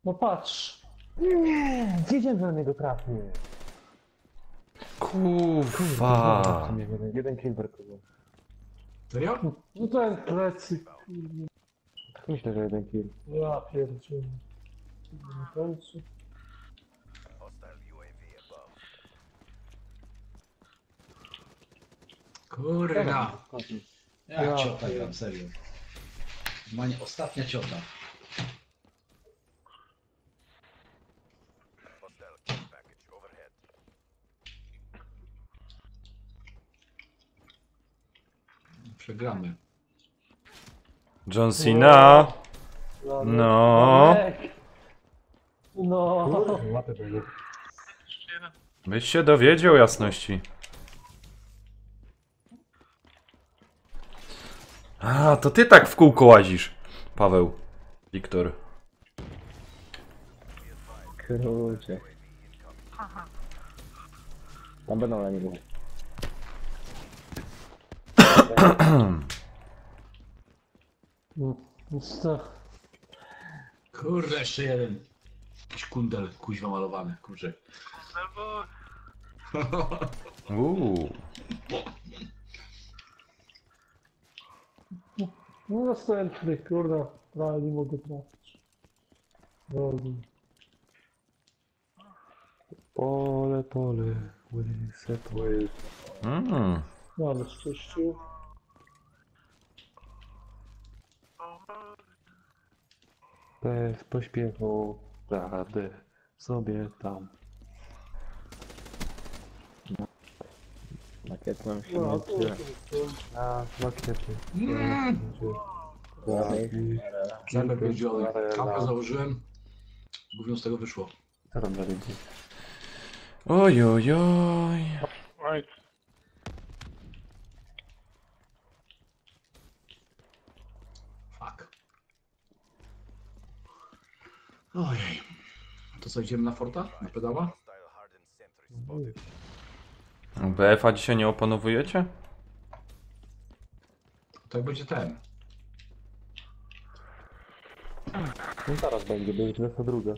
No patrz. Nie, wiedziałem, że na niego trafię. Kurwa. Jeden kill brakował. Serio? No ten plecy, kurde. Tak myślę, że jeden kill. Ja pierdzielę. Na końcu. Kurwa. Ja Ja ciota gram, serio. Mania, ostatnia ciota. Przegramy. John Cena. Janek, No. Janek. No. Łapę tego. Jeszcze jeden. Byś się dowiedział jasności. A, to ty tak w kółko łazisz, Paweł. Wiktor. Kurczę. Tam będą na niego. No, co? Kurde, jeszcze jeden. Jakiś kundel, kuźwa malowany, kurczę. Albo... No następny, kurwa. Prawie nie mogę trafić. Rozum. Pole, łyse pole. No ale szczęściu. Bez pośpiechu radę sobie tam. Makiet mam się No, nauczyłem. A, makiety. Zębek wiedziony. Kapę założyłem. Gówno z tego wyszło. Co tam dalej będzie? Oj, oj, oj. Oj, Fuck. Ojej. To co, idziemy na forta? Na pedała? BF-a dzisiaj nie opanowujecie? Tak będzie ten. No zaraz będzie, bo już 22.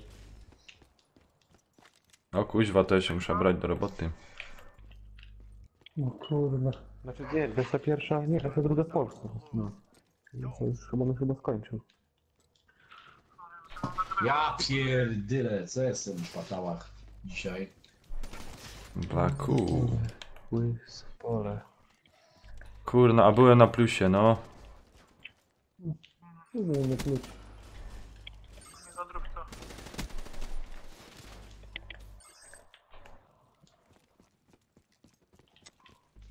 O kuźwa, to ja się muszę brać do roboty. No kurwa. Znaczy nie, 21, nie, 22 w Polsce. No. To już chyba skończył. Ja pierdyle, co jestem w patałach dzisiaj? Blaku. Łyse pole. Kurna, a byłem na plusie, no. Nie klucz. Nie zadrób to.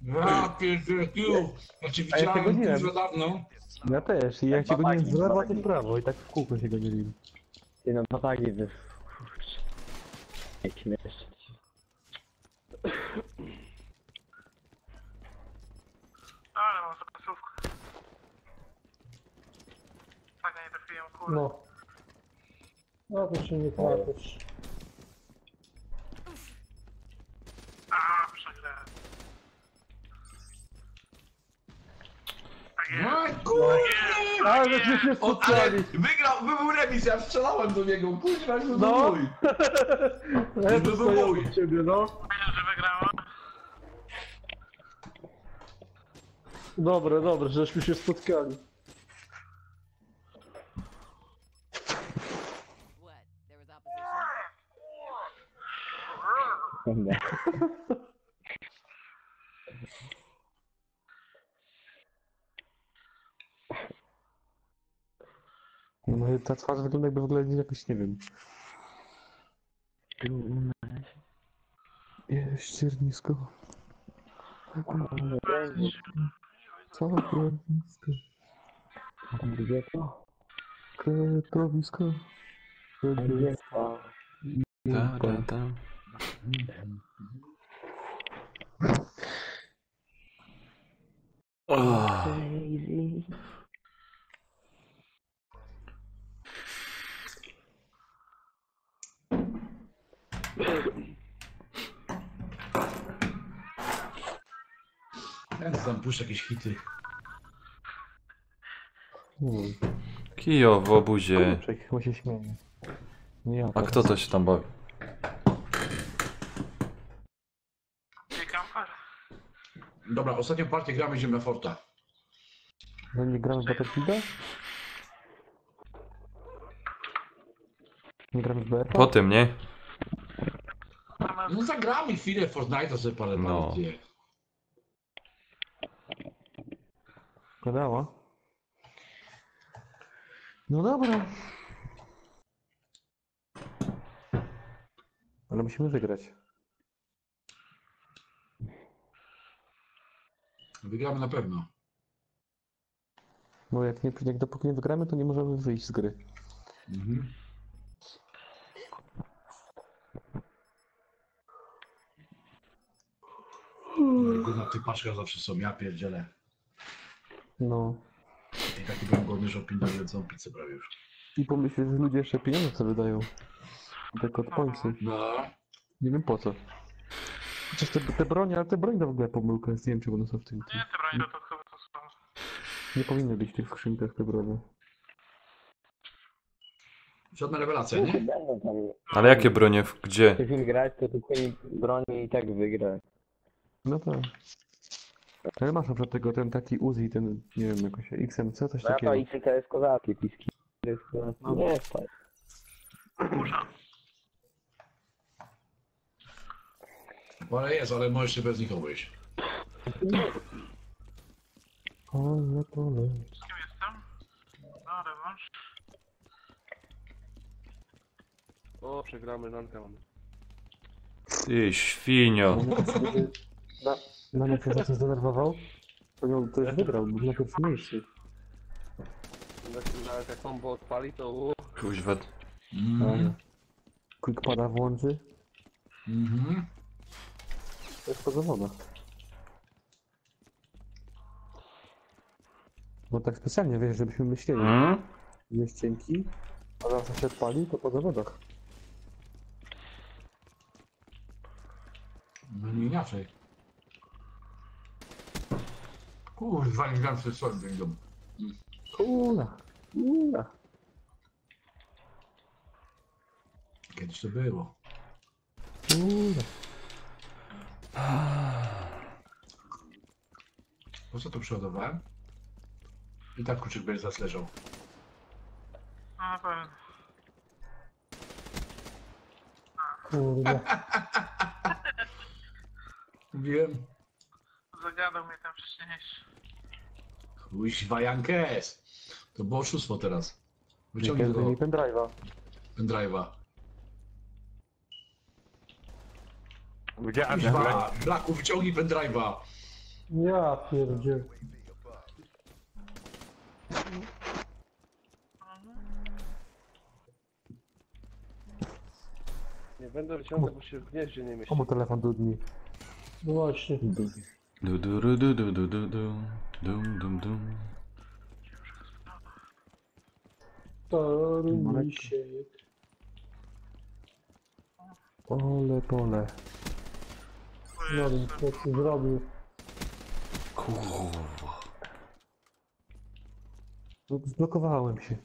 Ja pierdyle, Znaczy A ja tego widziałem nie dużo dawno. Ja też, i jak cię go nie z lewa, to w prawo i tak w kółko się go nie liczy. Ty no to tak jest. Kurczę. Jak śmiesznie. Ale mam zapasówkę. Tak, nie trafiłem, kurde. No. No to się nie trafisz. A, przegrałem. Tak jest. No kurde! Ale żeśmy się Ale spotkali. wygrał, był remis, ja strzelałem do niego, kurwa, już był No. mój. Ja By to był stoję mój. od ciebie, no. Fajnie, że wygrałem. Dobre, żeśmy się spotkali. What? There was opposition? Nie. No ta twarz wygląda jakby w ogóle jakoś, nie wiem. Jest ściernisko. Całe ściernisko. Gdzie to? Kreatowisko. Gdzie to? Da, da, da. Oh. Ja tam puszczę jakieś hity. Kijo w obuzie. Kurczę, chyba się śmieje. Nie ja. A kto to się tam bawi? Nie kamper. Dobra, ostatnią partię gramy, idziemy na forta. No nie gramy w Battlefielda? Nie gramy w BF? Po tym, nie? No zagramy chwilę Fortnite'a sobie parę No. partii. Gadała? No dobra. Ale musimy wygrać. Wygramy na pewno. Bo jak dopóki nie wygramy, to nie możemy wyjść z gry. Mhm. Na tych paczkach zawsze są, ja pierdzielę. No. I taki byłem głodny, że opindoliłem całą pizzę prawie już. I pomyślę, że ludzie jeszcze pieniądze sobie wydają. Tak od pońcy. No. Nie wiem po co. Chociaż te bronie, ale te bronie to w ogóle pomyłka jest. Nie wiem, czemu one są w tym. Nie, te broń dodatkowe to są. Nie powinny być w tych skrzynkach te bronie. Żadna rewelacja, nie? Będą tam. Ale jakie bronie? Gdzie? Jak im grać, to tymi broni i tak wygra. No tak. Ale masz na przykład tego, ten taki Uzi, ten, nie wiem, jakoś XMC, coś No ja takiego. to i to jest kozackie, piski. To jest nie spać. Kurza. Ale jest, ale możesz się bez nich obejść. Ole, pole. Z kim jestem? No, rewanż. O, przegramy rankę mamy. Ty świnio. Na mnie się za co zdenerwował? To już wygrał, był na pierwszym miejscu. Jak jak combo odpali, to Kuźwa. Quickpada włączy, Mhm. to jest po zawodach. No tak specjalnie, wiesz, żebyśmy myśleli, Hmm? jest cienki, a zawsze się odpali, to po zawodach. No nie inaczej. Kurwa, nie wiem, co sobie wyjdą. Kula. Kiedyś to było. Kula. Po co to przeładowałem? I tak kluczyk będzie zaraz leżał. No, na pewno. Kurde. Mówiłem. Zagadał mnie tam wcześniejszy. Kuźwa, Jankes. To było oszustwo teraz. Wyciągnij Wyciągnij tego pendrive'a. pendrive'a. gdzie Kuźwa, Blaku, wyciągnij pendrive'a. Ja pierdzie. Nie będę wyciągał, bo się w gnieździe nie mieści. Komu telefon dudni? No właśnie. Du du du du du du du du. Dum dum dum. Stary misiek. Ole, pole. No wiem, co ty zrobił. Kurwa. Zblokowałem się.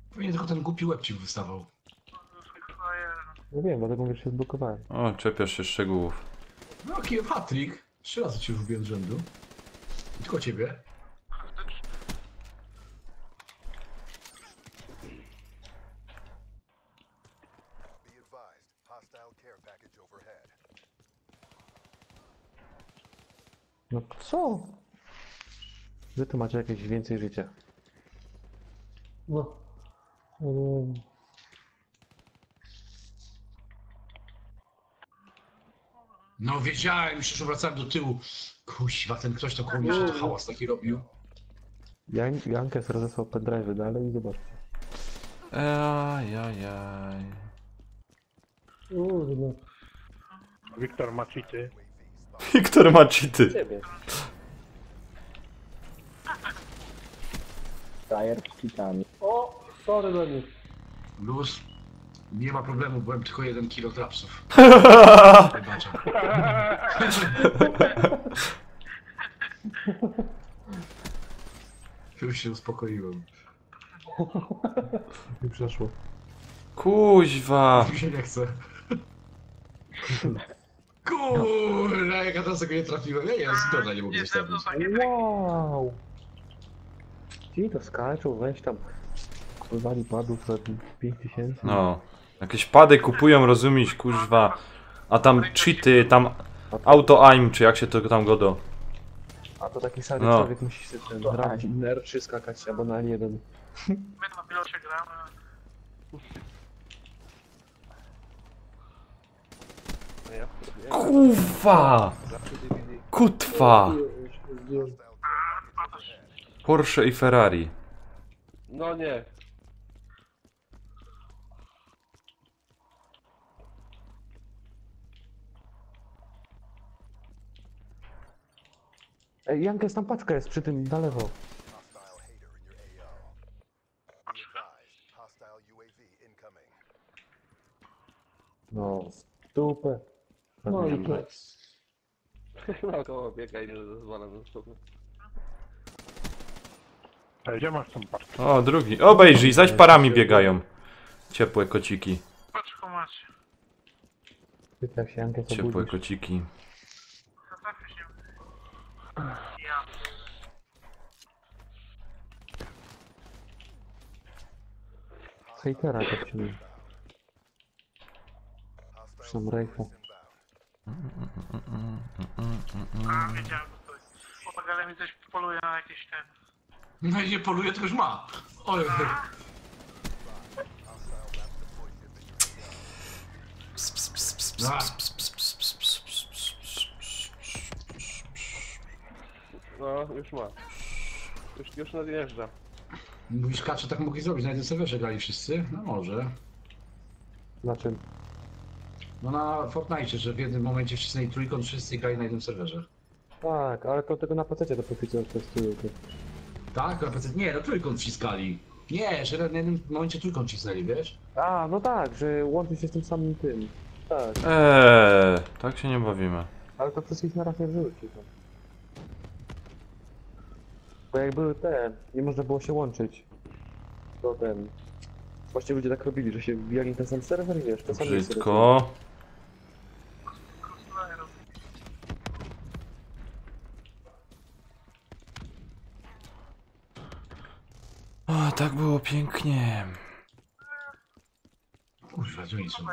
Pewnie tylko ten głupi łeb ci wystawał. No wiem, dlatego mówię, że się zblokowałem. O, czepiasz się szczegółów. No, jaki hat-trick. 3 razy cię wbiłem z rzędu. I tylko ciebie. No co? Wy tu macie jakieś więcej życia. No. No wiedziałem, już że wracałem do tyłu. Kuźwa, ten ktoś to koło mnie że to hałas taki robił. Jankes rozesłał pendrive'y dalej i zobaczcie. Ajajaj. Kurde. Wiktor ma cheaty. Wiktor ma cheaty. Ciebie. Frajer z cheatami. O, sorry do nich. Luz. Nie ma problemu, byłem tylko 1 kilo trapsów. Wybacza. Już się uspokoiłem. Mi przeszło. Kuźwa. Mi się nie chce. Kurwa, jak ja teraz tego nie trafiłem. Ja z noża nie mogę zostawić. Wow! Ci to skaczą, weź tam. Kurwali padów za 5000. No. Jakieś pady kupują, rozumiesz, kuźwa. A tam cheaty, tam auto-aim, czy jak się to tam godo. A to taki szary No. człowiek musi sobie ten grać R3 skakać, albo na N1. My na pilocie gramy. Ja Kuwa! Kutwa! Porsche i Ferrari. No nie. Ej, Jankes, tam paczka jest przy tym, na lewo. No, stupę. No i to. No koło biega i nie zezwala na sobie. Ej, gdzie masz tą paczkę? O, drugi. Obejrzyj, zaś parami biegają. Ciepłe kociki. Paczko macie. Pytał się Jankes, co Ciepłe budzisz. kociki. Zatrafię się. Ja. Hejtera tak się mówi. Sam Rejfa. A, wiedziałem, że to jest. Chłopak, ale mi coś poluje na jakieś ten. No i nie poluje, to już ma. Oj, No, już ma. Już nadjeżdża. mówisz, Kacze, tak mogli zrobić, na jednym serwerze grali wszyscy? No może. Na czym? No na Fortnite, że w jednym momencie wcisnęli trójkąt, wszyscy grali na jednym serwerze. Tak, ale to tego na PC to powiedzą, to jest tyłu. Tak, na PC, nie, no trójkąt wciskali. Nie, że na jednym momencie trójkąt wcisnęli, wiesz? A, no tak, że łączy się z tym samym tym. Tak, Tak się nie bawimy. ale to wszystkich naraz nie wrzuci. To. Bo jak były te, nie można było się łączyć. To ten... Właśnie ludzie tak robili, że się wbijali na ten sam serwer i wiesz, to samo Brzydko. O, tak było pięknie. Kurwa, gdzie oni są?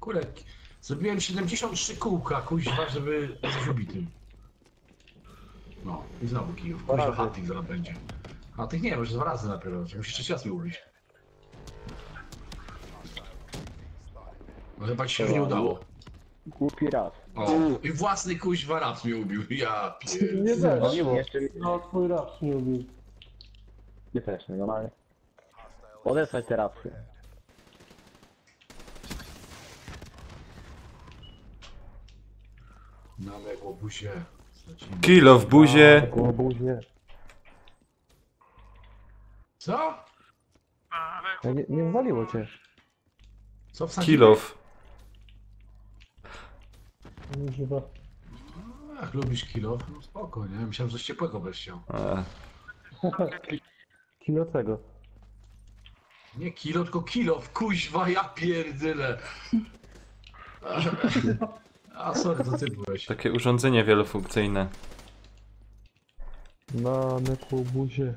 Kurek, zrobiłem 73 kółka, kuźwa, żeby być ubitym. No, i znowu kijów. Kuźwa, hatik zaraz będzie. A tych nie, bo już 2 razy napiero. Musisz 3 razy mnie ubić. No chyba ci się już nie udało. Głupi raz. O, i własny kuźwa raz mnie ubił. Ja pier... Nie też. Jeszcze No, twój raz nie lubił. nie też, normalnie. Odesłać teraz. Na mego buzie. Kilo w buzie. Łobuzie. Co? Ale Nie wywaliło cię. Co wsadziłeś? Kilof. Używa. Ach, lubisz kilo? No spoko, nie? Myślałem, że coś ciepłego będziesz chciał. Kilo tego. Nie kilo, tylko kilo. Kuźwa, ja pierdyle. A sorry, to ty byłeś. Takie urządzenie wielofunkcyjne. Na łobuzie.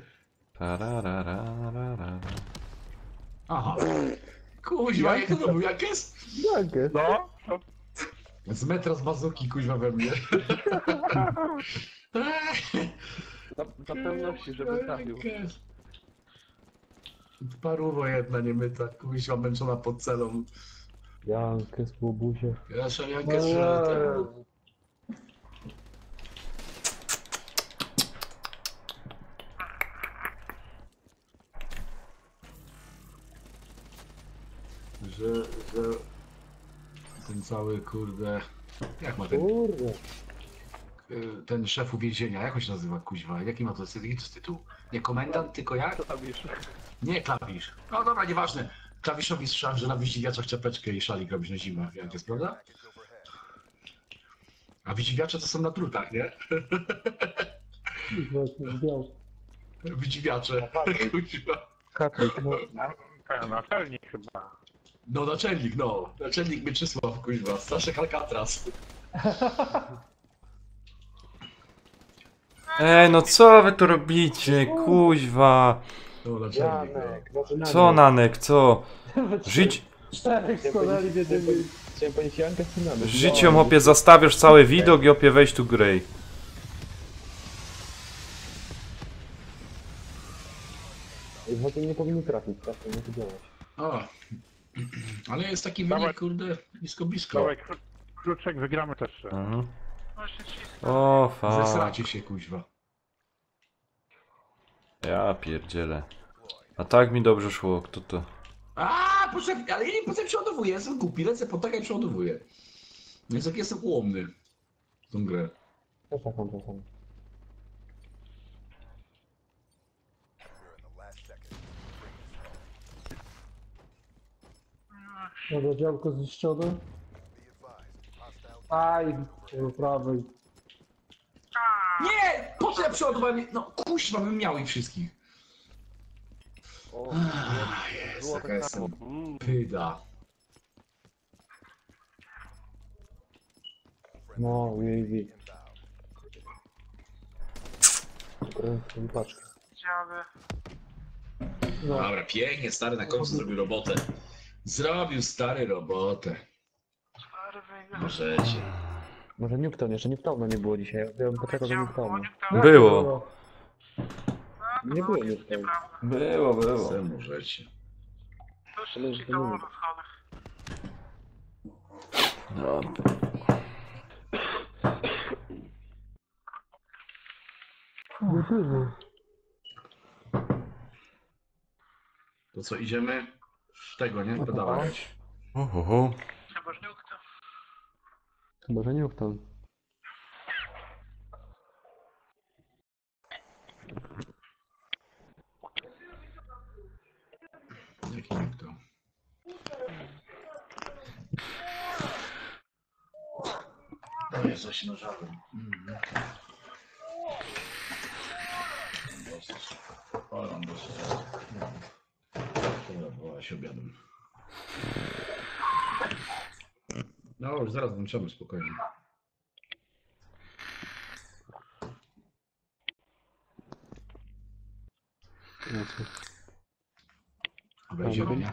Tararararara. Aha. Kuźwa, jak to był? Jak jest? Jankes. No? Z metra z bazuki, kuźwa we mnie. Za pewności, żeby trafił. Paruwa jedna niemyta, kuźwa męczona pod celą. Jankes łobuzie. Ja szaliankę strzelę. Że ten cały kurde... Jak ma ten... Kurde. Ten szefu więzienia, jak on się nazywa, kuźwa? Jaki ma to tytuł? Nie komendant, tylko jak? Klawisz. Nie klawisz. No dobra, nieważne. Klawiszowi strzał, że na wydziwiaczach czapeczkę i szalik robisz na zimę. Jak jest, prawda? A wydziwiacze to są na drutach, nie? Wydziwiacze. Kuźwa. Katlik, no. Naczelnik chyba. No naczelnik, no. Naczelnik Mieczysław, kuźwa. Staszek Alcatraz. No co wy tu robicie, kuźwa? No naczelnik, no. Janek, zaczynamy. Co Nanek, co? Żyć... Czterech stanęli w jednym miejscu. Chciałem powiedzieć Jankes, co Życiem opie zastawiasz cały widok i opie weź tu grej. W tym nie powinni trafić, tak to nie to działać. O, Ale jest taki Dawaj. wynik, kurde, blisko. Dawaj, kluczek, wygramy też. Mhm. Właśnie ci O, fa. Zesracie się, kuźwa. Ja pierdzielę. A tak mi dobrze szło, kto to? Poczekaj, ale ja nie potem przeładowuję, jestem głupi, lecę po tak jak przeładowuję. Więc jak jestem ułomny w tą grę. Też tak mam czasami. Dobra, działko zniszczone. Aj, po prawej. Nie! Po co ja przeładowałem? No kuźwa, bym miał ich wszystkich. Jest, taka jestem pyda. No, UAV. Kręcę paczkę. dziadę. Dobra, pięknie, stary na końcu zrobił robotę. Zrobił stary robotę. Stary wygra. Możecie. Może Newton, jeszcze Newtona nie było dzisiaj. Ja bym poczekał do Newtona. Było. Nie było Newtona. Było. Co możecie. To się ciekawo na schodach. No. To co, idziemy w tego, nie? Pedałować. Ohoho. Chyba że nie ukryto. Chyba, że Newton. Jaki nie to? To jest coś nożowym. Ale mam dosyć. Dobra, była się obiadem. No już zaraz włączamy spokojnie. Wejdziemy, nie?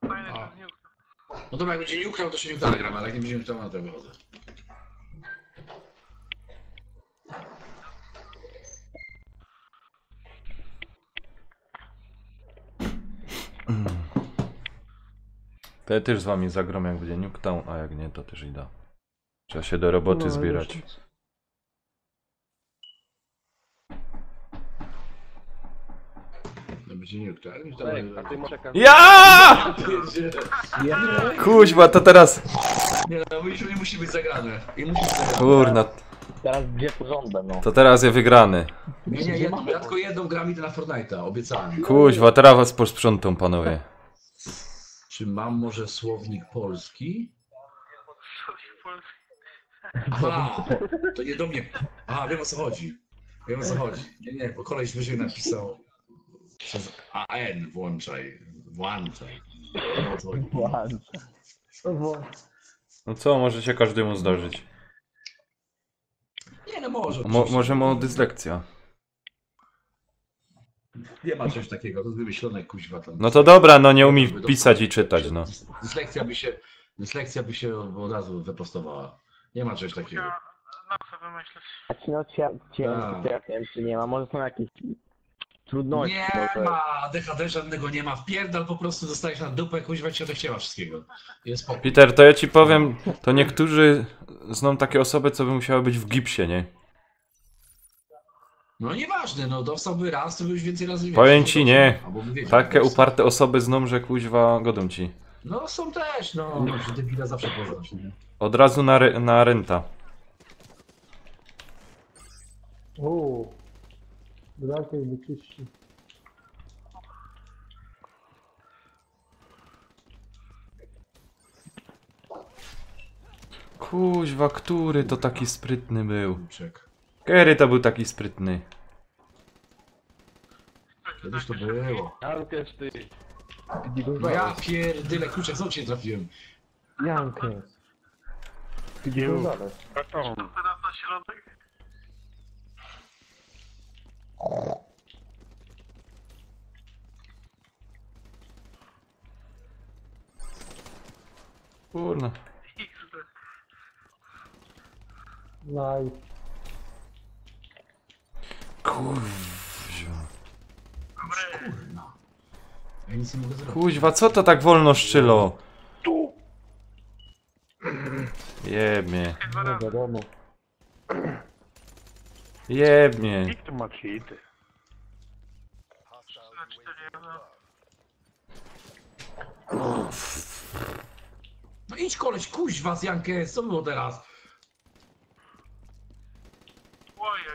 Fajne, że nie ukryto. No dobra, jak będzie nie ukrał, to się nie zagram, ale jak nie będzie ukrał, no to wychodzę. To ja też z wami zagram, jak będzie Nuketown, a jak nie, to też idę. Trzeba się do roboty zbierać. No będzie nie ukrał, ale już A ty może Ja! Kuźwa, to teraz... Nie no, nie musi być zagrane. Nie musi być zagrane. Kurna, Teraz gdzie porządek, no. to teraz je wygrany. Nie, ja tylko jedną gram idę na Fortnite'a, obiecałem. Kuźwa, teraz was posprzątam, panowie. Czy mam może słownik polski? Coś polski. Aha, to nie do mnie. Aha, wiem o co chodzi. Wiem o co chodzi. Nie, bo koleś wyżej napisał przez AN włączaj. Włączaj. Wiem o co chodzi. No co, może się każdemu zdarzyć. Nie no może. Może ma dyslekcja. Nie ma czegoś takiego, to jest wymyślone kuźwa tam. No to dobra, no nie umie pisać i czytać, no. Dyslekcja by się od razu wyprostowała. Nie ma czegoś takiego. Na co wymyśleć? Znaczy no ciężko, ja wiem czy nie ma, może są jakieś trudności. Nie może... ma, ADHD żadnego nie ma. Wpierdal po prostu dostajesz na dupę, kuźwa ci odechciewa wszystkiego. Jest spokój. Peter, to ja ci powiem, to niektórzy znają takie osoby, co by musiały być w gipsie, nie? No nieważne, no dostałby raz, to by już więcej razy więcej. Powiem ci, nie. Albo by wiedział, Takie po prostu. uparte osoby zną, że kuźwa godą ci. No są też, no. Że debila zawsze poznasz, nie? Od razu na renta. O, brak jakby czyści. Kuźwa, który to taki sprytny był? Czek. Kerry to był taki sprytny. Kiedyś to było. Jankę ty. No ja pierdyle, kluczek, znowu cię nie trafiłem. Jankę. Gdzie Gonzales. karton? Teraz na środek. Kurna. XD. Naj. Kurwa. Kurna. Ja nic nie mogę zrobić. Kuźwa, co to tak wolno szczylo? Jebnie. No wiadomo. Jebnie. Nikt tu ma cheaty. Na 4-1. No idź koleś, kuźwa z Jankę, co było teraz? Ojej.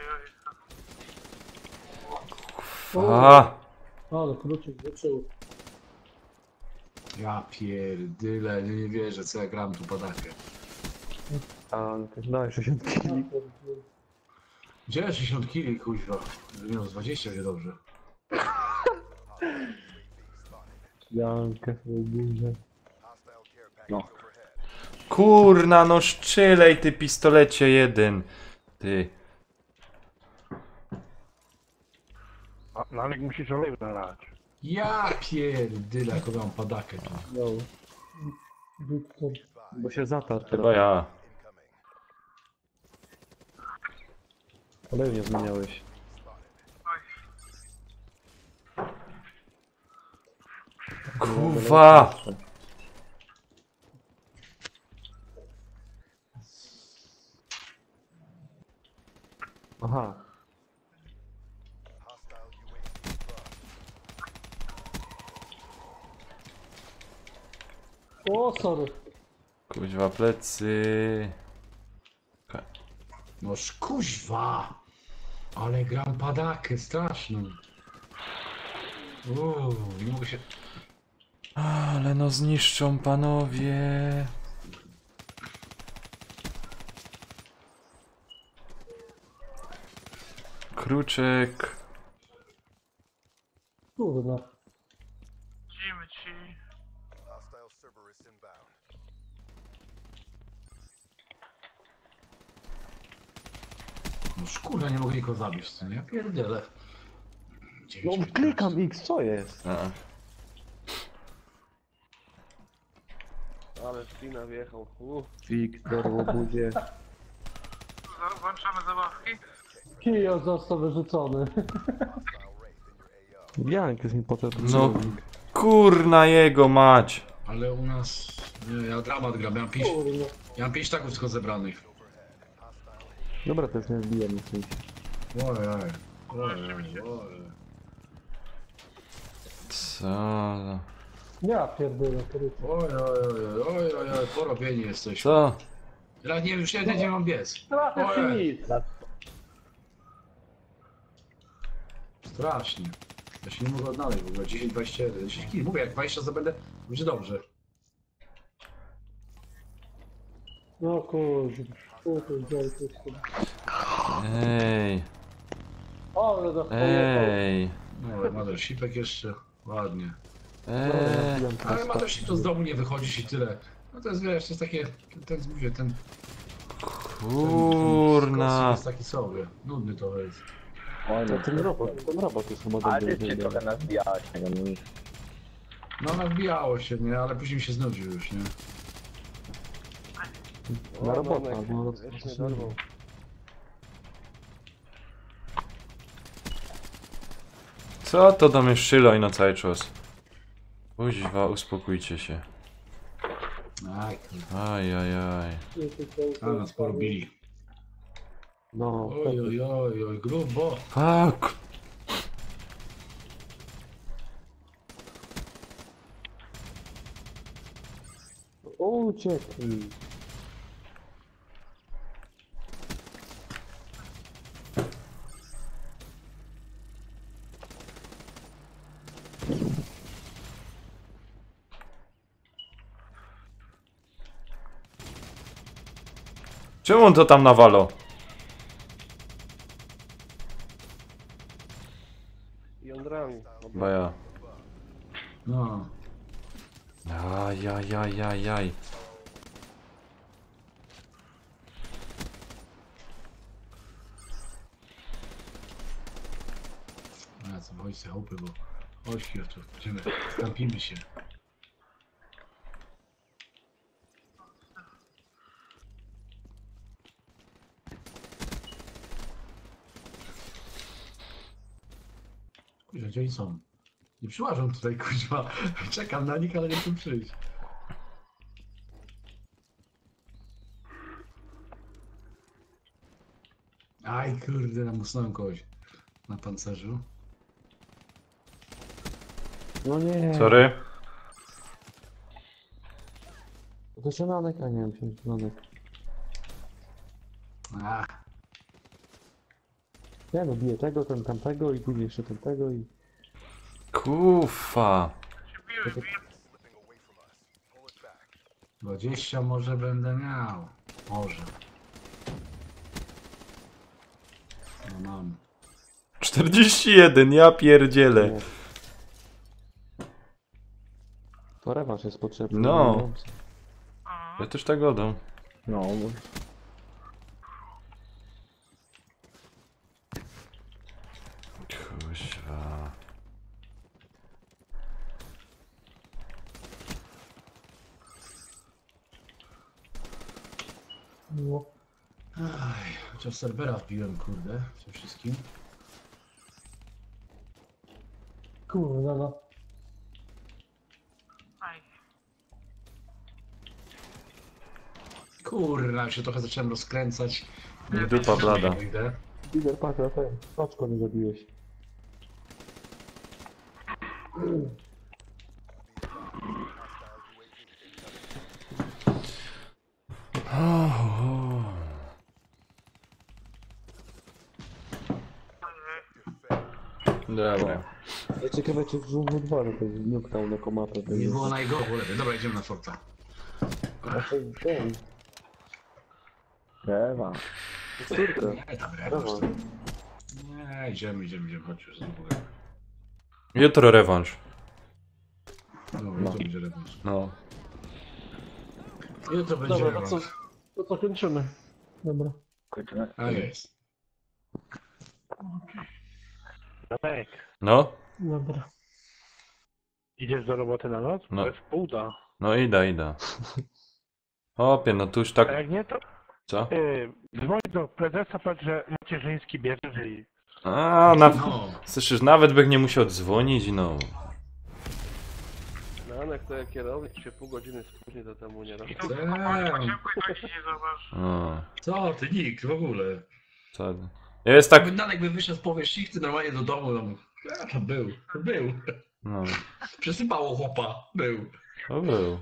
A, Ale króciek zaczął. Ja pierdyle, nie wierzę co ja gram tu padakę. A, daj 60 kili. Gdzie 60 kili, kuźwa? Miał z 20 się dobrze. Jankę, duże. No. kurna, no szczylej ty pistolecie jeden. Ty. A, no ale musisz olej nalać. Ja pierdyle, jaką mam padakę tu. No. Wiktor. Bo się zatarł Chyba teraz. ja. Oleju nie zmieniałeś. Kurwa. Aha. O, sorry. Kuźwa plecy. Noż kuźwa! Ale gram padakę straszną. Nie mogę się... Ale no zniszczą panowie. Kruczek. Kurwa. Widzimy ci. Noż kurwa, nie mogę nikogo zabić, co nie? Ja pierdolę. No klikam X, co jest? A. Ale spina wjechał. Wiktor, łobuzie. Włączamy zabawki. Kijo został wyrzucony. Jank jest mi potrzebny. No kurna jego mać. Ale u nas... Nie, ja dramat gram, ja mam 5 taków tylko zebranych. Dobra, to jest nie wbijam nic. Ojej. Ojej. Co? za- Ja pierdolę, krótko. Ojej, porobieni jesteś. Co? Ja nie, już nie mam biec. Trochę się nic. Strasznie. Ja się nie mogę odnaleźć w ogóle. 10, 21, 10 kg. Mówię, jak 20 zabędę, będzie dobrze. No kurde. Ej. Ale za Ej. No, Mothershipek jeszcze. Ładnie. Ej. Ale Mothership to z domu nie wychodzisz i tyle. No to jest, wiesz, to jest takie... Mówię, ten Kurna. jest taki sobie. Nudny to jest. Ten robot jest chyba Ale dobry. ty się trochę nazbijałeś tego. No nabijało się, nie? Ale później mi się znudził już, nie? Na robota, no. Co to do mnie szyloj na cały czas? Kuźwa, uspokójcie się. Aj, Ajajaj. a nas porobili. No, Oj, grubo. Fuck. uciekł. Czemu on to tam nawalo? Jądrami. Chyba ja. No. Ajajajajaj. A co, chodź sobie chłopy, bo... Chodź chwileczkę, będziemy, kampimy się. Kurczę, gdzie oni są? Nie przyłażą tutaj, kuźwa. Czekam na nich, ale nie chcę przyjść. Aj, kurde, namusnąłem kogoś na pancerzu. No nie. Sorry. To zielanek, a nie wiem, zielanek. Ach, Nie no, bije tego, ten tamtego i później jeszcze tamtego i... Kufa. 20 może będę miał. Może. No mam. 41, ja pierdzielę. To rewanż jest potrzebny. No. Ja też tak godam. No, Kuźwa. No. Aj, chociaż serwera wbiłem, kurde, przede wszystkim. Kurwa, no. Kurna, się trochę zacząłem rozkręcać. Dupa blada. Idę. Lider, patrz na ten. Paczko nie zabiłeś. Dobra. Ja ciekawe, czy w Żółwu 2 to jest knockdown jako mapę. Nie było najgorzej, lepiej. Dobra, idziemy na forta. Ten. rewa. Córkę. Nie, tam rewanż. Nie, idziemy, chodź już znowu. Jutro rewanż. No, to będzie rewanż. No. Jutro będzie Dobra, rewanż. to co kończymy. Dobra. Kończymy. A jest. Janek, No? Dobra. idziesz do roboty na noc? No. To jest półda. No idę. Opie, no tu już tak... A jak nie, to Co? dzwoń do prezesa, powiedz, że macierzyński bierze i... A, No. słyszysz, nawet bych nie musiał dzwonić, no. Janek to jak kierownik się pół godziny spóźni, to temu nie da. I tu w pociągu tak się zobacz. O, Co ty, nikt w ogóle. co? Jest tak... Danek by wyszedł z powierzchni normalnie do domu. Tam. To był. No, Przesypało chłopa. Był. to był.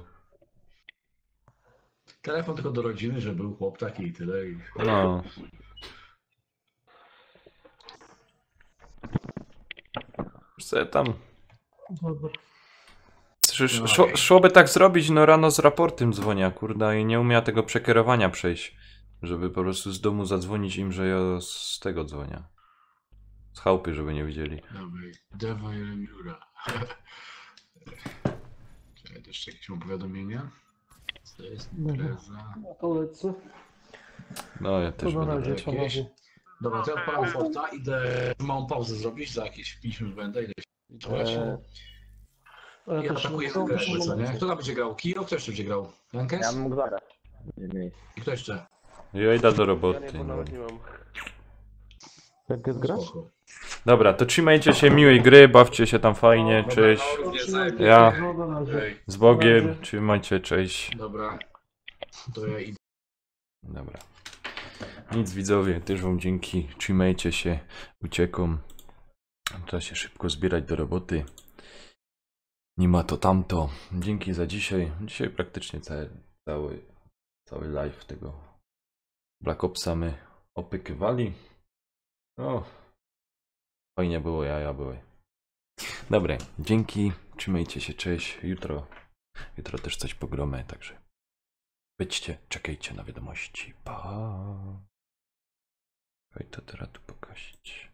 Telefon tylko do rodziny, że był chłop taki i tyle. No. Co tam? Dobra. Szłoby tak zrobić, no rano z raportem dzwonia, kurda, i nie umia tego przekierowania przejść. Żeby po prostu z domu zadzwonić im, że ja z tego dzwonię. Z chałupy, żeby nie widzieli. Dobra, dawaj Remiura. Czekaj, jeszcze jakieś mam powiadomienia? Co jest impreza? No to lecę. No, ja To też na będę. razie, jakieś? panowie. Dobra, to ja odpalam Forta, idę małą pauzę zrobić, za jakieś 5 minut będę, idę się właśnie. A ja I też atakuję lecę. Jankesy, co nie? Kto tam będzie grał? Kiro? Kto jeszcze będzie grał? Jankes? Ja bym mógł zagrać. Nie. I kto jeszcze? Ja idę do Ja roboty. nie, bo No. nawet nie mam. Jak jest grasz? Spoko. Dobra, to trzymajcie się, miłej gry, bawcie się tam fajnie, cześć. Ja No, na razie. z Bogiem, trzymajcie, cześć. Dobra, to ja idę. Dobra. Nic widzowie, też wam dzięki, trzymajcie się, uciekam. Trzeba się szybko zbierać do roboty. Nie ma to tamto. Dzięki za dzisiaj. Dzisiaj praktycznie cały live tego Black Opsa my opykywali. O, fajnie było, jaja były. Dobra, dzięki, trzymajcie się, cześć. Jutro też coś pogromy, także byćcie, czekajcie na wiadomości. Pa. Oj, to teraz tu pokazać.